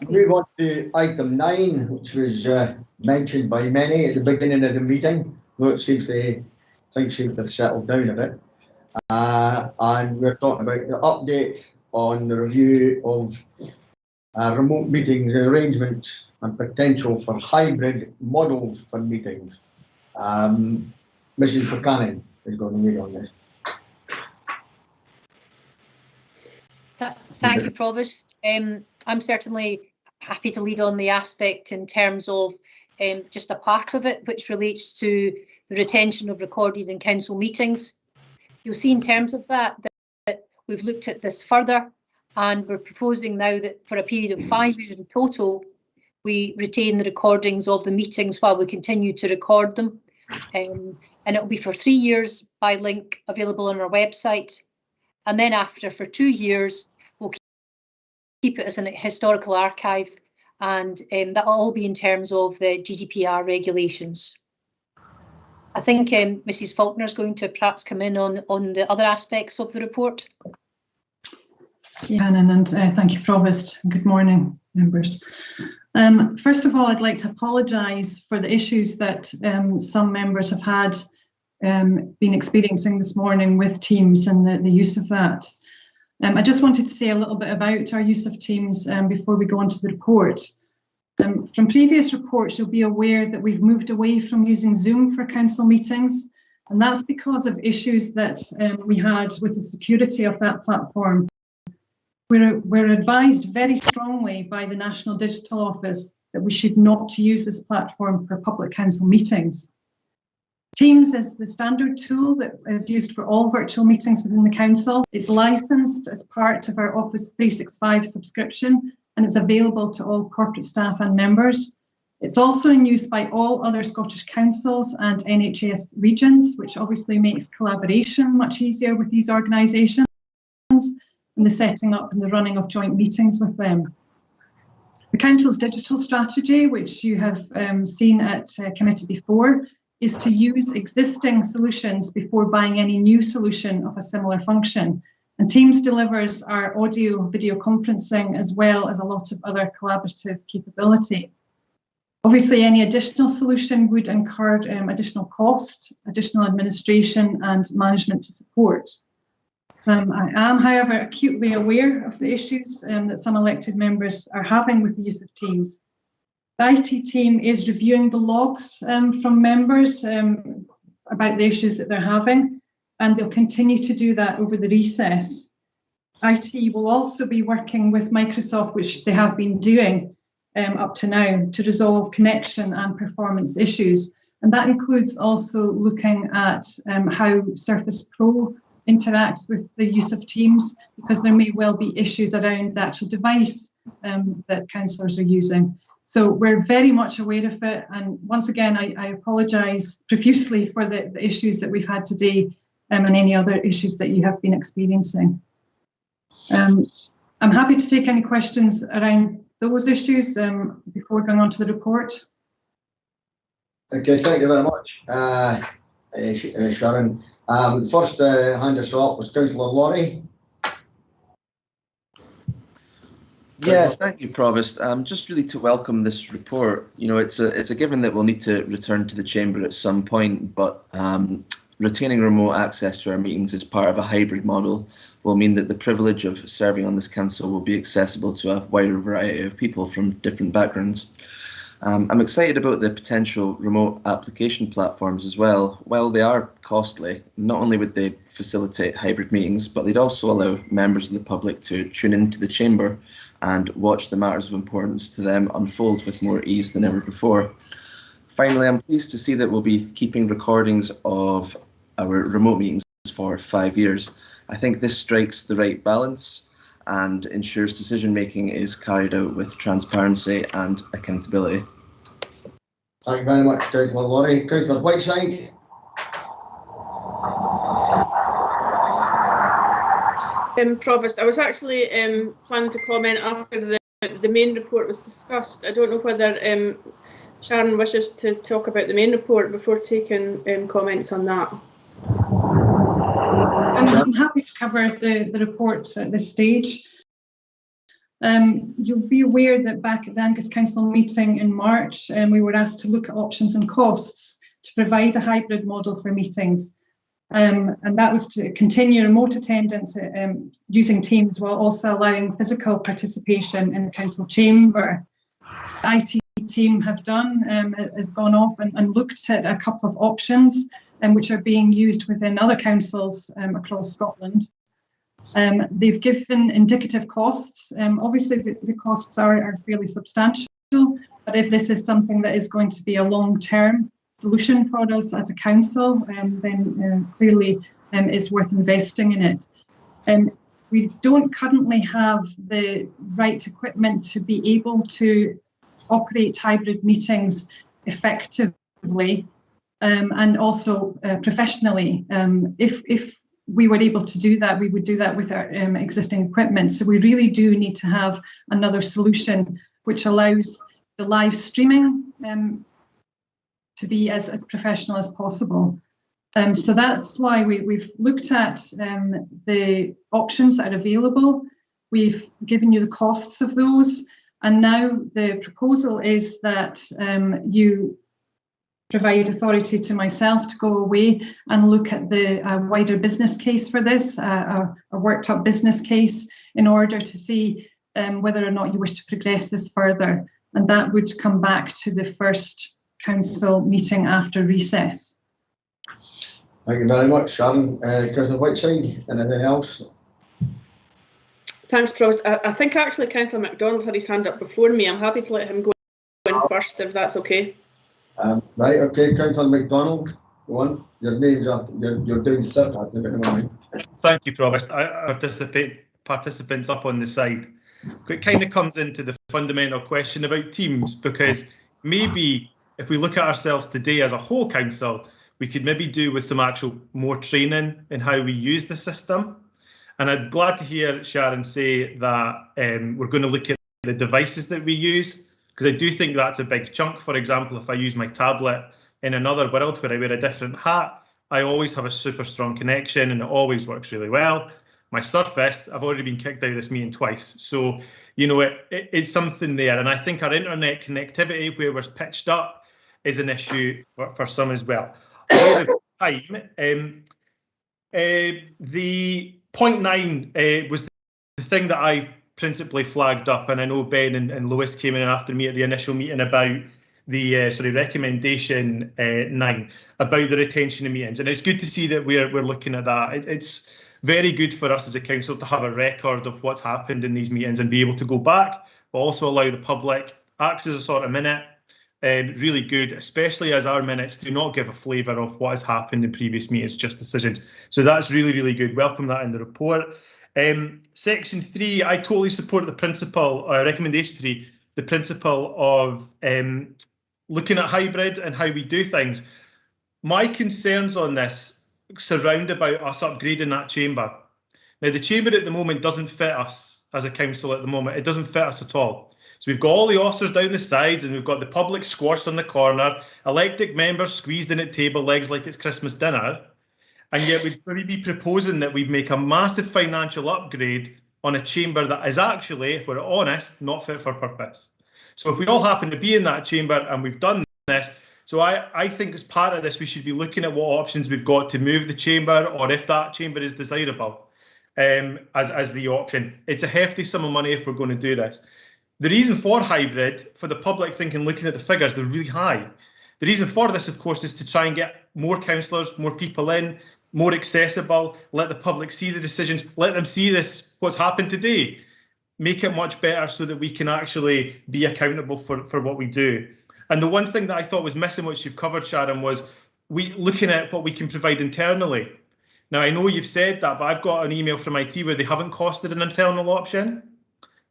Speaker 1: Move on to item 9, which was mentioned by many at the beginning of the meeting, though it seems things seem to have settled down a bit. And we're talking about the update on the review of remote meetings arrangements and potential for hybrid models for meetings. Mrs. Buchanan is going to lead on this.
Speaker 7: Thank you, Provost. I'm certainly happy to lead on the aspect in terms of just a part of it, which relates to the retention of recorded in council meetings. You'll see in terms of that we've looked at this further, and we're proposing now that for a period of 5 years in total, we retain the recordings of the meetings while we continue to record them. And it'll be for 3 years by link available on our website. And then after, for 2 years, we'll keep it as a historical archive, and that'll all be in terms of the GDPR regulations. I think Mrs. Faulkner is going to perhaps come in on the other aspects of the report.
Speaker 4: Yeah, and thank you, Provost. Good morning, members. First of all, I'd like to apologise for the issues that some members have had been experiencing this morning with Teams and the use of that. I just wanted to say a little bit about our use of Teams before we go on to the report. From previous reports, you'll be aware that we've moved away from using Zoom for council meetings, and that's because of issues that we had with the security of that platform. We're advised very strongly by the National Digital Office that we should not use this platform for public council meetings. Teams is the standard tool that is used for all virtual meetings within the council. It's licensed as part of our Office 365 subscription, and it's available to all corporate staff and members. It's also in use by all other Scottish councils and NHS regions, which obviously makes collaboration much easier with these organisations and the setting up and the running of joint meetings with them. The council's digital strategy, which you have seen at committee before, is to use existing solutions before buying any new solution of a similar function. And Teams delivers our audio video conferencing as well as a lot of other collaborative capability. Obviously, any additional solution would incur additional cost, additional administration and management to support. I am, however, acutely aware of the issues that some elected members are having with the use of Teams. The IT team is reviewing the logs from members about the issues that they're having, and they'll continue to do that over the recess. IT will also be working with Microsoft, which they have been doing up to now, to resolve connection and performance issues. And that includes also looking at how Surface Pro interacts with the use of Teams, because there may well be issues around the actual device that councillors are using. So we're very much aware of it, and once again I apologise profusely for the issues that we've had today and any other issues that you have been experiencing. I'm happy to take any questions around those issues before going on to the report.
Speaker 1: Okay, thank you very much, Sharon. The first hand us up was Councillor Laurie.
Speaker 5: Yeah, thank you, Provost. Just really to welcome this report. You know, it's a given that we'll need to return to the chamber at some point, but retaining remote access to our meetings as part of a hybrid model will mean that the privilege of serving on this council will be accessible to a wider variety of people from different backgrounds. I'm excited about the potential remote application platforms as well. While they are costly, not only would they facilitate hybrid meetings, but they'd also allow members of the public to tune into the chamber and watch the matters of importance to them unfold with more ease than ever before. Finally, I'm pleased to see that we'll be keeping recordings of our remote meetings for 5 years. I think this strikes the right balance and ensures decision making is carried out with transparency and accountability.
Speaker 1: Thank you very much, Councillor Laurie. Councillor Whiteside.
Speaker 8: Provost, I was actually planning to comment after the main report was discussed. I don't know whether Sharon wishes to talk about the main report before taking comments on that.
Speaker 4: I'm happy to cover the report at this stage. You'll be aware that back at the Angus Council meeting in March, we were asked to look at options and costs to provide a hybrid model for meetings. And that was to continue remote attendance using Teams while also allowing physical participation in the council chamber. The IT team have done has gone off and looked at a couple of options which are being used within other councils across Scotland. They've given indicative costs. Obviously, the costs are fairly substantial, but if this is something that is going to be a long-term solution for us as a council, then clearly it's worth investing in it. We don't currently have the right equipment to be able to operate hybrid meetings effectively and also professionally. If we were able to do that, we would do that with our existing equipment. So we really do need to have another solution which allows the live streaming to be as professional as possible. So that's why we've looked at the options that are available. We've given you the costs of those. And now the proposal is that you provide authority to myself to go away and look at the wider business case for this, a worked up business case, in order to see whether or not you wish to progress this further. And that would come back to the first council meeting after recess.
Speaker 1: Thank you very much, Sharon. Councillor Whiteside, anything else?
Speaker 8: Thanks, Provost. I think actually Councillor MacDonald had his hand up before me. I'm happy to let him go in first, if that's okay.
Speaker 1: Right, okay, Councillor MacDonald, go on. Your name's you're doing third at the moment.
Speaker 20: Thank you, Provost. I participants up on the side. It kind of comes into the fundamental question about teams, because maybe if we look at ourselves today as a whole council, we could maybe do with some actual more training in how we use the system. And I'm glad to hear Sharon say that we're going to look at the devices that we use, because I do think that's a big chunk. For example, if I use my tablet in another world where I wear a different hat, I always have a super strong connection and it always works really well. My Surface, I've already been kicked out of this meeting twice. So, you know, it's something there. And I think our internet connectivity, where we're pitched up, is an issue for some as well. Time, the 0.9 was the thing that I principally flagged up, and I know Ben and Lewis came in after me at the initial meeting about the recommendation 9 about the retention of meetings, and it's good to see that we're looking at that. It's very good for us as a council to have a record of what's happened in these meetings and be able to go back, but also allow the public access a sort of minute. Really good, especially as our minutes do not give a flavour of what has happened in previous meetings, just decisions. So that's really, really good. Welcome that in the report. Section 3, I totally support the principle, recommendation 3, the principle of looking at hybrid and how we do things. My concerns on this surround about us upgrading that chamber. Now, the chamber at the moment doesn't fit us as a council at the moment. It doesn't fit us at all. So we've got all the officers down the sides and we've got the public squashed on the corner, elected members squeezed in at table legs like it's Christmas dinner. and yet we'd maybe be proposing that we make a massive financial upgrade on a chamber that is actually, if we're honest, not fit for purpose. So if we all happen to be in that chamber and we've done this, so I think as part of this, we should be looking at what options we've got to move the chamber, or if that chamber is desirable as the option. It's a hefty sum of money if we're going to do this. The reason for hybrid, for the public thinking, looking at the figures, they're really high. The reason for this, of course, is to try and get more councillors, more people in, more accessible, let the public see the decisions, let them see this, what's happened today, make it much better so that we can actually be accountable for what we do. And the one thing that I thought was missing, which you've covered, Sharon, was looking at what we can provide internally. Now, I know you've said that, but I've got an email from IT where they haven't costed an internal option,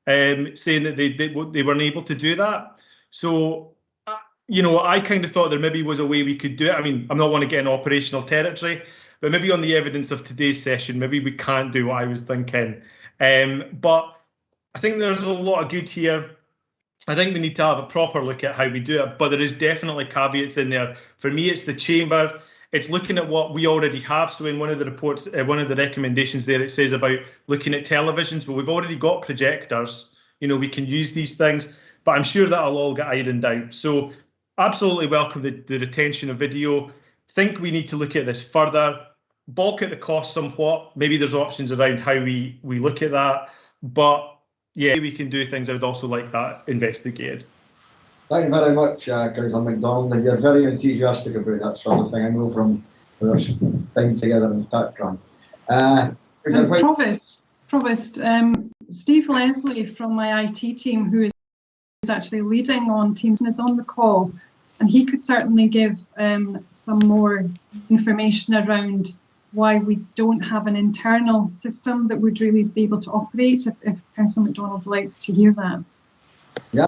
Speaker 20: saying that they weren't able to do that. So, you know, I kind of thought there maybe was a way we could do it. I mean, I'm not want to get in operational territory, but maybe on the evidence of today's session, maybe we can't do what I was thinking. But I think there's a lot of good here. I think we need to have a proper look at how we do it, but there is definitely caveats in there. For me, it's the chamber. It's looking at what we already have. So in one of the reports, one of the recommendations there, it says about looking at televisions. Well, we've already got projectors. You know, we can use these things, but I'm sure that'll all get ironed out. So absolutely welcome the retention of video. Think we need to look at this further, bulk at the cost somewhat. Maybe there's options around how we look at that. But yeah, we can do things. I would also like that investigated.
Speaker 1: Thank you very much, Councillor MacDonald. And you're very enthusiastic about that sort of thing. I know from our time together in Tatran.
Speaker 4: Provost, Steve Leslie from my IT team, who is actually leading on Teams, is on the call, and he could certainly give some more information around why we don't have an internal system that would really be able to operate, if Councillor MacDonald would like to hear that.
Speaker 1: Yeah.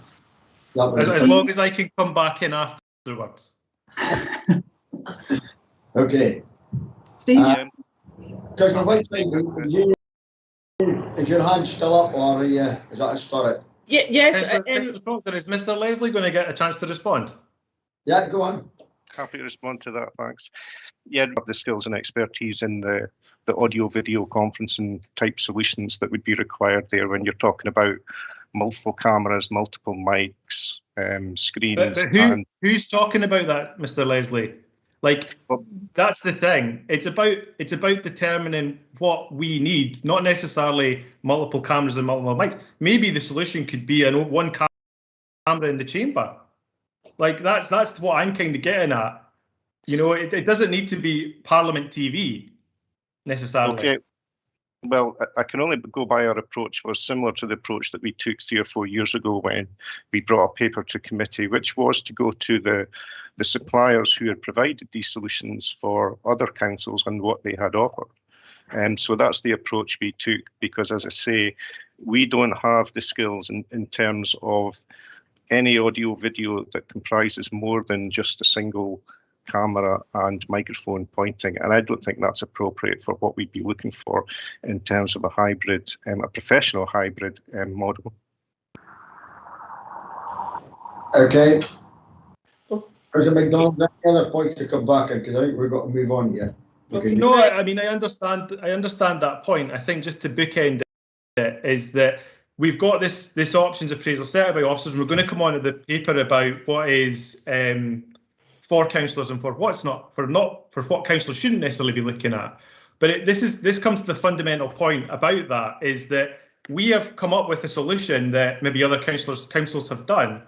Speaker 20: As long as I can come back in afterwards.
Speaker 1: Okay.
Speaker 4: Steve?
Speaker 1: Councillor Whiteside, is your hand still up, or is that historic?
Speaker 8: Yes.
Speaker 20: Is Mr. Leslie going to get a chance to respond?
Speaker 1: Yeah, go on.
Speaker 6: Happy to respond to that, thanks. Yeah, have the skills and expertise in the audio video conferencing type solutions that would be required there when you're talking about multiple cameras, multiple mics, screens.
Speaker 20: But who's talking about that, Mr. Leslie? Like, that's the thing. It's about determining what we need, not necessarily multiple cameras and multiple mics. Maybe the solution could be one camera in the chamber. Like that's what I'm kind of getting at. You know, it doesn't need to be Parliament TV necessarily.
Speaker 6: Okay. Well, I can only go by our approach was similar to the approach that we took 3 or 4 years ago when we brought a paper to committee, which was to go to the suppliers who had provided these solutions for other councils and what they had offered. And so that's the approach we took, because as I say, we don't have the skills in terms of any audio video that comprises more than just a single camera and microphone pointing, and I don't think that's appropriate for what we'd be looking for in terms of a hybrid, a professional hybrid model.
Speaker 1: Okay. There's a McDonald, any other points to come back in, because I think we've got to move on here.
Speaker 20: Okay. No, I mean, I understand that point. I think just to bookend it is that we've got this options appraisal set up by officers, and we're going to come on to the paper about what is for councillors and for what's not, for what councillors shouldn't necessarily be looking at. But this comes to the fundamental point about that, is that we have come up with a solution that maybe other councils have done,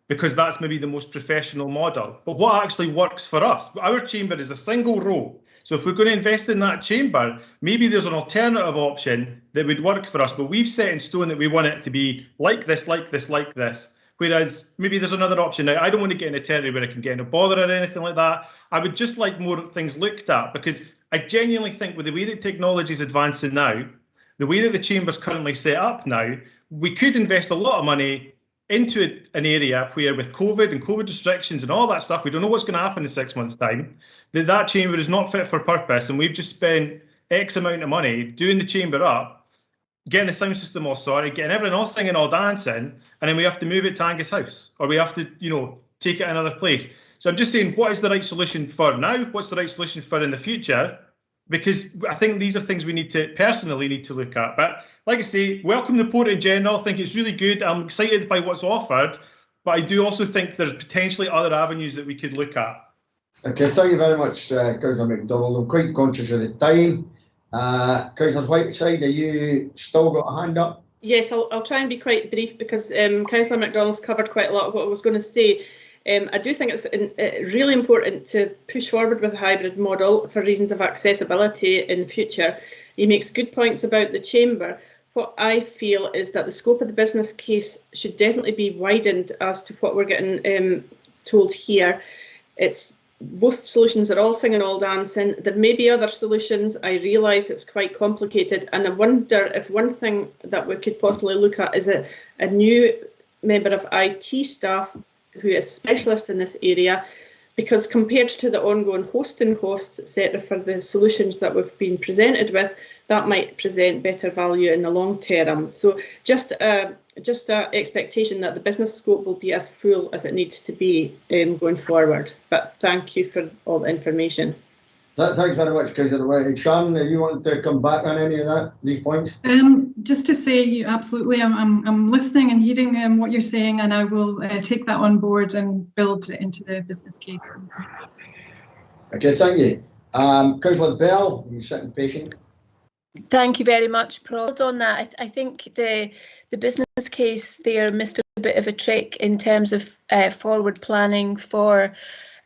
Speaker 20: because that's maybe the most professional model. But what actually works for us? Our chamber is a single row. So if we're going to invest in that chamber, maybe there's an alternative option that would work for us, but we've set in stone that we want it to be like this, like this, like this. Whereas maybe there's another option. Now, I don't want to get in a territory where I can get in a bother or anything like that. I would just like more things looked at, because I genuinely think with the way that technology is advancing now, the way that the chamber's currently set up now, we could invest a lot of money into an area where, with COVID and COVID restrictions and all that stuff, we don't know what's going to happen in 6 months' time, that chamber is not fit for purpose, and we've just spent X amount of money doing the chamber up, getting the sound system all sorted, getting everyone all singing, all dancing, and then we have to move it to Angus House, or we have to, you know, take it another place. So I'm just saying, what is the right solution for now? What's the right solution for in the future? because I think these are things we personally need to look at. But like I say, welcome the report in general. I think it's really good. I'm excited by what's offered, but I do also think there's potentially other avenues that we could look at.
Speaker 1: Okay, thank you very much, Councillor MacDonald. I'm quite conscious of the time. Councillor Whiteside, are you still got a hand up?
Speaker 8: Yes, I'll try and be quite brief because Councillor MacDonald's covered quite a lot of what I was going to say. I do think it's really important to push forward with a hybrid model for reasons of accessibility in the future. He makes good points about the chamber. What I feel is that the scope of the business case should definitely be widened as to what we're getting told here. It's both solutions are all singing, all dancing. There may be other solutions. I realise it's quite complicated, and I wonder if one thing that we could possibly look at is a new member of IT staff who is specialist in this area, because compared to the ongoing hosting costs, etc., for the solutions that we've been presented with, that might present better value in the long term. So just a expectation that the business scope will be as full as it needs to be going forward. But thank you for all the information.
Speaker 1: Thanks very much, Councillor White. Sharon, do you want to come back on any of these points?
Speaker 4: Just to say, absolutely, I'm listening and hearing what you're saying, and I will take that on board and build it into the business case.
Speaker 1: Okay, thank you. Councillor Bell, you're sitting patient.
Speaker 17: Thank you very much, Prod. On that, I think the business case there missed a bit of a trick in terms of forward planning for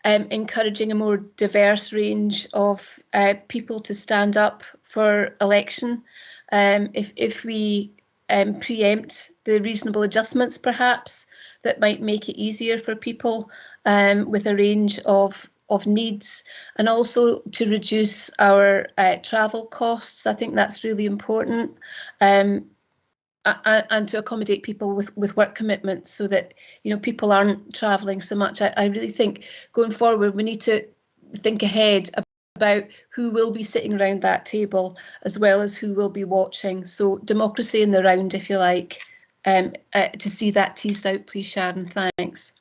Speaker 17: encouraging a more diverse range of people to stand up for election. If we preempt the reasonable adjustments, perhaps, that might make it easier for people with a range of needs, and also to reduce our travel costs. I think that's really important, and to accommodate people with work commitments, so that people aren't travelling so much. I really think going forward we need to think ahead about who will be sitting around that table as well as who will be watching. So democracy in the round, if you like, to see that teased out, please, Sharon. Thanks.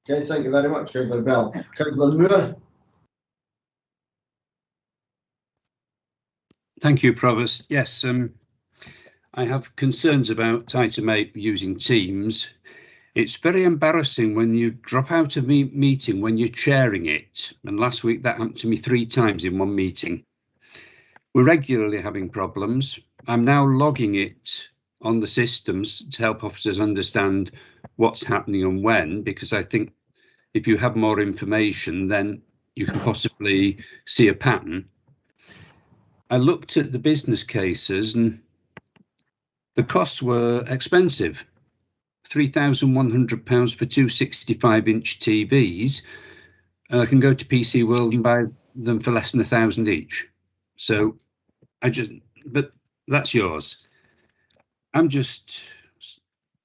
Speaker 1: Okay, thank you very much, Councillor Bell. Councillor Moore.
Speaker 12: Thank you, Provost. Yes, I have concerns about Item 8 using Teams. It's very embarrassing when you drop out of a meeting when you're chairing it. And last week that happened to me 3 times in one meeting. We're regularly having problems. I'm now logging it on the systems to help officers understand what's happening and when, because I think if you have more information, then you can possibly see a pattern. I looked at the business cases and the costs were expensive. £3,100 for 2 65-inch TVs, and I can go to PC World and buy them for less than £1,000 each. So but that's yours. I'm just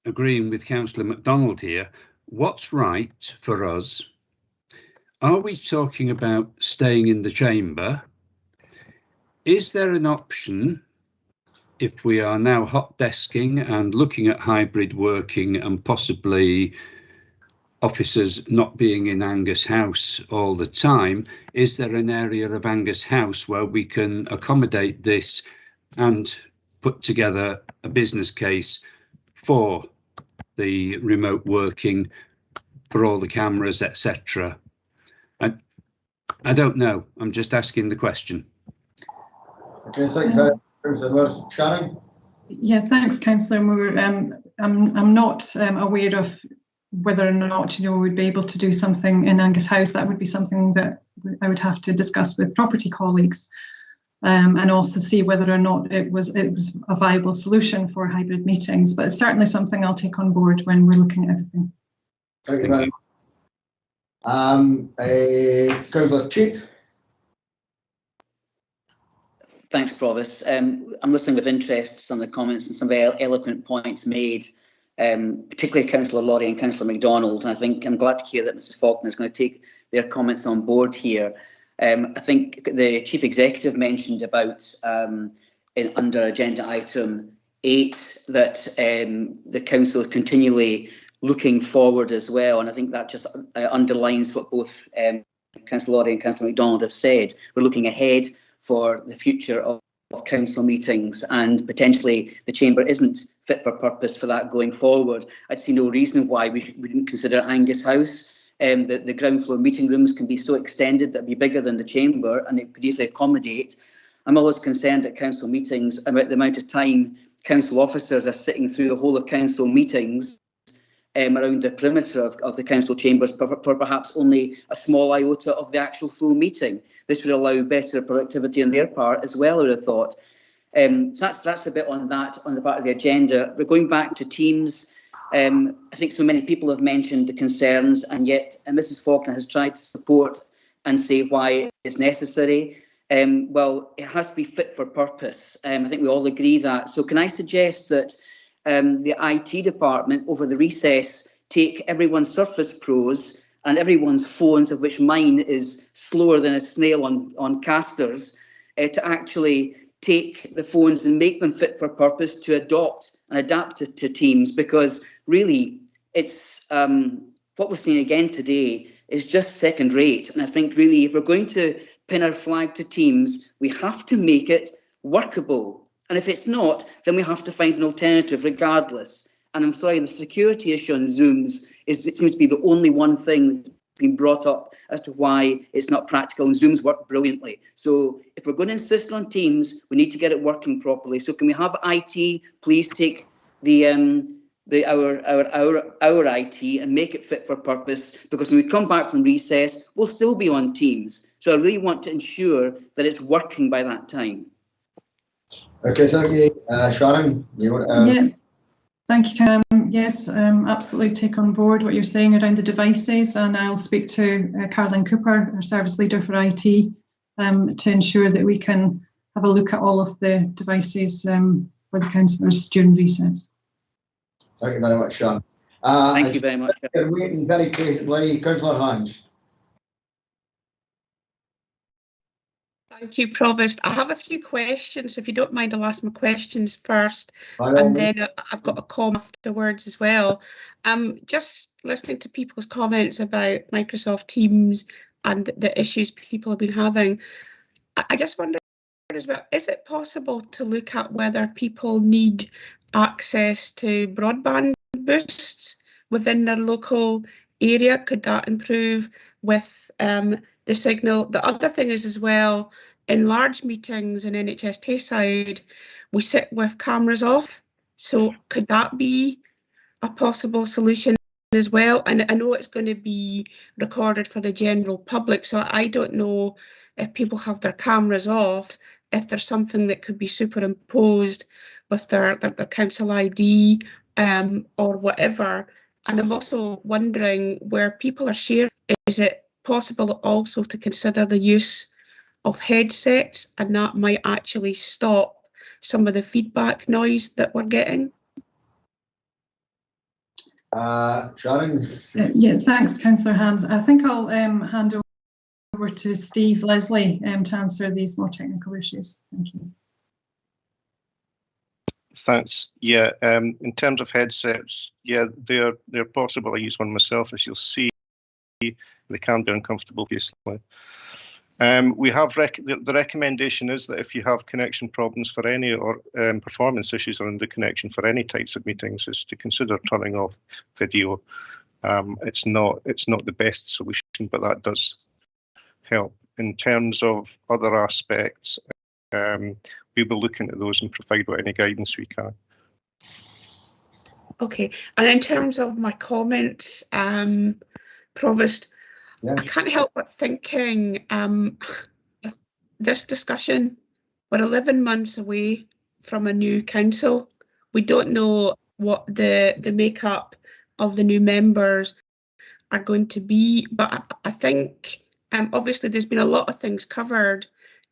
Speaker 12: agreeing with Councillor MacDonald here. What's right for us? Are we talking about staying in the chamber? Is there an option, if we are now hot desking and looking at hybrid working and possibly officers not being in Angus House all the time, is there an area of Angus House where we can accommodate this and put together a business case for the remote working, for all the cameras, etc.? I don't know. I'm just asking the question.
Speaker 1: Okay, thanks, Councillor Sharon.
Speaker 4: Yeah, thanks, Councillor Moore. I'm not aware of whether or not we would be able to do something in Angus House. That would be something that I would have to discuss with property colleagues, and also see whether or not it was a viable solution for hybrid meetings. But it's certainly something I'll take on board when we're looking at everything.
Speaker 1: Thank you very much. Councillor Cheap.
Speaker 3: Thanks, Provost. I'm listening with interest to some of the comments and some very eloquent points made, particularly Councillor Laurie and Councillor MacDonald. And I think I'm glad to hear that Mrs Faulkner is going to take their comments on board here. I think the Chief Executive mentioned about under agenda item 8 that the Council is continually looking forward as well. And I think that just underlines what both Councillor Laurie and Councillor MacDonald have said. We're looking ahead for the future of council meetings, and potentially the chamber isn't fit for purpose for that going forward. I'd see no reason why we wouldn't consider Angus House. The ground floor meeting rooms can be so extended that it'd be bigger than the chamber, and it could easily accommodate. I'm always concerned at council meetings about the amount of time council officers are sitting through the whole of council meetings around the perimeter of the council chambers for perhaps only a small iota of the actual full meeting. This would allow better productivity on their part as well, I would have thought. So that's a bit on that, on the part of the agenda. We're going back to Teams. I think so many people have mentioned the concerns, and yet Mrs Faulkner has tried to support and say why it's necessary. Well, it has to be fit for purpose. I think we all agree that. So can I suggest that the IT department over the recess take everyone's Surface Pros and everyone's phones, of which mine is slower than a snail on casters, to actually take the phones and make them fit for purpose to adopt and adapt to Teams, because really it's what we're seeing again today is just second rate. And I think really if we're going to pin our flag to Teams, we have to make it workable. And if it's not, then we have to find an alternative regardless. And I'm sorry, the security issue on Zooms it seems to be the only one thing that's been brought up as to why it's not practical, and Zooms work brilliantly. So if we're going to insist on Teams, we need to get it working properly. So can we have IT please take our IT and make it fit for purpose, because when we come back from recess, we'll still be on Teams. So I really want to ensure that it's working by that time.
Speaker 1: Okay, thank you. Sharon, you want
Speaker 4: Yeah, thank you. Yes, absolutely take on board what you're saying around the devices, and I'll speak to Caroline Cooper, our service leader for IT, to ensure that we can have a look at all of the devices for the councillors during recess.
Speaker 1: Thank you very much, Sharon.
Speaker 3: Thank you very much.
Speaker 1: We're waiting very patiently. Councillor Hans.
Speaker 9: Thank you, Provost. I have a few questions. If you don't mind, I'll ask my questions first, and then I've got a comment afterwards as well. Just listening to people's comments about Microsoft Teams and the issues people have been having, I just wonder as well, is it possible to look at whether people need access to broadband boosts within their local area? Could that improve with the signal? The other thing is as well, in large meetings in NHS Tayside, we sit with cameras off. So could that be a possible solution as well? And I know it's going to be recorded for the general public, so I don't know if people have their cameras off, if there's something that could be superimposed with their council ID or whatever. And I'm also wondering, where people are sharing, is it possible also to consider the use of headsets, and that might actually stop some of the feedback noise that we're getting?
Speaker 1: Sharon?
Speaker 4: Yeah, thanks, Councillor Hans. I think I'll hand over to Steve Leslie to answer these more technical issues. Thank you.
Speaker 6: Thanks. Yeah, in terms of headsets, yeah, they're possible. I use one myself, as you'll see. They can be uncomfortable, obviously. We have the recommendation is that if you have connection problems for any, or performance issues around the connection for any types of meetings, is to consider turning off video. It's not the best solution, but that does help. In terms of other aspects, we will look into those and provide any guidance we can.
Speaker 9: Okay, and in terms of my comments, Provost, yeah. I can't help but thinking this discussion, we're 11 months away from a new council. We don't know what the makeup of the new members are going to be, but I think obviously there's been a lot of things covered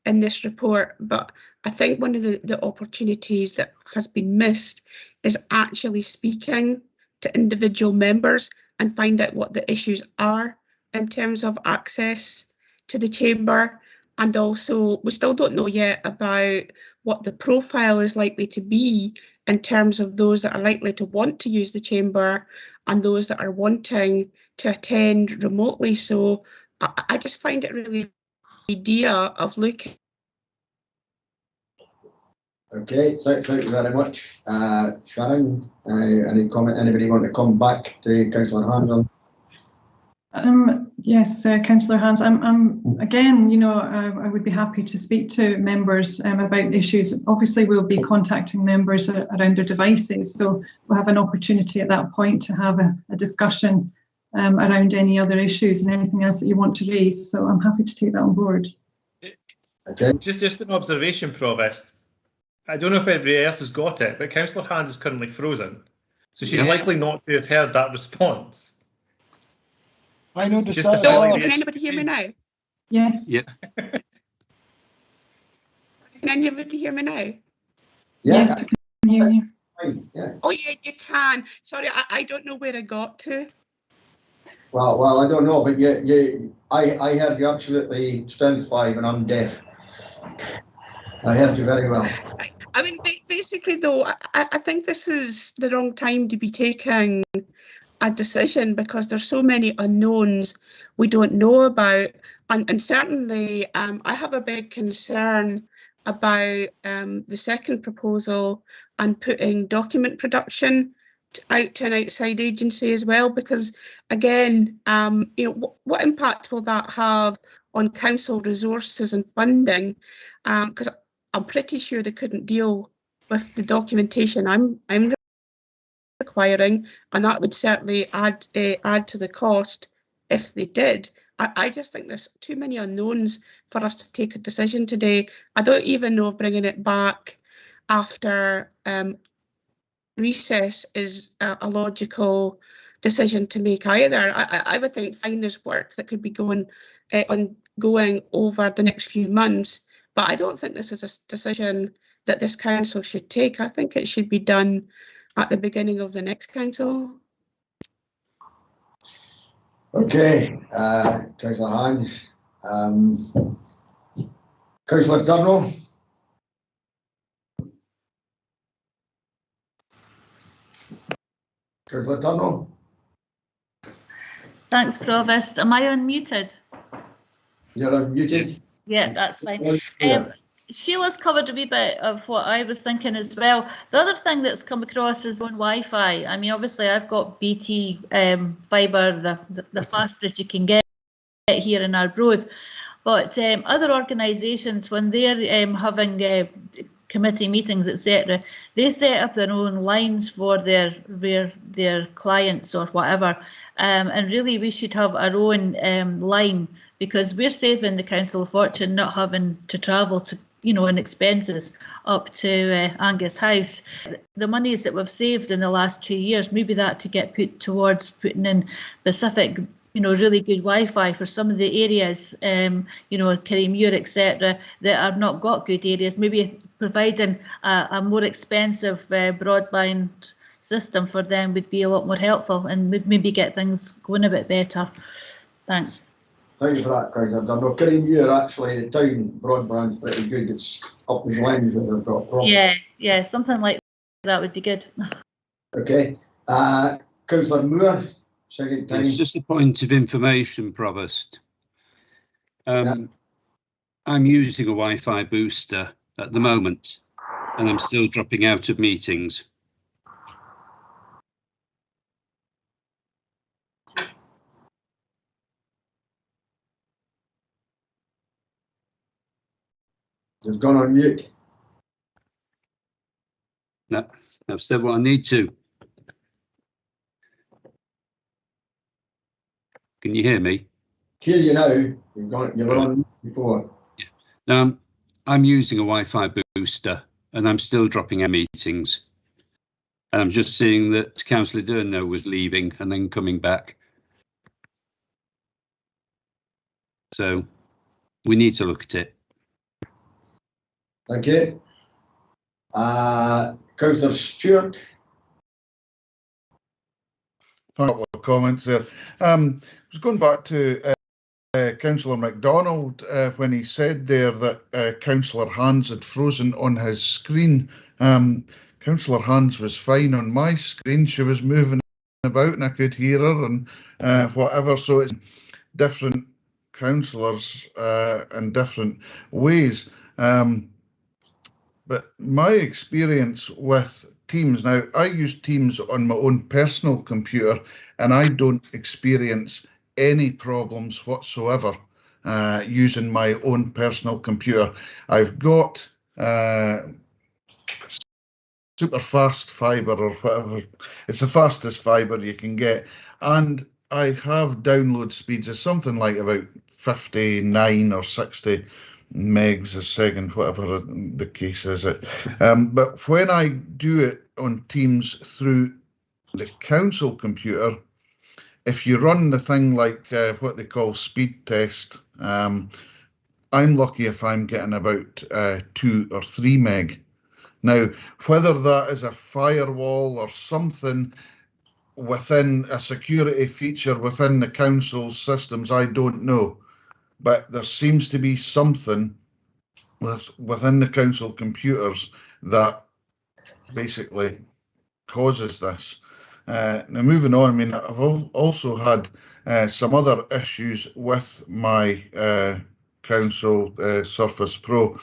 Speaker 9: in this report, but I think one of the opportunities that has been missed is actually speaking to individual members and find out what the issues are in terms of access to the chamber. And also, we still don't know yet about what the profile is likely to be in terms of those that are likely to want to use the chamber and those that are wanting to attend remotely. So I just find it really the idea of looking
Speaker 1: Okay, thank you very much. Sharon, any comment? Anybody want to come back to Councillor Hans?
Speaker 4: Yes, Councillor Hans, I'm again, you know, I would be happy to speak to members about issues. Obviously, we'll be contacting members around their devices, so we'll have an opportunity at that point to have a discussion around any other issues and anything else that you want to raise. So I'm happy to take that on board.
Speaker 1: Okay.
Speaker 20: Just an observation, Provost. I don't know if everybody else has got it, but Councillor Hans is currently frozen, so she's likely not to have heard that response.
Speaker 18: I noticed
Speaker 20: that.
Speaker 9: Can anybody hear me now?
Speaker 4: Yes.
Speaker 12: Yeah.
Speaker 9: Can anybody hear me now?
Speaker 1: Yeah.
Speaker 4: Yes, I can hear you.
Speaker 1: Yeah.
Speaker 9: Oh yeah, you can. Sorry, I don't know where I got to.
Speaker 1: Well, I don't know, but I heard you absolutely strength 5, and I'm deaf. I heard you very well.
Speaker 9: I mean, basically, though, I think this is the wrong time to be taking a decision because there's so many unknowns we don't know about, and certainly I have a big concern about the second proposal and putting document production out to an outside agency as well, because again, you know, what impact will that have on council resources and funding? Because I'm pretty sure they couldn't deal with the documentation I'm requiring, and that would certainly add to the cost if they did. I just think there's too many unknowns for us to take a decision today. I don't even know if bringing it back after recess is a logical decision to make either. I would think fine, there's work that could be going ongoing over the next few months, but I don't think this is a decision that this council should take. I think it should be done at the beginning of the next council.
Speaker 1: Okay, Councillor Hans. Councillor Turner. Councillor Turner.
Speaker 22: Thanks, Provost. Am I unmuted?
Speaker 1: You're unmuted.
Speaker 22: Yeah, that's fine. Sheila's covered a wee bit of what I was thinking as well. The other thing that's come across is on Wi-Fi. I mean, obviously, I've got BT fibre, the fastest you can get here in Arbroath. But other organisations, when they're having committee meetings, etc., they set up their own lines for their clients or whatever. And really, we should have our own line, because we're saving the council a fortune not having to travel to, you know, and expenses up to Angus House. The monies that we've saved in the last 2 years, maybe that could get put towards putting in specific, you know, really good Wi-Fi for some of the areas, you know, Kirriemuir, etc., that have not got good areas. Maybe providing a more expensive broadband system for them would be a lot more helpful and would maybe get things going a bit better. Thanks.
Speaker 1: Thank you for that, Councillor Turner. Kirriemuir, actually, the town broadband's pretty good. It's up the Glens where they've got problems.
Speaker 22: Yeah, something like that would be good.
Speaker 1: Okay. Councillor Moore, second time.
Speaker 12: It's just a point of information, Provost. I'm using a Wi-Fi booster at the moment, and I'm still dropping out of meetings.
Speaker 1: You've gone on mute.
Speaker 12: No, I've said what I need to. Can you hear me?
Speaker 1: Hear you now. You were on mute before.
Speaker 12: I'm using a Wi-Fi booster, and I'm still dropping out meetings. And I'm just seeing that Councillor Durno was leaving and then coming back. So we need to look at it.
Speaker 1: Thank you. Councillor Stewart.
Speaker 23: A couple of comments there. I was going back to Councillor MacDonald when he said there that Councillor Hans had frozen on his screen. Councillor Hans was fine on my screen. She was moving about and I could hear her and whatever. So it's different councillors in different ways. But my experience with Teams, now I use Teams on my own personal computer and I don't experience any problems whatsoever using my own personal computer. I've got super fast fibre or whatever, it's the fastest fibre you can get, and I have download speeds of something like about 59 or 60 megs a second, whatever the case is. But when I do it on Teams through the council computer, if you run the thing like what they call speed test, I'm lucky if I'm getting about 2 or 3 meg. Now, whether that is a firewall or something within a security feature within the council's systems, I don't know. But there seems to be something within the council computers that basically causes this. Now, moving on, I mean, I've also had some other issues with my council Surface Pro.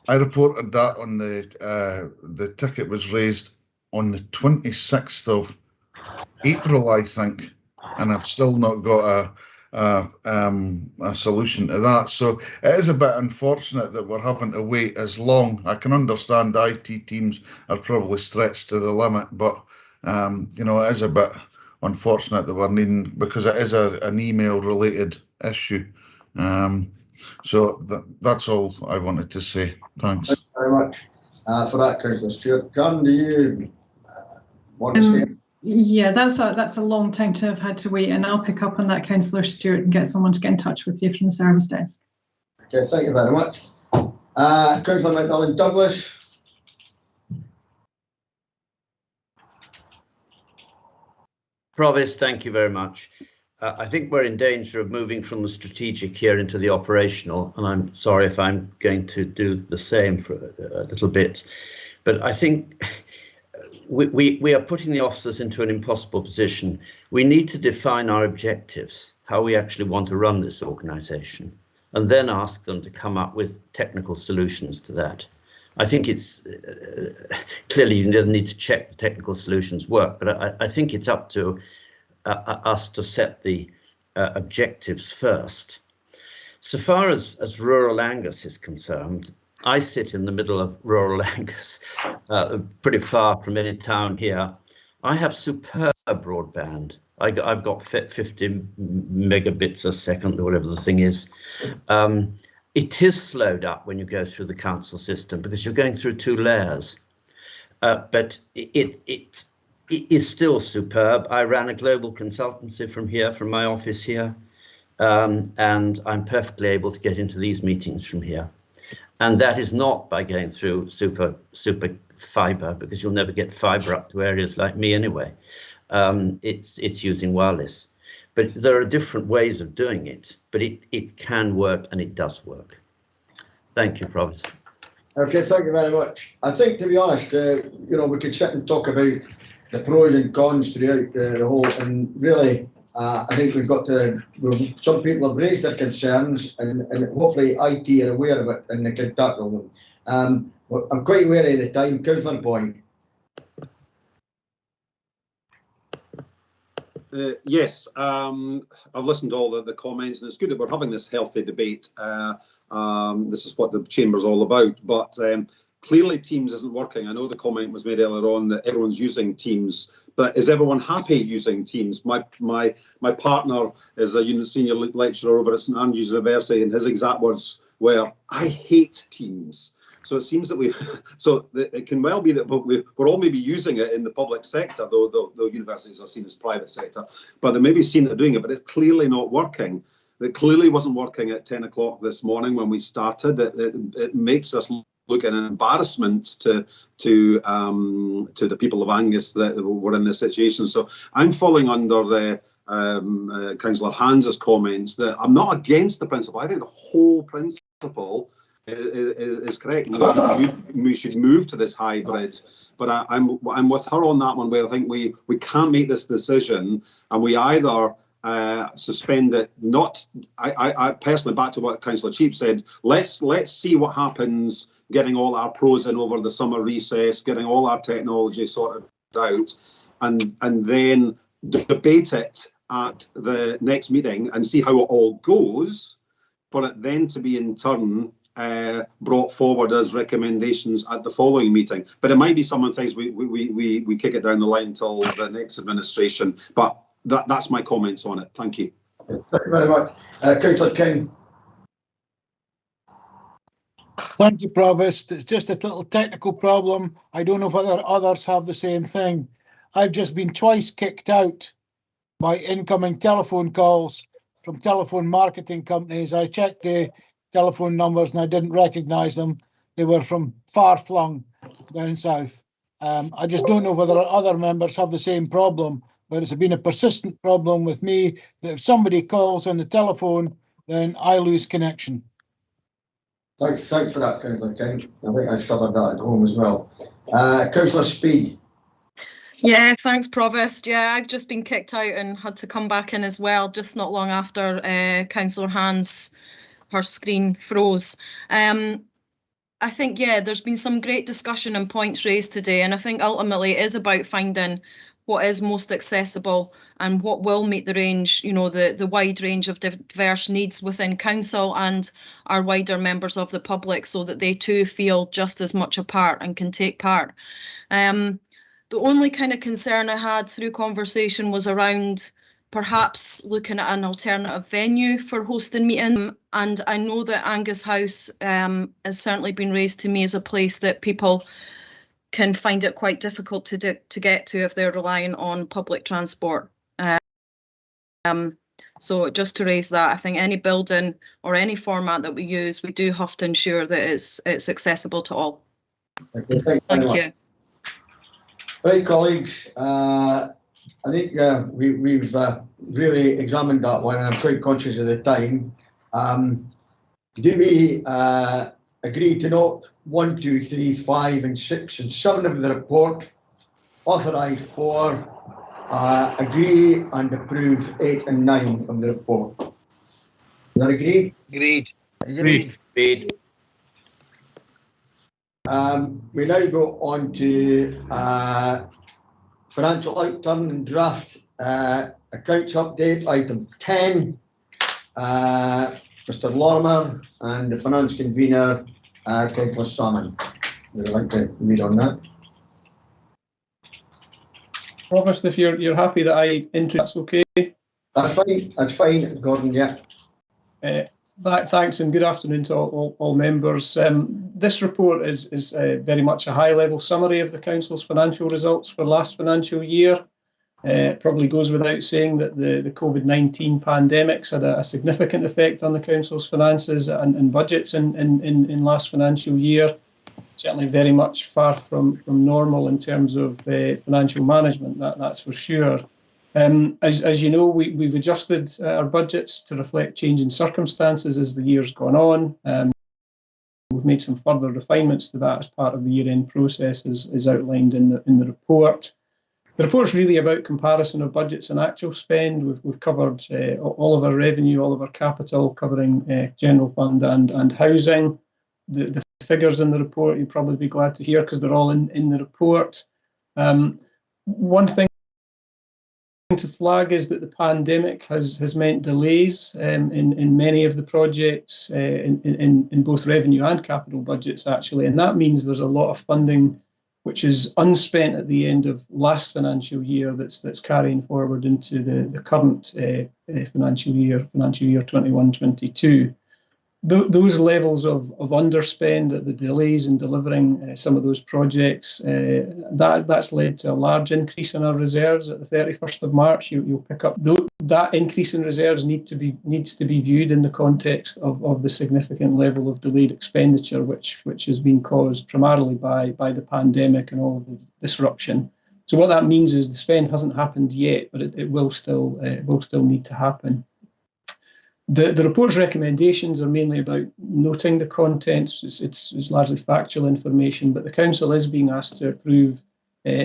Speaker 23: I reported that on the ticket was raised on the 26th of April, I think, and I've still not got a solution to that. So it is a bit unfortunate that we're having to wait as long. I can understand IT teams are probably stretched to the limit, but you know, it is a bit unfortunate that we're needing, because it is an email related issue. So that's all I wanted to say. Thanks.
Speaker 1: Thank you very much for that, Councillor Stewart. John, do you want to say?
Speaker 4: Yeah, that's a long time to have had to wait, and I'll pick up on that, Councillor Stewart, and get someone to get in touch with you from the service desk.
Speaker 1: Okay, thank you very much. Councillor McMillan Douglas.
Speaker 19: Provost, thank you very much. I think we're in danger of moving from the strategic here into the operational, and I'm sorry if I'm going to do the same for a little bit. But I think we are putting the officers into an impossible position. We need to define our objectives, how we actually want to run this organisation, and then ask them to come up with technical solutions to that. I think it's clearly you need to check the technical solutions work, but I think it's up to us to set the objectives first. So far as rural Angus is concerned, I sit in the middle of rural Angus, pretty far from any town here. I have superb broadband. I've got 50 megabits a second or whatever the thing is. It is slowed up when you go through the council system because you're going through 2 layers, but it is still superb. I ran a global consultancy from here, from my office here, and I'm perfectly able to get into these meetings from here. And that is not by going through super fibre, because you'll never get fibre up to areas like me anyway. It's using wireless. But there are different ways of doing it, but it can work, and it does work. Thank you, Provost.
Speaker 1: Okay, thank you very much. I think, to be honest, you know, we could sit and talk about the pros and cons throughout the whole, and really, I think we've got to, some people have raised their concerns, and hopefully IT are aware of it and they can tackle them. I'm quite wary of the time. Councillor Boyd.
Speaker 11: Yes, I've listened to all the comments, and it's good that we're having this healthy debate. This is what the Chamber's all about, but clearly Teams isn't working. I know the comment was made earlier on that everyone's using Teams, but is everyone happy using Teams? My partner is a senior lecturer over at St Andrews University, and his exact words were, "I hate Teams." So it seems that it can well be that we're all maybe using it in the public sector, though universities are seen as private sector, but they may be seen as doing it, but it's clearly not working. It clearly wasn't working at 10 o'clock this morning when we started. It makes us look at an embarrassment to the people of Angus that were in this situation. So I'm falling under the Councillor Hans's comments that I'm not against the principle. I think the whole principle is correct. We should move to this hybrid, but I'm with her on that one, where I think we can't make this decision, and we either suspend it. Not, I personally, back to what Councillor Cheap said. Let's see what happens getting all our pros in over the summer recess, getting all our technology sorted out, and then debate it at the next meeting and see how it all goes, for it then to be in turn brought forward as recommendations at the following meeting. But it might be someone thinks we kick it down the line until the next administration. But that's my comments on it. Thank you.
Speaker 1: Thank you very much. Councillor King.
Speaker 18: Thank you, Provost. It's just a little technical problem. I don't know whether others have the same thing. I've just been twice kicked out by incoming telephone calls from telephone marketing companies. I checked the telephone numbers and I didn't recognise them. They were from far-flung down south. I just don't know whether other members have the same problem, but it's been a persistent problem with me that if somebody calls on the telephone, then I lose connection.
Speaker 1: Thanks for that, Councillor King. I think I suffered that at home as well. Councillor Speed.
Speaker 2: Yeah, thanks, Provost. Yeah, I've just been kicked out and had to come back in as well, just not long after Councillor Hans, her screen froze. I think, yeah, there's been some great discussion and points raised today, and I think ultimately it is about finding what is most accessible and what will meet the range, you know, the wide range of diverse needs within council and our wider members of the public, so that they too feel just as much a part and can take part. The only kind of concern I had through conversation was around perhaps looking at an alternative venue for hosting meetings. And I know that Angus House has certainly been raised to me as a place that people can find it quite difficult to get to if they're relying on public transport. So just to raise that, I think any building or any format that we use, we do have to ensure that it's accessible to all. Thank you.
Speaker 1: Right, colleagues, I think we've really examined that one, and I'm quite conscious of the time. Do we agree to note 1, 2, 3, 5 and 6 and 7 of the report, authorise 4, agree and approve 8 and 9 of the report? Is that agreed?
Speaker 18: Agreed.
Speaker 19: Agreed.
Speaker 1: We now go on to financial outturn and draft accounts update, item 10. Mr. Lorimer and the finance convener, Councillor Salmon. Would you like to read on that?
Speaker 20: Provost, if you're happy that I introduce, that's okay.
Speaker 1: That's fine, Gordon, yeah.
Speaker 20: Thanks and good afternoon to all members. This report is very much a high-level summary of the Council's financial results for last financial year. It probably goes without saying that the COVID-19 pandemic's had a significant effect on the Council's finances and budgets in last financial year. Certainly very much far from normal in terms of financial management, that's for sure. As you know, we've adjusted our budgets to reflect changing circumstances as the year's gone on. We've made some further refinements to that as part of the year-end process, as outlined in the report. The report's really about comparison of budgets and actual spend. We've covered all of our revenue, all of our capital, covering general fund and housing. The figures in the report you'll probably be glad to hear because they're all in the report. One thing to flag is that the pandemic has meant delays in many of the projects in both revenue and capital budgets, actually, and that means there's a lot of funding which is unspent at the end of last financial year that's carrying forward into the current financial year 21-22. Those levels of underspend, the delays in delivering some of those projects, that's led to a large increase in our reserves at the 31st of March. You'll pick up that increase in reserves needs to be viewed in the context of the significant level of delayed expenditure, which has been caused primarily by the pandemic and all of the disruption. So what that means is the spend hasn't happened yet, but it will still need to happen. The report's recommendations are mainly about noting the contents. It's largely factual information, but the Council is being asked to approve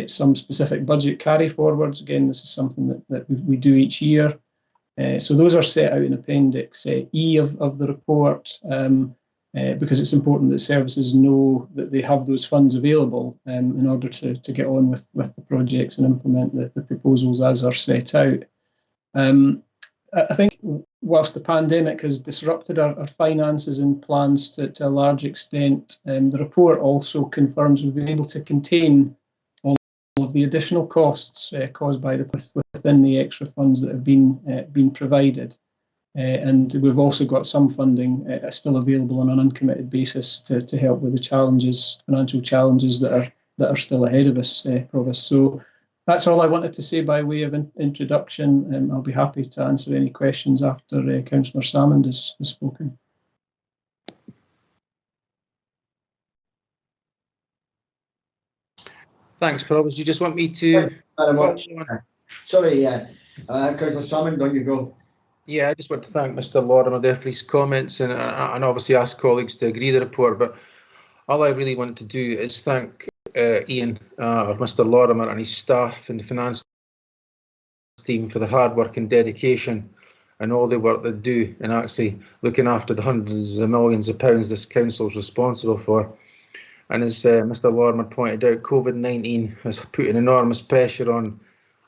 Speaker 20: some specific budget carry forwards. Again, this is something that we do each year. So those are set out in Appendix E of the report.
Speaker 10: because it's important that services know that they have those funds available in order to get on with the projects and implement the proposals as are set out. I think whilst the pandemic has disrupted our finances and plans to a large extent, the report also confirms we've been able to contain all of the additional costs caused by within the extra funds that have been provided. And we've also got some funding still available on an uncommitted basis to help with the financial challenges that are still ahead of us, Provost. So that's all I wanted to say by way of introduction. I'll be happy to answer any questions after Councillor Salmond has spoken.
Speaker 15: Thanks, Provost. Do you just want me to follow on?
Speaker 1: Sorry, Councillor Salmond, on you go.
Speaker 15: Yeah, I just want to thank Mr. Lorimer for his comments and obviously ask colleagues to agree the report. But all I really want to do is thank Ian or Mr. Lorimer and his staff and the finance team for their hard work and dedication and all the work they do in actually looking after the hundreds of millions of pounds this council is responsible for. And as Mr. Lorimer pointed out, COVID-19 has put an enormous pressure on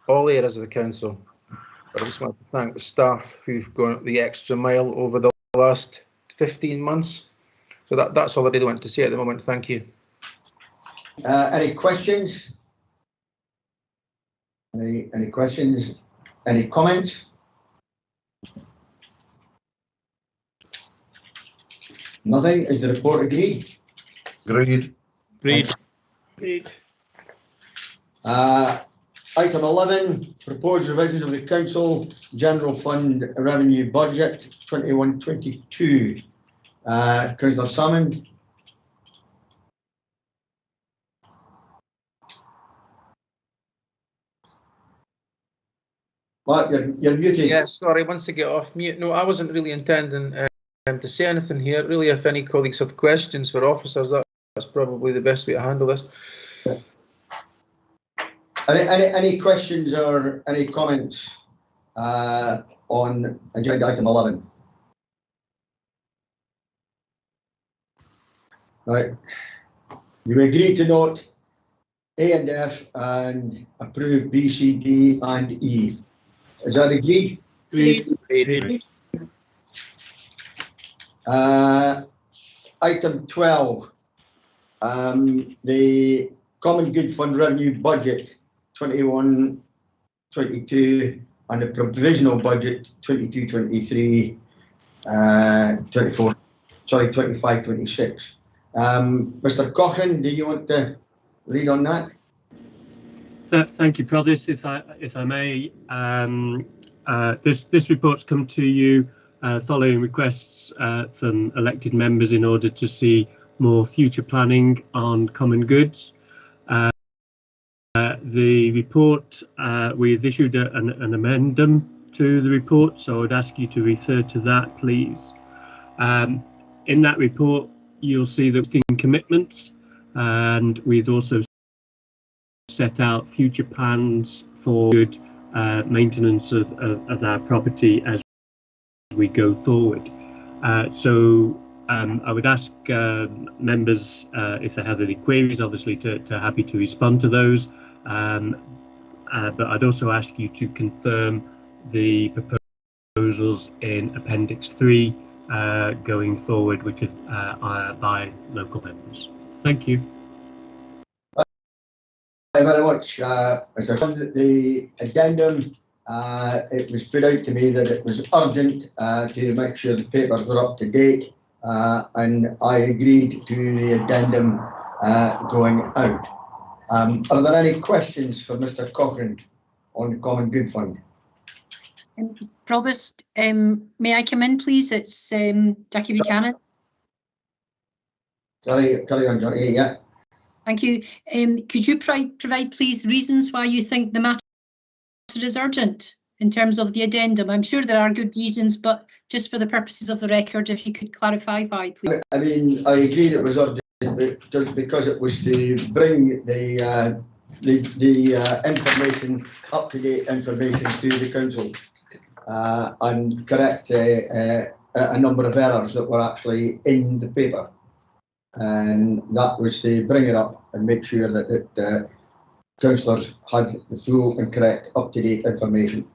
Speaker 15: all areas of the council. But I just want to thank the staff who've gone the extra mile over the last 15 months. So that's all I really want to say at the moment. Thank you.
Speaker 1: Any questions? Any questions? Any comments? Nothing. Is the report agreed?
Speaker 23: Agreed.
Speaker 8: Agreed.
Speaker 1: Item 11, proposed revision of the Council General Fund Revenue Budget 21-22. Councillor Salmond. Mark, you're muted.
Speaker 15: Yeah, sorry, once I get off mute. No, I wasn't really intending to say anything here. Really, if any colleagues have questions for officers, that's probably the best way to handle this.
Speaker 1: Any questions or any comments on agenda item 11? Right. You agree to note A and F and approve B, C, D and E. Is that agreed?
Speaker 8: Agreed.
Speaker 1: Item 12, the Common Good Fund Revenue Budget 21-22 and the provisional budget 22-23, 25-26. Mr. Cochrane, do you want to lead on that?
Speaker 13: Thank you, Provost. If I may, this report's come to you following requests from elected members in order to see more future planning on common goods. The report, we've issued an addendum to the report, so I would ask you to refer to that, please. In that report, you'll see the commitments, and we've also set out future plans for good maintenance of our property as we go forward. So I would ask members if they have any queries, obviously to happy to respond to those. But I'd also ask you to confirm the proposals in Appendix 3 going forward, which is by local members. Thank you.
Speaker 1: Thank you very much. As I found the addendum, it was put out to me that it was urgent to make sure the papers were up to date, and I agreed to the addendum going out. Are there any questions for Mr. Cochrane on the Common Good Fund?
Speaker 7: Provost, may I come in, please? It's Jackie Buchanan.
Speaker 1: Carry on, Johnny. Yeah.
Speaker 7: Thank you. Could you provide, please, reasons why you think the matter is urgent in terms of the addendum? I'm sure there are good reasons, but just for the purposes of the record, if you could clarify why, please.
Speaker 1: I mean, I agreed it was urgent because it was to bring the information, up-to-date information to the council and correct a number of errors that were actually in the paper, and that was to bring it up and make sure that councillors had the full and correct, up-to-date information.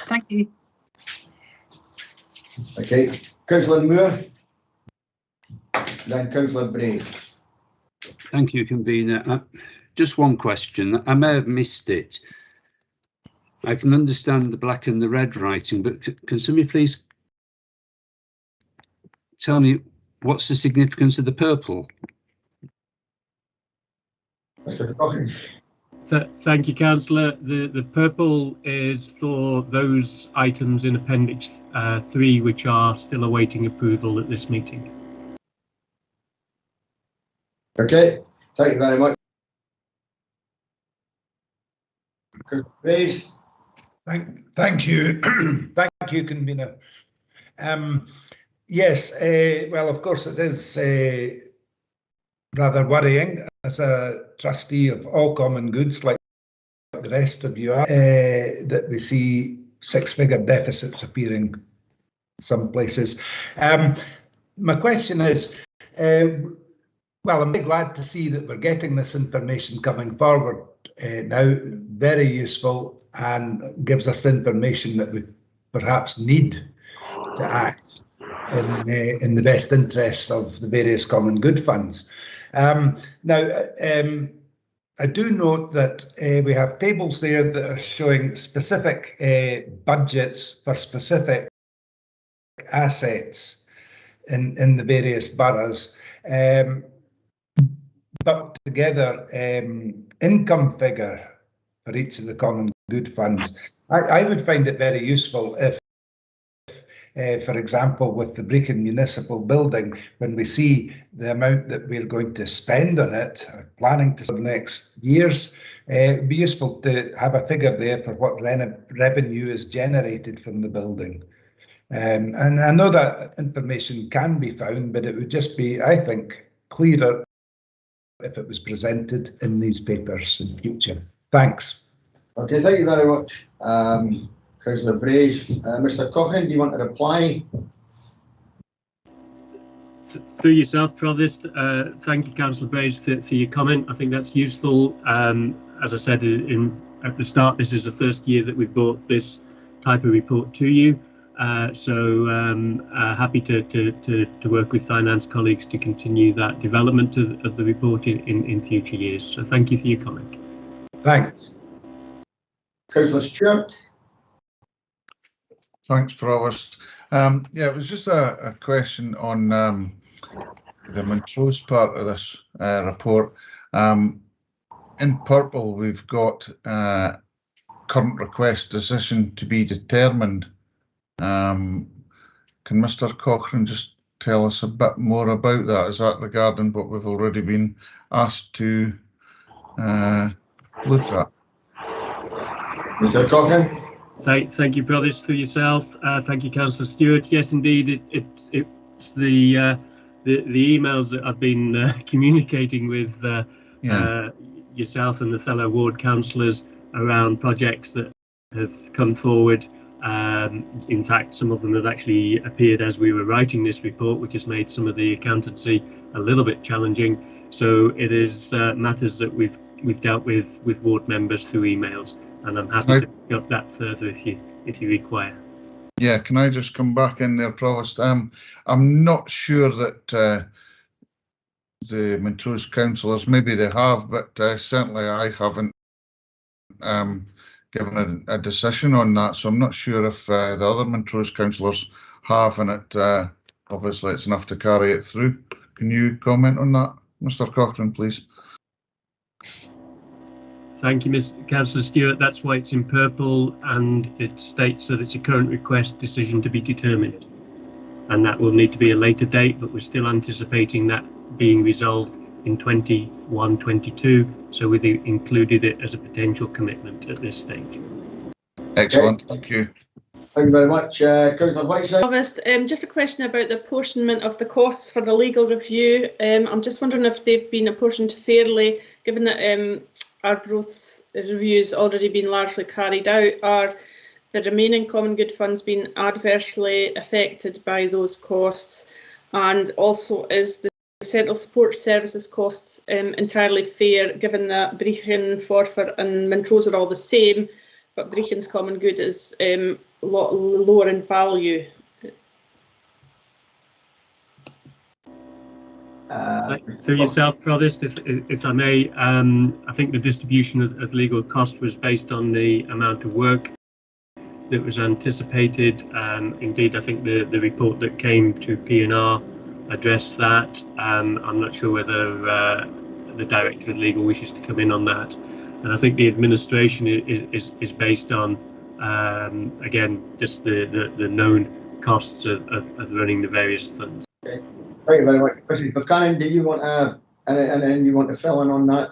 Speaker 7: Thank you.
Speaker 1: Okay, Councillor Moore, then Councillor Bray.
Speaker 12: Thank you, convener. Just one question. I may have missed it. I can understand the black and the red writing, but can somebody please tell me what's the significance of the purple?
Speaker 13: Thank you, Councillor. The purple is for those items in Appendix 3 which are still awaiting approval at this meeting.
Speaker 1: Okay, thank you very much. Please.
Speaker 14: Thank you. Thank you, convener. Yes, well, of course, it is rather worrying as a trustee of all common goods, like the rest of you are, that we see six-figure deficits appearing some places. My question is, well, I'm very glad to see that we're getting this information coming forward now, very useful, and gives us information that we perhaps need to act in the best interests of the various common good funds. Now, I do note that we have tables there that are showing specific budgets for specific assets in the various boroughs, but together income figure for each of the common good funds. I would find it very useful if, for example, with the Brecon Municipal Building, when we see the amount that we're going to spend on it, or planning to spend next years, it would be useful to have a figure there for what revenue is generated from the building. And I know that information can be found, but it would just be, I think, clearer if it was presented in these papers in future. Thanks.
Speaker 1: Okay, thank you very much, Councillor Bray. Mr. Cochrane, do you want to reply?
Speaker 13: Through yourself, Provost, thank you, Councillor Bray, for your comment. I think that's useful. As I said at the start, this is the first year that we've brought this type of report to you. So happy to work with finance colleagues to continue that development of the report in future years. So thank you for your comment.
Speaker 14: Thanks.
Speaker 1: Councillor Stewart.
Speaker 23: Thanks, Provost. Yeah, it was just a question on the Montrose part of this report. In purple, we've got current request decision to be determined. Can Mr. Cochrane just tell us a bit more about that? Is that regarding what we've already been asked to look at?
Speaker 1: Mr. Cochrane.
Speaker 13: Thank you, brothers, for yourself. Thank you, Councillor Stewart. Yes, indeed, it's the emails that I've been communicating with yourself and the fellow ward councillors around projects that have come forward. In fact, some of them have actually appeared as we were writing this report, which has made some of the accountancy a little bit challenging. So it is matters that we've dealt with ward members through emails, and I'm happy to pick up that further if you require.
Speaker 23: Yeah, can I just come back in there, Provost? I'm not sure that the Montrose councillors, maybe they have, but certainly I haven't given a decision on that, so I'm not sure if the other Montrose councillors have, and it obviously it's enough to carry it through. Can you comment on that, Mr. Cochrane, please?
Speaker 13: Thank you, Councillor Stewart. That's why it's in purple, and it states that it's a current request decision to be determined, and that will need to be a later date, but we're still anticipating that being resolved in 21-22, so we've included it as a potential commitment at this stage.
Speaker 23: Excellent, thank you.
Speaker 1: Thank you very much, Councillor Whiteside.
Speaker 8: Provost, just a question about the apportionment of the costs for the legal review. I'm just wondering if they've been apportioned fairly, given that Arbroath's review has already been largely carried out. Are the remaining common good funds being adversely affected by those costs? And also, is the central support services costs entirely fair, given that Brechin, Forfar and Montrose are all the same, but Brechin's common good is a lot lower in value?
Speaker 13: For yourself, Provost, if I may, I think the distribution of legal cost was based on the amount of work that was anticipated. Indeed, I think the report that came to P&R addressed that. I'm not sure whether the Director of Legal wishes to come in on that. And I think the administration is based on, again, just the known costs of running the various funds.
Speaker 1: Okay. Thank you very much. Mrs. Buchanan, do you want to, and you want to fill in on that?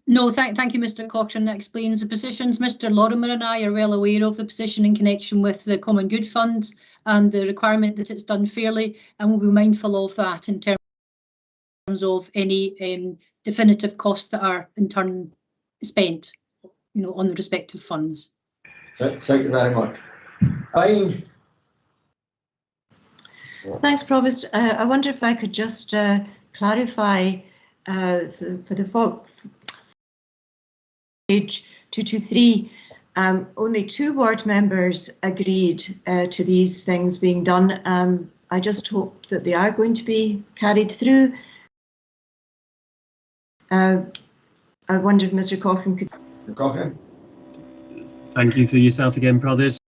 Speaker 7: No, thank you, Mr. Cochrane. That explains the positions. Mr. Lorimer and I are well aware of the position in connection with the Common Good Funds and the requirement that it's done fairly, and we'll be mindful of that in terms of any definitive costs that are in turn spent, on the respective funds.
Speaker 1: Thank you very much. Fine.
Speaker 5: Thanks, Provost. I wonder if I could just clarify for the page 223, only 2 ward members agreed to these things being done. I just hope that they are going to be carried through. I wonder if Mr. Cochrane could...
Speaker 1: Cochrane.
Speaker 13: Thank you for yourself again, Provost.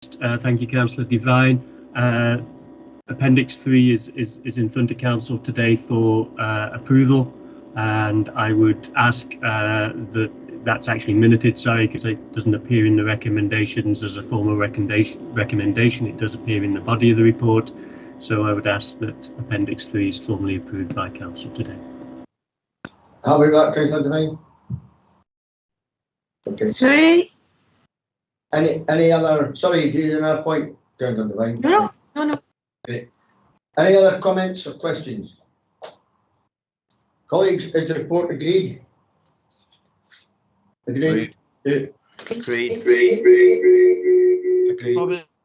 Speaker 13: Thank you, Councillor Devine. Appendix 3 is in front of Council today for approval, and I would ask that's actually minuted, sorry, because it doesn't appear in the recommendations as a formal recommendation. It does appear in the body of the report, so I would ask that Appendix 3 is formally approved by Council today.
Speaker 1: How about that, Councillor Devine? Okay.
Speaker 5: Sorry?
Speaker 1: Any other, sorry, do you have another point, Councillor Devine?
Speaker 5: No.
Speaker 1: Okay. Any other comments or questions? Colleagues, is the report agreed? Agreed.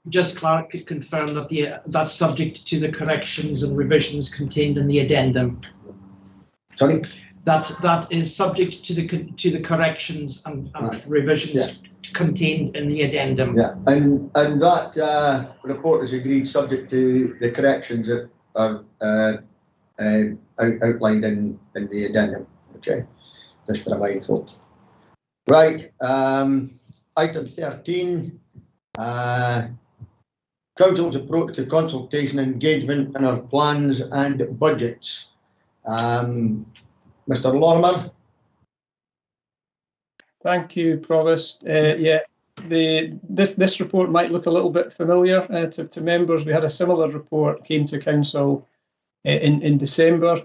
Speaker 16: Just Clark could confirm that that's subject to the corrections and revisions contained in the addendum.
Speaker 1: Sorry?
Speaker 16: That is subject to the corrections and revisions contained in the addendum.
Speaker 1: Yeah, and that report is agreed subject to the corrections that are outlined in the addendum. Okay, just to remind folks. Right, item 13, Council's approach to consultation and engagement in our plans and budgets. Mr. Lorimer.
Speaker 10: Thank you, Provost. This report might look a little bit familiar to members. We had a similar report came to Council in December.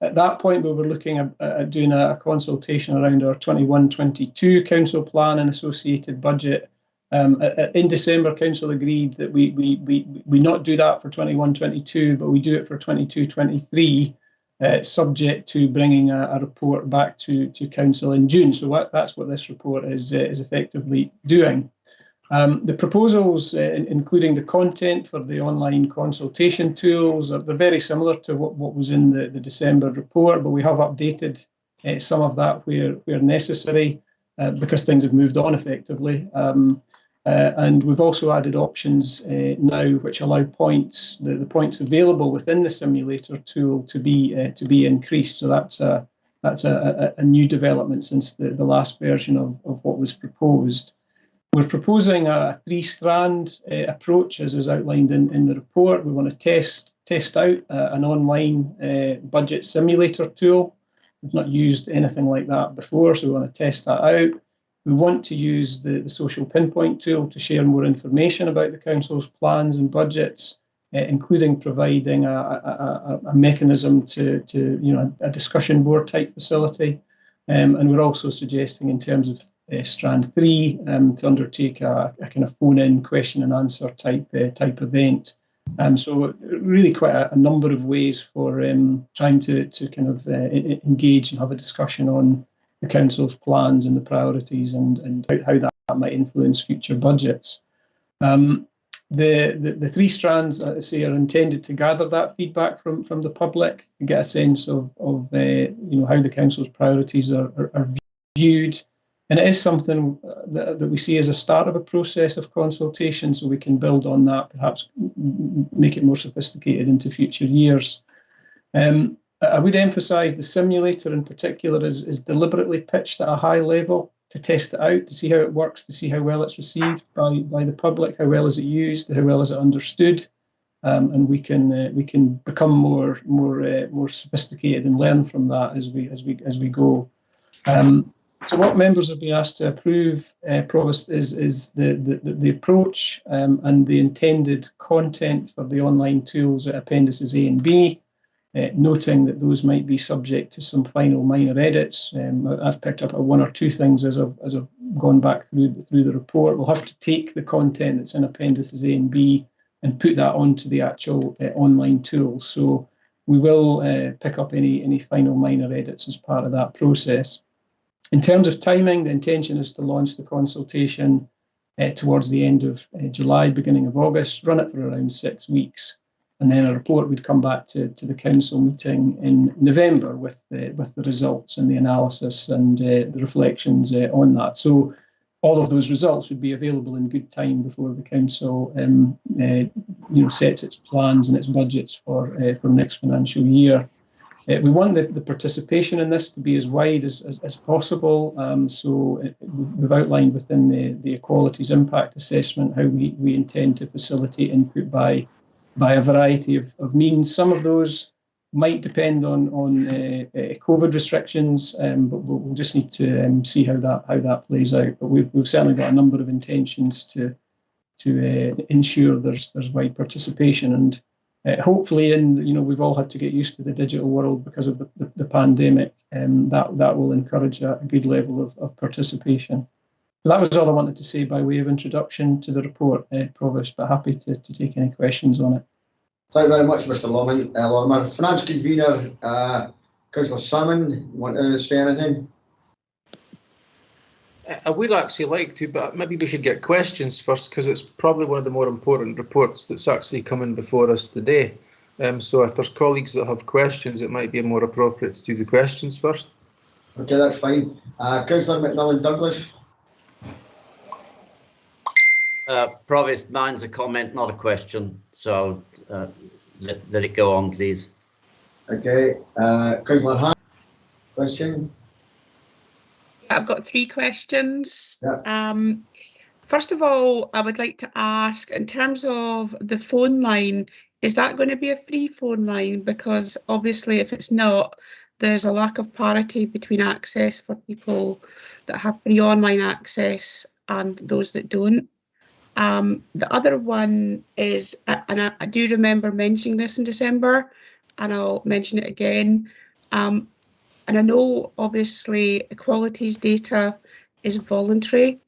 Speaker 10: At that point, we were looking at doing a consultation around our 21-22 Council plan and associated budget. In December, Council agreed that we not do that for 21-22, but we do it for 22-23. Subject to bringing a report back to Council in June. So that's what this report is effectively doing. The proposals, including the content for the online consultation tools, they're very similar to what was in the December report, but we have updated some of that where necessary because things have moved on effectively. And we've also added options now which allow points, the points available within the simulator tool to be increased. So that's a new development since the last version of what was proposed. We're proposing a 3-strand approach, as is outlined in the report. We want to test out an online budget simulator tool. We've not used anything like that before, so we want to test that out. We want to use the social pinpoint tool to share more information about the Council's plans and budgets, including providing a mechanism to a discussion board type facility. And we're also suggesting in terms of strand 3 to undertake a kind of phone-in question and answer type event. So really quite a number of ways for trying to kind of engage and have a discussion on the Council's plans and the priorities and how that that might influence future budgets. The three strands, I say, are intended to gather that feedback from the public, to get a sense of how the council's priorities are viewed. And it is something that we see as a start of a process of consultation, so we can build on that, perhaps make it more sophisticated into future years. I would emphasise the simulator in particular is deliberately pitched at a high level to test it out, to see how it works, to see how well it's received by the public, how well is it used, how well is it understood, and we can become more sophisticated and learn from that as we go. So what members have been asked to approve, Provost, is the approach and the intended content for the online tools at appendices A and B, noting that those might be subject to some final minor edits. I've picked up one or two things as I've gone back through the report. We'll have to take the content that's in appendices A and B and put that onto the actual online tool. So we will pick up any final minor edits as part of that process. In terms of timing, the intention is to launch the consultation towards the end of July, beginning of August, run it for around 6 weeks, and then a report would come back to the council meeting in November with the results and the analysis and the reflections on that. So all of those results would be available in good time before the council sets its plans and its budgets for next financial year. We want the participation in this to be as wide as possible. So we've outlined within the Equalities Impact Assessment how we intend to facilitate input by a variety of means. Some of those might depend on COVID restrictions, but we'll just need to see how that plays out. But we've certainly got a number of intentions to ensure there's wide participation, and hopefully, we've all had to get used to the digital world because of the pandemic, and that will encourage a good level of participation. So that was all I wanted to say by way of introduction to the report, Provost, but happy to take any questions on it.
Speaker 1: Thank you very much, Mr. Lorimer. Finance Convener, Councillor Salmon, you want to say anything?
Speaker 15: I would actually like to, but maybe we should get questions first, because it's probably one of the more important reports that's actually coming before us today. So if there's colleagues that have questions, it might be more appropriate to do the questions first.
Speaker 1: Okay, that's fine. Councillor McMillan-Douglas.
Speaker 19: Provost, mine's a comment, not a question. So let it go on, please.
Speaker 1: Okay. Councillor Hahn, question?
Speaker 9: I've got 3 questions.
Speaker 1: Yeah.
Speaker 9: First of all, I would like to ask, in terms of the phone line, is that going to be a free phone line? Because obviously, if it's not, there's a lack of parity between access for people that have free online access and those that don't. The other one is, and I do remember mentioning this in December, and I'll mention it again. And I know, obviously, equalities data is voluntary,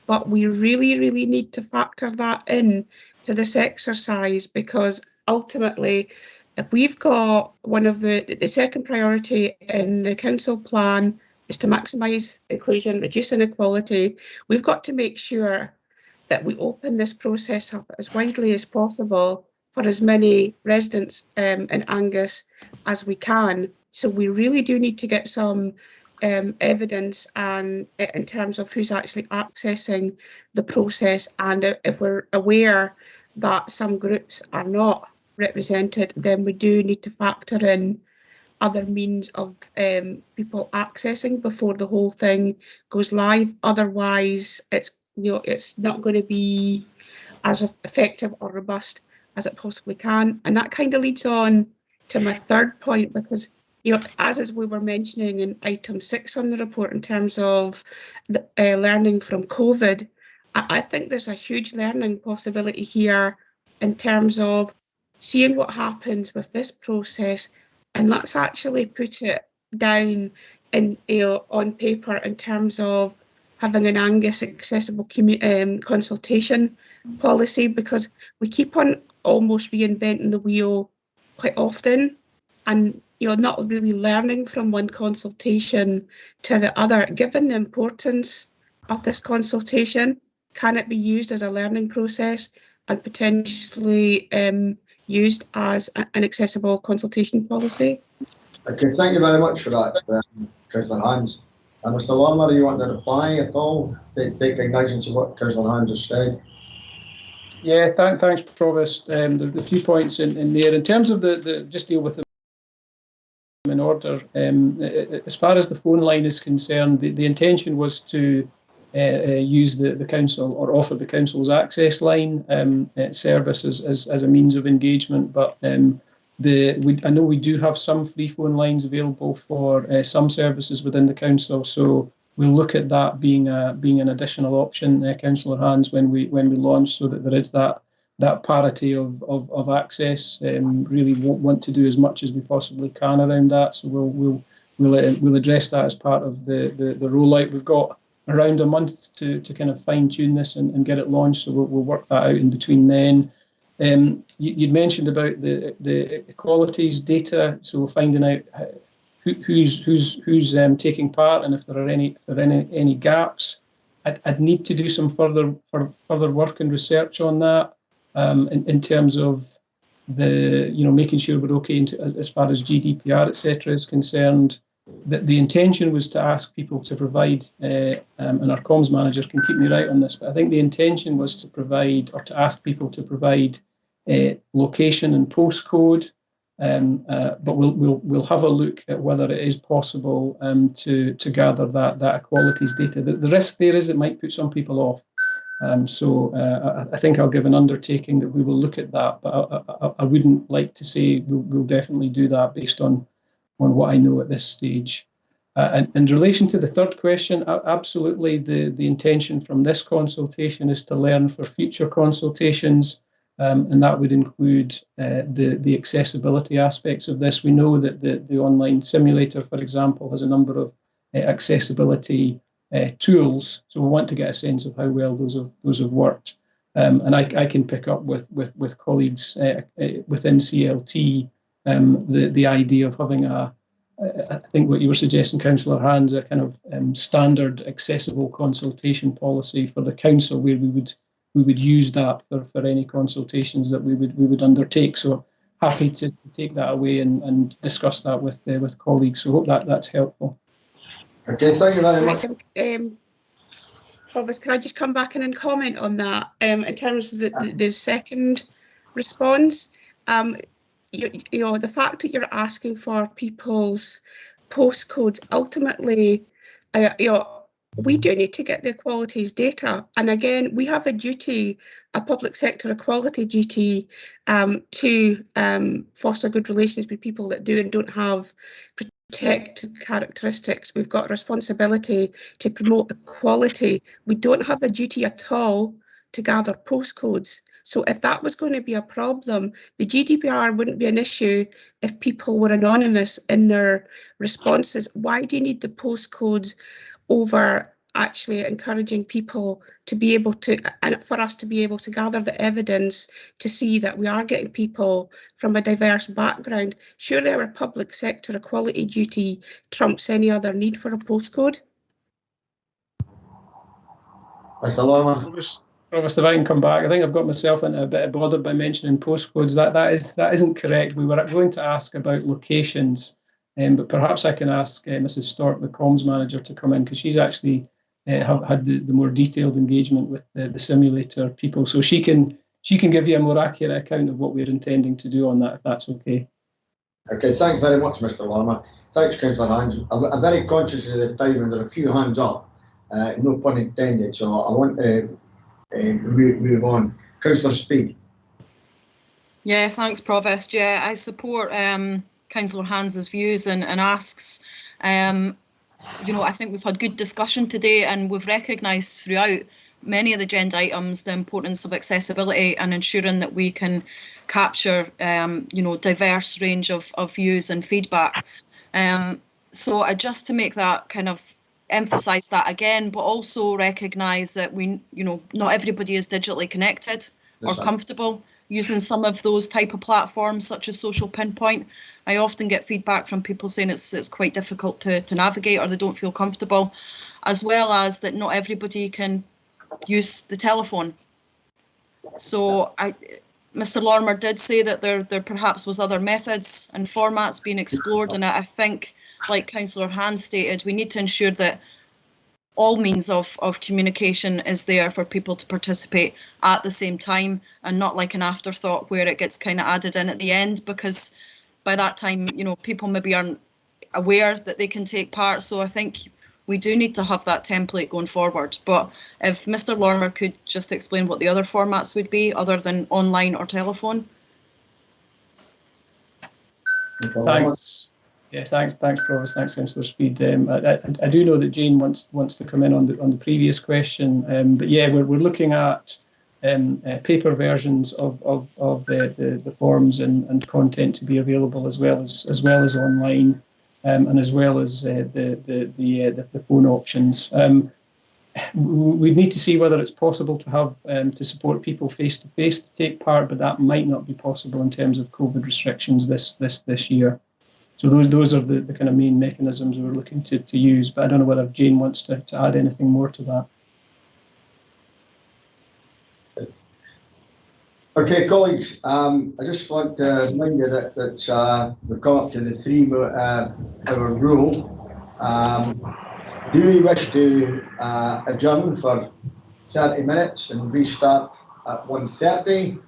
Speaker 9: but we really, really need to factor that in to this exercise, because ultimately, if we've got one of the second priority in the council plan is to maximise inclusion, reduce inequality, we've got to make sure that we open this process up as widely as possible for as many residents in Angus as we can. So we really do need to get some evidence and in terms of who's actually accessing the process, and if we're aware that some groups are not represented, then we do need to factor in other means of people accessing before the whole thing goes live. Otherwise, it's not going to be as effective or robust as it possibly can. And that kind of leads on to my third point, because as we were mentioning in item 6 on the report in terms of the, learning from COVID, I think there's a huge learning possibility here in terms of seeing what happens with this process, and let's actually put it down in on paper in terms of having an Angus accessible consultation policy, because we keep on almost reinventing the wheel quite often, and not really learning from one consultation to the other, given the importance of this consultation? Can it be used as a learning process and potentially used as an accessible consultation policy?
Speaker 1: Okay, thank you very much for that, Councillor Hans. Mr. Lorimer, you want to reply at all, take cognizance of what Councillor Hans has said?
Speaker 10: Yeah, thanks, Provost. The few points in there. In terms of just deal with them in order. As far as the phone line is concerned, the intention was to use the council or offer the council's access line service as a means of engagement, but I know we do have some free phone lines available for some services within the council, so we'll look at that being an additional option, Councillor Hans, when we launch, so that there is that parity of access. Really want to do as much as we possibly can around that, so we'll address that as part of the rollout. We've got around a month to kind of fine tune this and get it launched, so we'll work that out in between then. You'd mentioned about the equalities data, so finding out who's taking part, and if there are any gaps. I'd need to do some further work and research on that, in terms of making sure we're okay as far as GDPR etc. is concerned. The intention was to ask people to provide, and our comms managers can keep me right on this, but I think the intention was to provide, or to ask people to provide location and postcode, but we'll have a look at whether it is possible to gather that equalities data. The risk there is it might put some people off. So I think I'll give an undertaking that we will look at that, but I wouldn't like to say we'll definitely do that based on what I know at this stage. And in relation to the third question, absolutely the intention from this consultation is to learn for future consultations, and that would include the accessibility aspects of this. We know that the online simulator, for example, has a number of accessibility tools, so we want to get a sense of how well those have worked. And I can pick up with colleagues within CLT the idea of having I think what you were suggesting, Councillor Hans, a kind of standard accessible consultation policy for the council, where we would use that for any consultations that we would undertake. So happy to take that away and discuss that with colleagues. So hope that's helpful.
Speaker 1: Okay, thank you very much.
Speaker 9: Provost, can I just come back in and comment on that? In terms of the second response, the fact that you're asking for people's postcodes, ultimately, we do need to get the equalities data. And again, we have a duty, a public sector equality duty, to foster good relations with people that do and don't have protected characteristics. We've got a responsibility to promote equality. We don't have a duty at all to gather postcodes. So if that was going to be a problem, the GDPR wouldn't be an issue if people were anonymous in their responses. Why do you need the postcodes over actually encouraging people to be able to, and for us to be able to gather the evidence to see that we are getting people from a diverse background? Surely our public sector equality duty trumps any other need for a postcode.
Speaker 10: Provost, if I can come back, I think I've got myself into a bit of bother by mentioning postcodes. That isn't correct. We were going to ask about locations, but perhaps I can ask Mrs. Stork, the comms manager, to come in, because she's actually had the more detailed engagement with the simulator people, so she can give you a more accurate account of what we're intending to do on that, if that's okay.
Speaker 1: Okay, thanks very much, Mr. Lorimer. Thanks, Councillor Hans. I'm very conscious of the time, and there are a few hands up, no pun intended, so I want to move on. Councillor Speed.
Speaker 2: Yeah, thanks, Provost. Yeah, I support Councillor Hans's views and asks. I think we've had good discussion today, and we've recognised throughout many of the agenda items the importance of accessibility and ensuring that we can capture diverse range of views and feedback. So just to make that kind of emphasise that again, but also recognise that not everybody is digitally connected or comfortable using some of those type of platforms such as Social Pinpoint. I often get feedback from people saying it's quite difficult to navigate, or they don't feel comfortable. as well as that not everybody can use the telephone. So Mr. Lorimer did say that there perhaps was other methods and formats being explored, and I think, like Councillor Hand stated, we need to ensure that all means of communication is there for people to participate at the same time, and not like an afterthought where it gets kind of added in at the end, because by that time, you know, people maybe aren't aware that they can take part. So I think we do need to have that template going forward. But if Mr. Lorimer could just explain what the other formats would be other than online or telephone.
Speaker 10: Thanks. Yeah, thanks, Provost. Thanks, Councillor Speed. I do know that Jane wants to come in on the previous question, but yeah, we're looking at paper versions of the forms and content to be available as well as online, and as well as the phone options. We need to see whether it's possible to have to support people face to face to take part, but that might not be possible in terms of COVID restrictions this year. So those are the kind of main mechanisms we're looking to use, but I don't know whether Jane wants to add anything more to that.
Speaker 1: Okay, colleagues, I just want to remind you that we've come up to the 3-hour rule. Do we wish to adjourn for 30 minutes and restart at 1:30,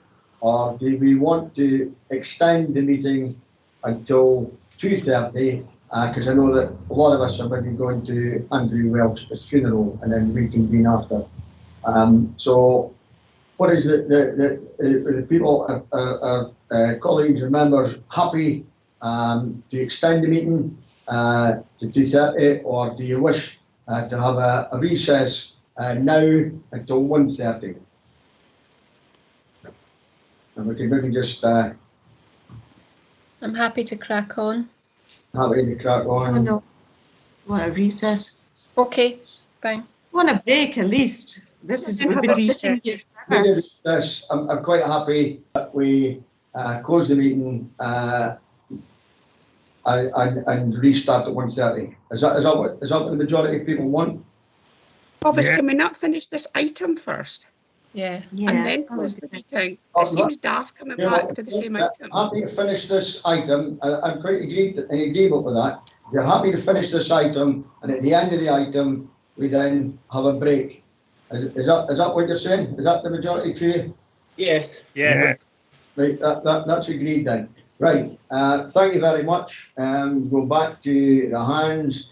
Speaker 1: or do we want to extend the meeting until 2:30, because I know that a lot of us are maybe going to Andrew Welch's funeral and then reconvene after. So what is the people, colleagues and members happy to extend the meeting to 2:30, or do you wish to have a recess now until 1:30? And we can maybe just
Speaker 22: I'm happy to crack on.
Speaker 1: Happy to crack on.
Speaker 5: Oh, no. Want a recess?
Speaker 22: Okay, fine.
Speaker 5: Want a break at least. This is, we've been sitting here forever.
Speaker 1: Yes, I'm quite happy that we close the meeting and restart at 1:30. Is that what the majority of people want?
Speaker 9: Provost, can we not finish this item first?
Speaker 22: Yeah.
Speaker 9: And then close the meeting? It seems daft coming back to the same item.
Speaker 1: Happy to finish this item. I'm quite agreeable with that. If you're happy to finish this item, and at the end of the item, we then have a break. Is that what you're saying? Is that the majority for you?
Speaker 16: Yes.
Speaker 20: Yes.
Speaker 1: Right, that's agreed then. Right, thank you very much. Go back to the hands.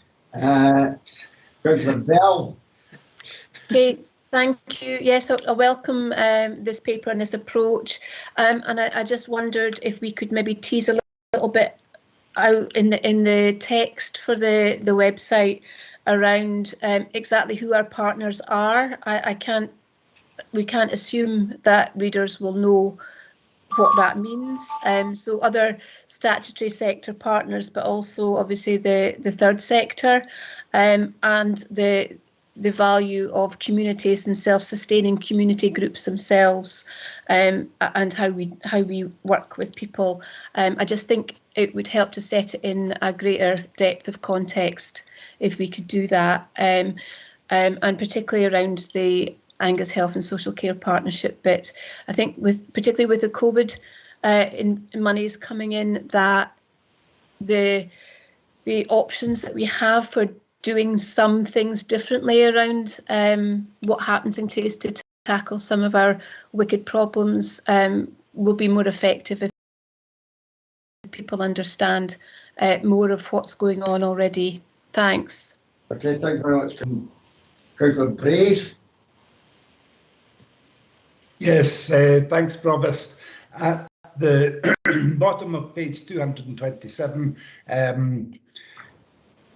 Speaker 1: Councillor Bell.
Speaker 22: Okay, thank you. Yes, I welcome this paper and this approach, and I just wondered if we could maybe tease a little bit out in the text for the website around exactly who our partners are. We can't assume that readers will know what that means. So other statutory sector partners, but also obviously the third sector, and the value of communities and self-sustaining community groups themselves, and how we work with people. I just think it would help to set it in a greater depth of context if we could do that, and particularly around the Angus Health and Social Care Partnership bit. I think particularly with the COVID in monies coming in, that the options that we have for doing some things differently around what happens in case to tackle some of our wicked problems will be more effective if people understand more of what's going on already. Thanks.
Speaker 1: Okay, thank you very much. Councillor Praise.
Speaker 14: Yes, thanks, Provost. At the bottom of page 227,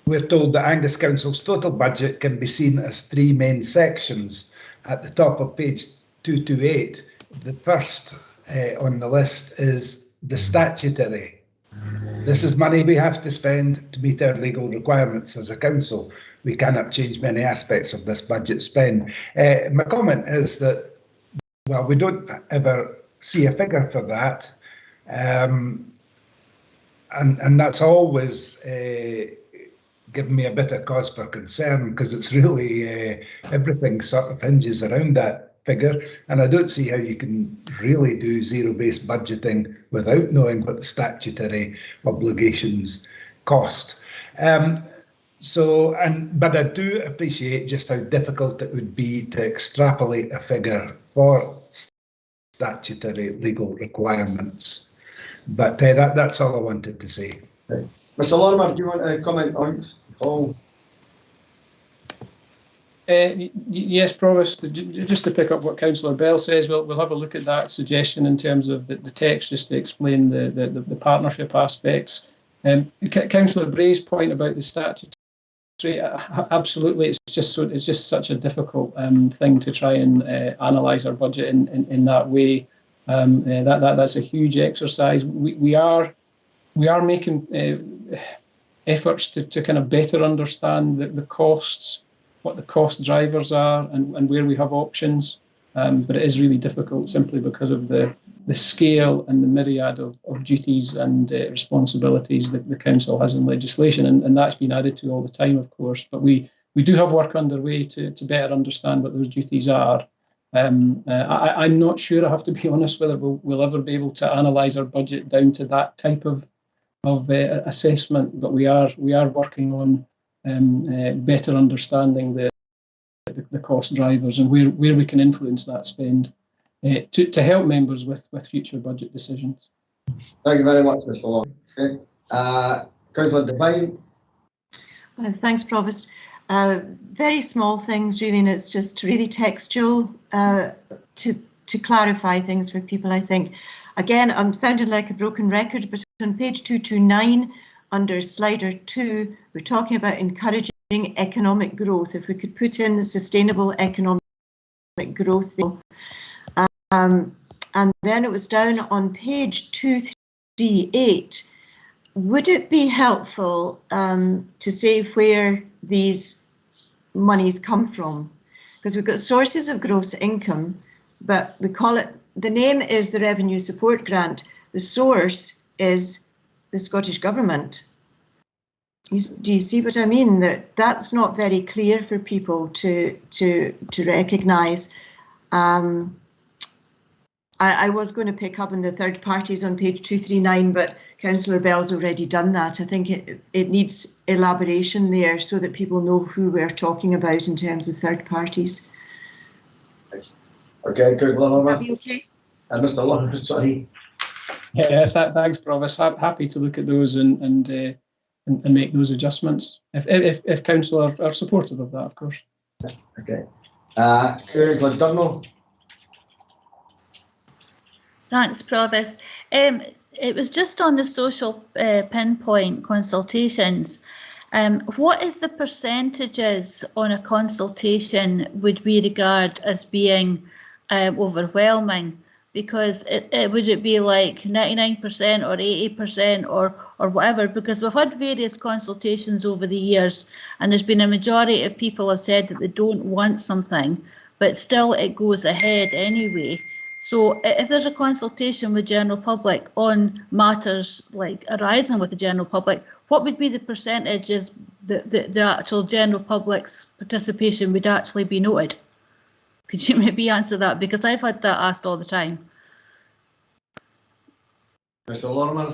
Speaker 14: we're told that Angus Council's total budget can be seen as 3 main sections. At the top of page 228, the first on the list is the statutory. This is money we have to spend to meet our legal requirements as a council. We cannot change many aspects of this budget spend. My comment is that, well, we don't ever see a figure for that, and that's always given me a bit of cause for concern, because it's really everything sort of hinges around that figure, and I don't see how you can really do zero-based budgeting without knowing what the statutory obligations cost. But I do appreciate just how difficult it would be to extrapolate a figure for statutory legal requirements. But that's all I wanted to say.
Speaker 1: Right. Mr. Lorimer, do you want to comment on all?
Speaker 10: Yes, Provost, just to pick up what Councillor Bell says, we'll have a look at that suggestion in terms of the text, just to explain the partnership aspects. Councillor Bray's point about the statutory, absolutely, it's just such a difficult thing to try and analyse our budget in that way. That's a huge exercise. We are making efforts to kind of better understand the costs, what the cost drivers are, and where we have options. But it is really difficult simply because of the scale and the myriad of duties and responsibilities that the council has in legislation, and that's been added to all the time, of course. But we do have work underway to better understand what those duties are. I'm not sure, I have to be honest, whether we'll ever be able to analyse our budget down to that type of assessment, but we are working on better understanding the cost drivers and where we can influence that spend to help members with future budget decisions.
Speaker 1: Thank you very much, Mr. Long. Okay. Councillor Devine.
Speaker 5: Thanks, Provost. Very small things, really, and it's just really textual to clarify things for people, I think. Again, I'm sounding like a broken record, but on page 229, under slider 2, we're talking about encouraging economic growth. If we could put in sustainable economic growth. And then it was down on page 238. Would it be helpful to say where these monies come from? Because we've got sources of gross income, but we call it, the name is the Revenue Support Grant. The source is the Scottish Government. Do you see what I mean? That's not very clear for people to recognise. I was going to pick up on the third parties on page 239, but Councillor Bell's already done that. I think it needs elaboration there so that people know who we're talking about in terms of third parties.
Speaker 1: Okay, good. Would
Speaker 5: that be okay?
Speaker 1: Mr. Lorimer, sorry.
Speaker 10: Yeah, thanks, Provost. Happy to look at those and make those adjustments if council are supportive of that, of course.
Speaker 1: Okay. Councillor Durnall.
Speaker 22: Thanks, Provost. It was just on the social pinpoint consultations. What is the percentages on a consultation would we regard as being overwhelming? Because would it be like 99% or 80% or whatever? Because we've had various consultations over the years, and there's been a majority of people have said that they don't want something, but still it goes ahead anyway. So if there's a consultation with general public on matters like arising with the general public, what would be the percentages that the actual general public's participation would actually be noted? Could you maybe answer that? Because I've had that asked all the time.
Speaker 1: Mr. Lorimer.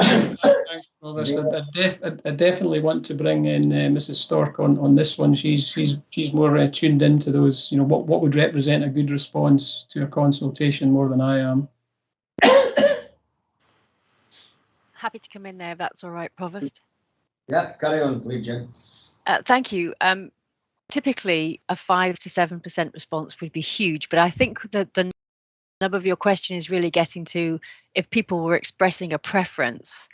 Speaker 10: Thanks, Provost. I definitely want to bring in Mrs. Stork on this one. She's more tuned into those. You know, what would represent a good response to a consultation more than I am.
Speaker 3: Happy to come in there if that's all right, Provost.
Speaker 1: Yeah, carry on, please, Jen.
Speaker 3: Thank you. Typically, a 5 to 7% response would be huge, but I think that the nub of your question is really getting to if people were expressing a preference,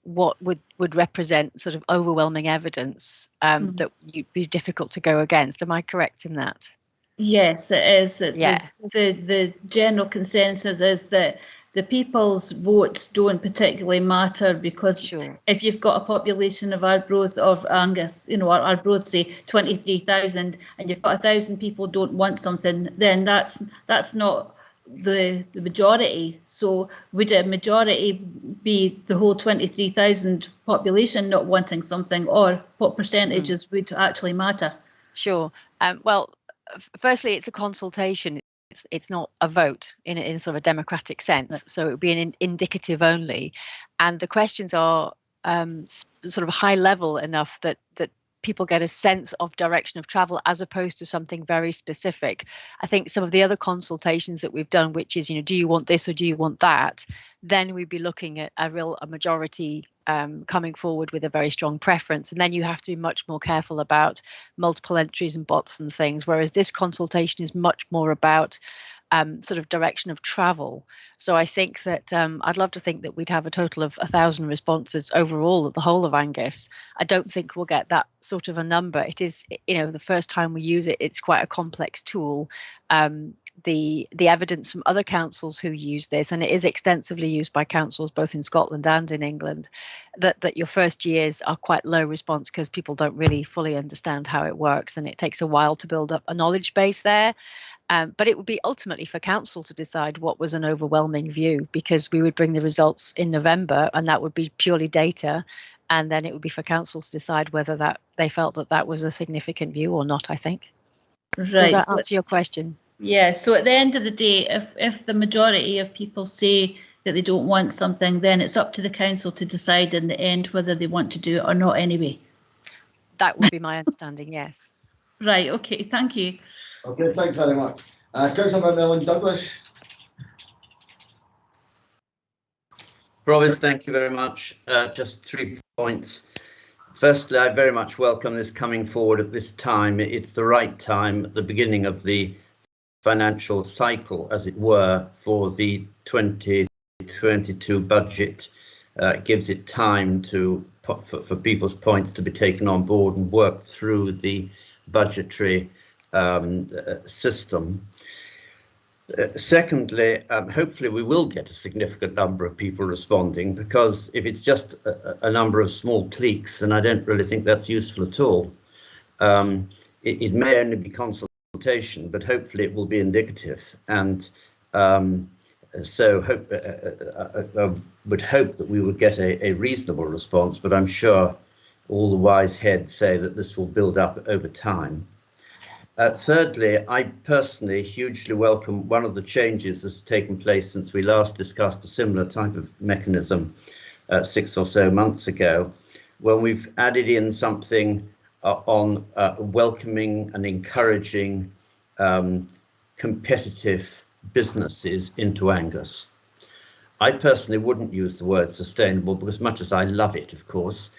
Speaker 3: what would represent sort of overwhelming evidence that you'd be difficult to go against. Am I correct in that?
Speaker 22: Yes, it is.
Speaker 3: Yes.
Speaker 22: The general consensus is that the people's votes don't particularly matter because if you've got a population of Arbroath of Angus, you know, Arbroath say 23,000, and you've got 1,000 people don't want something, then that's not the majority. So would a majority be the whole 23,000 population not wanting something, or what percentages would actually matter?
Speaker 3: Sure. Well, firstly, it's a consultation. It's not a vote in sort of a democratic sense. So it would be an indicative only, and the questions are sort of high level enough that people get a sense of direction of travel as opposed to something very specific. I think some of the other consultations that we've done, which is, do you want this or do you want that? Then we'd be looking at a majority coming forward with a very strong preference. And then you have to be much more careful about multiple entries and bots and things. Whereas this consultation is much more about sort of direction of travel. So I think that I'd love to think that we'd have a total of 1,000 responses overall at the whole of Angus. I don't think we'll get that sort of a number. It is, the first time we use it, it's quite a complex tool. The evidence from other councils who use this, and it is extensively used by councils both in Scotland and in England, that your first years are quite low response because people don't really fully understand how it works, and it takes a while to build up a knowledge base there. But it would be ultimately for council to decide what was an overwhelming view, because we would bring the results in November and that would be purely data. And then it would be for council to decide whether that they felt that was a significant view or not, I think.
Speaker 22: Right.
Speaker 3: Does that answer your question?
Speaker 22: Yeah. So at the end of the day, if the majority of people say that they don't want something, then it's up to the council to decide in the end whether they want to do it or not anyway.
Speaker 3: That would be my understanding, yes.
Speaker 22: Right. Okay. Thank you.
Speaker 1: Okay, thanks very much. Councillor Mellon Douglas.
Speaker 19: Provost, thank you very much. Just 3 points. Firstly, I very much welcome this coming forward at this time. It's the right time at the beginning of the financial cycle, as it were, for the 2022 budget. It gives it time for people's points to be taken on board and work through the budgetary system. Secondly, hopefully we will get a significant number of people responding, because if it's just a number of small cliques, then I don't really think that's useful at all. It may only be consultation, but hopefully it will be indicative. And so I would hope that we would get a reasonable response, but I'm sure all the wise heads say that this will build up over time. Thirdly, I personally hugely welcome one of the changes that's taken place since we last discussed a similar type of mechanism 6 or so months ago, when we've added in something on welcoming and encouraging competitive businesses into Angus. I personally wouldn't use the word sustainable, because much as I love it, of course,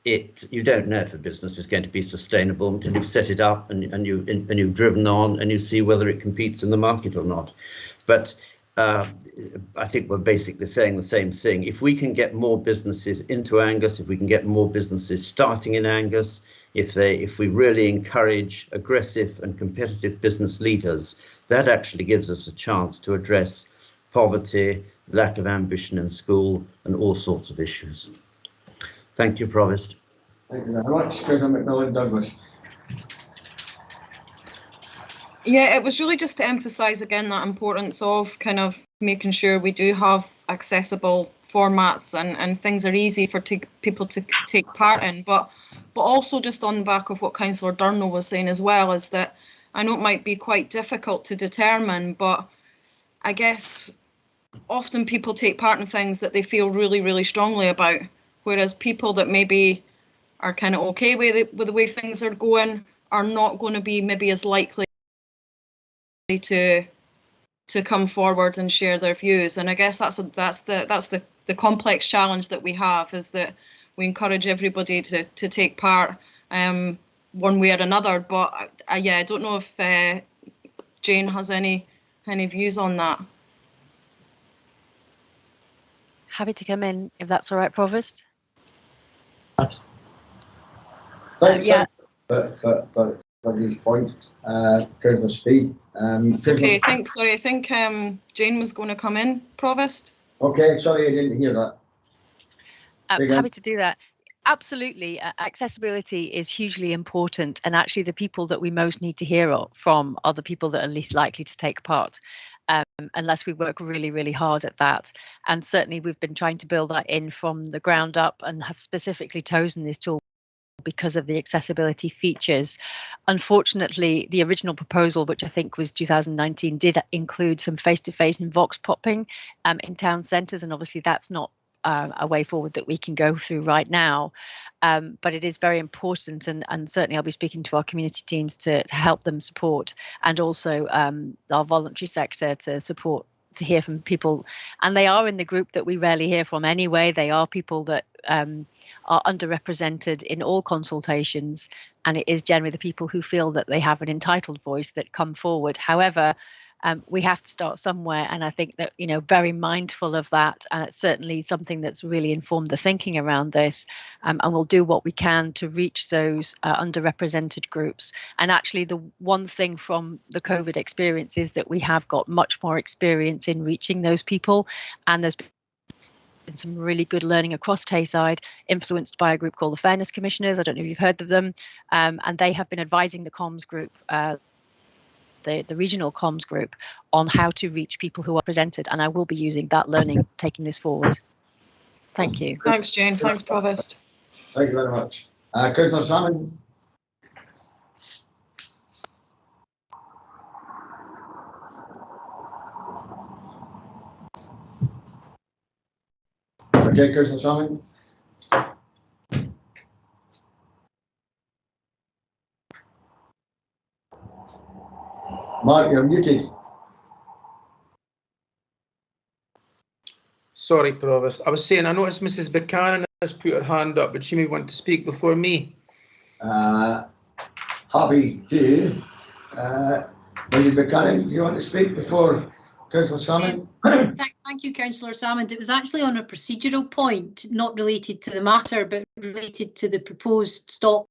Speaker 19: you don't know if a business is going to be sustainable until you've set it up and you've driven on and you see whether it competes in the market or not. But I think we're basically saying the same thing. If we can get more businesses into Angus, if we can get more businesses starting in Angus, if we really encourage aggressive and competitive business leaders, that actually gives us a chance to address poverty, lack of ambition in school, and all sorts of issues. Thank you, Provost.
Speaker 1: Thank you very much. Councillor Macmillan Douglas.
Speaker 2: Yeah, it was really just to emphasise again that importance of kind of making sure we do have accessible formats and things are easy for people to take part in. But also just on the back of what Councillor Durno was saying as well, is that I know it might be quite difficult to determine, but I guess often people take part in things that they feel really, really strongly about, whereas people that maybe are kind of okay with the way things are going are not going to be maybe as likely to come forward and share their views. And I guess that's the complex challenge that we have, is that we encourage everybody to take part one way or another. But yeah, I don't know if Jane has any views on that.
Speaker 3: Happy to come in if that's all right, Provost.
Speaker 1: Thanks,
Speaker 3: yeah.
Speaker 1: for these points. Councillor Speed.
Speaker 2: Okay, I think Jane was going to come in, Provost.
Speaker 1: Okay, sorry, I didn't hear that.
Speaker 3: Happy to do that. Absolutely. Accessibility is hugely important, and actually the people that we most need to hear from are the people that are least likely to take part. unless we work really, really hard at that. And certainly we've been trying to build that in from the ground up and have specifically chosen this tool because of the accessibility features. Unfortunately, the original proposal, which I think was 2019, did include some face-to-face and vox popping in town centres, and obviously that's not a way forward that we can go through right now. But it is very important, and certainly I'll be speaking to our community teams to help them support, and also our voluntary sector to support, to hear from people. And they are in the group that we rarely hear from anyway. They are people that are underrepresented in all consultations, and it is generally the people who feel that they have an entitled voice that come forward. However, we have to start somewhere, and I think that, you know, very mindful of that, and it's certainly something that's really informed the thinking around this, and we'll do what we can to reach those underrepresented groups. And actually, the one thing from the COVID experience is that we have got much more experience in reaching those people, and there's been some really good learning across Tayside, influenced by a group called the Fairness Commissioners. I don't know if you've heard of them, and they have been advising the comms group, the regional comms group, on how to reach people who are presented, and I will be using that learning, taking this forward. Thank you.
Speaker 2: Thanks, Jane. Thanks, Provost.
Speaker 1: Thank you very much. Councillor Salmon. Okay, Councillor Salmon. Mark, you're muted.
Speaker 15: Sorry, Provost. I was saying, I noticed Mrs. Buchanan has put her hand up, but she may want to speak before me.
Speaker 1: Happy to. Mrs. Buchanan, do you want to speak before Councillor Salmon?
Speaker 7: Thank you, Councillor Salmon. It was actually on a procedural point, not related to the matter, but related to the proposed stop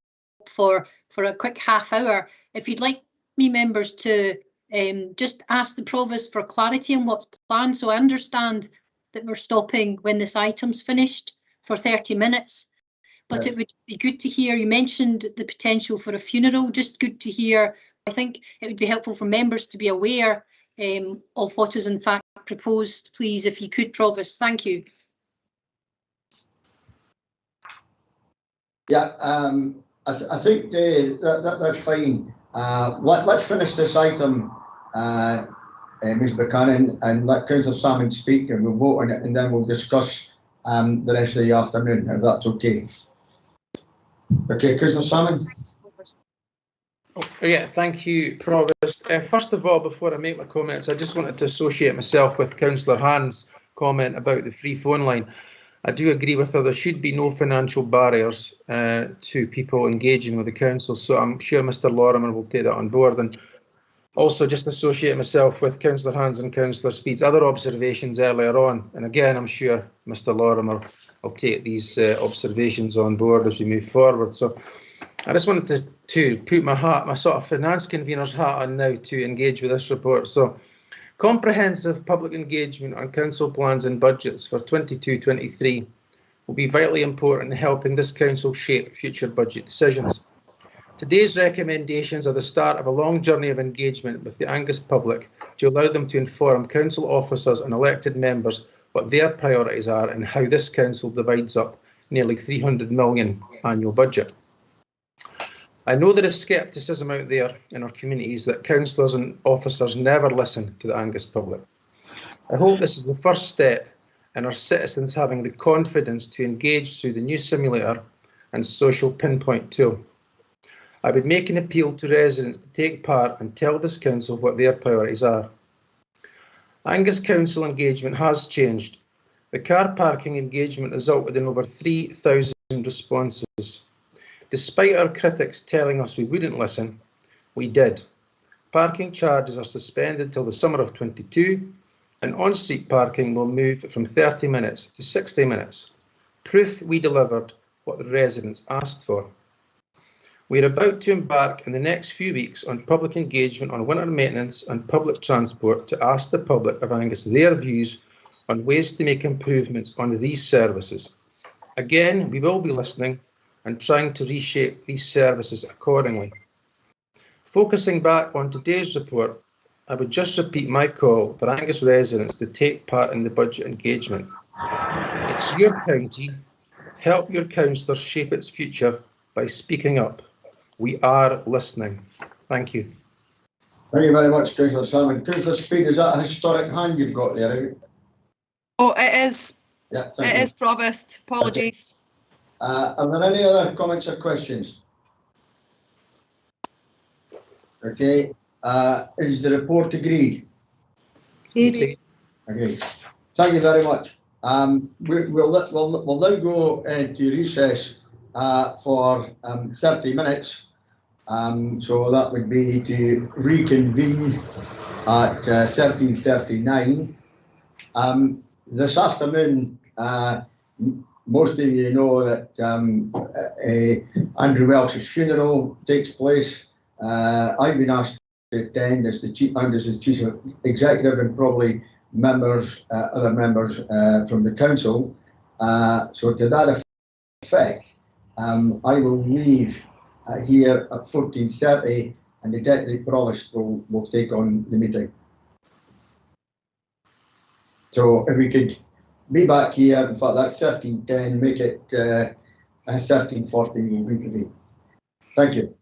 Speaker 7: for a quick half hour. If you'd like me members to just ask the Provost for clarity on what's planned. So I understand that we're stopping when this item's finished for 30 minutes, but it would be good to hear, you mentioned the potential for a funeral, just good to hear. I think it would be helpful for members to be aware of what is in fact proposed, please, if you could, Provost. Thank you.
Speaker 1: Yeah, I think that's fine. Let's finish this item, Ms. Buchanan, and let Councillor Salmon speak, and we'll vote on it, and then we'll discuss the rest of the afternoon, if that's okay. Okay, Councillor Salmon.
Speaker 15: Oh, yeah, thank you, Provost. First of all, before I make my comments, I just wanted to associate myself with Councillor Hand's comment about the free phone line. I do agree with her. There should be no financial barriers to people engaging with the council, so I'm sure Mr. Lorimer will take that on board. And also just associate myself with Councillor Hands and Councillor Speed's other observations earlier on. And again, I'm sure Mr. Lorimer will take these observations on board as we move forward. So I just wanted to put my sort of finance convener's hat on now to engage with this report. So comprehensive public engagement on council plans and budgets for 22-23 will be vitally important in helping this council shape future budget decisions. Today's recommendations are the start of a long journey of engagement with the Angus public to allow them to inform council officers and elected members what their priorities are and how this council divides up nearly 300 million annual budget. I know there is scepticism out there in our communities that councillors and officers never listen to the Angus public. I hope this is the first step in our citizens having the confidence to engage through the new simulator and social pinpoint tool. I would make an appeal to residents to take part and tell this council what their priorities are. Angus council engagement has changed. The car parking engagement resulted in over 3,000 responses. Despite our critics telling us we wouldn't listen, we did. Parking charges are suspended till the summer of 22, and on-street parking will move from 30 minutes to 60 minutes. Proof we delivered what the residents asked for. We are about to embark in the next few weeks on public engagement on winter maintenance and public transport to ask the public of Angus their views on ways to make improvements on these services. Again, we will be listening and trying to reshape these services accordingly. Focusing back on today's report, I would just repeat my call for Angus residents to take part in the budget engagement. It's your county. Help your councillor shape its future by speaking up. We are listening. Thank you.
Speaker 1: Thank you very much, Councillor Salmon. Councillor Speed, is that a historic hand you've got there?
Speaker 2: Oh, it is.
Speaker 1: Yeah,
Speaker 2: it is, Provost. Apologies.
Speaker 1: Are there any other comments or questions? Okay. Is the report agreed?
Speaker 15: Agreed.
Speaker 1: Agreed. Thank you very much. We'll now go into recess for 30 minutes. So that would be to reconvene at 13:39. This afternoon, most of you know that Andrew Welch's funeral takes place. I've been asked to attend as the chief executive, and probably members, other members from the council. So to that effect, I will leave here at 14:30, and the Deputy Provost will take on the meeting. So if we could be back here, in fact that's 13:10, make it 13:40 we'll reconvene. Thank you.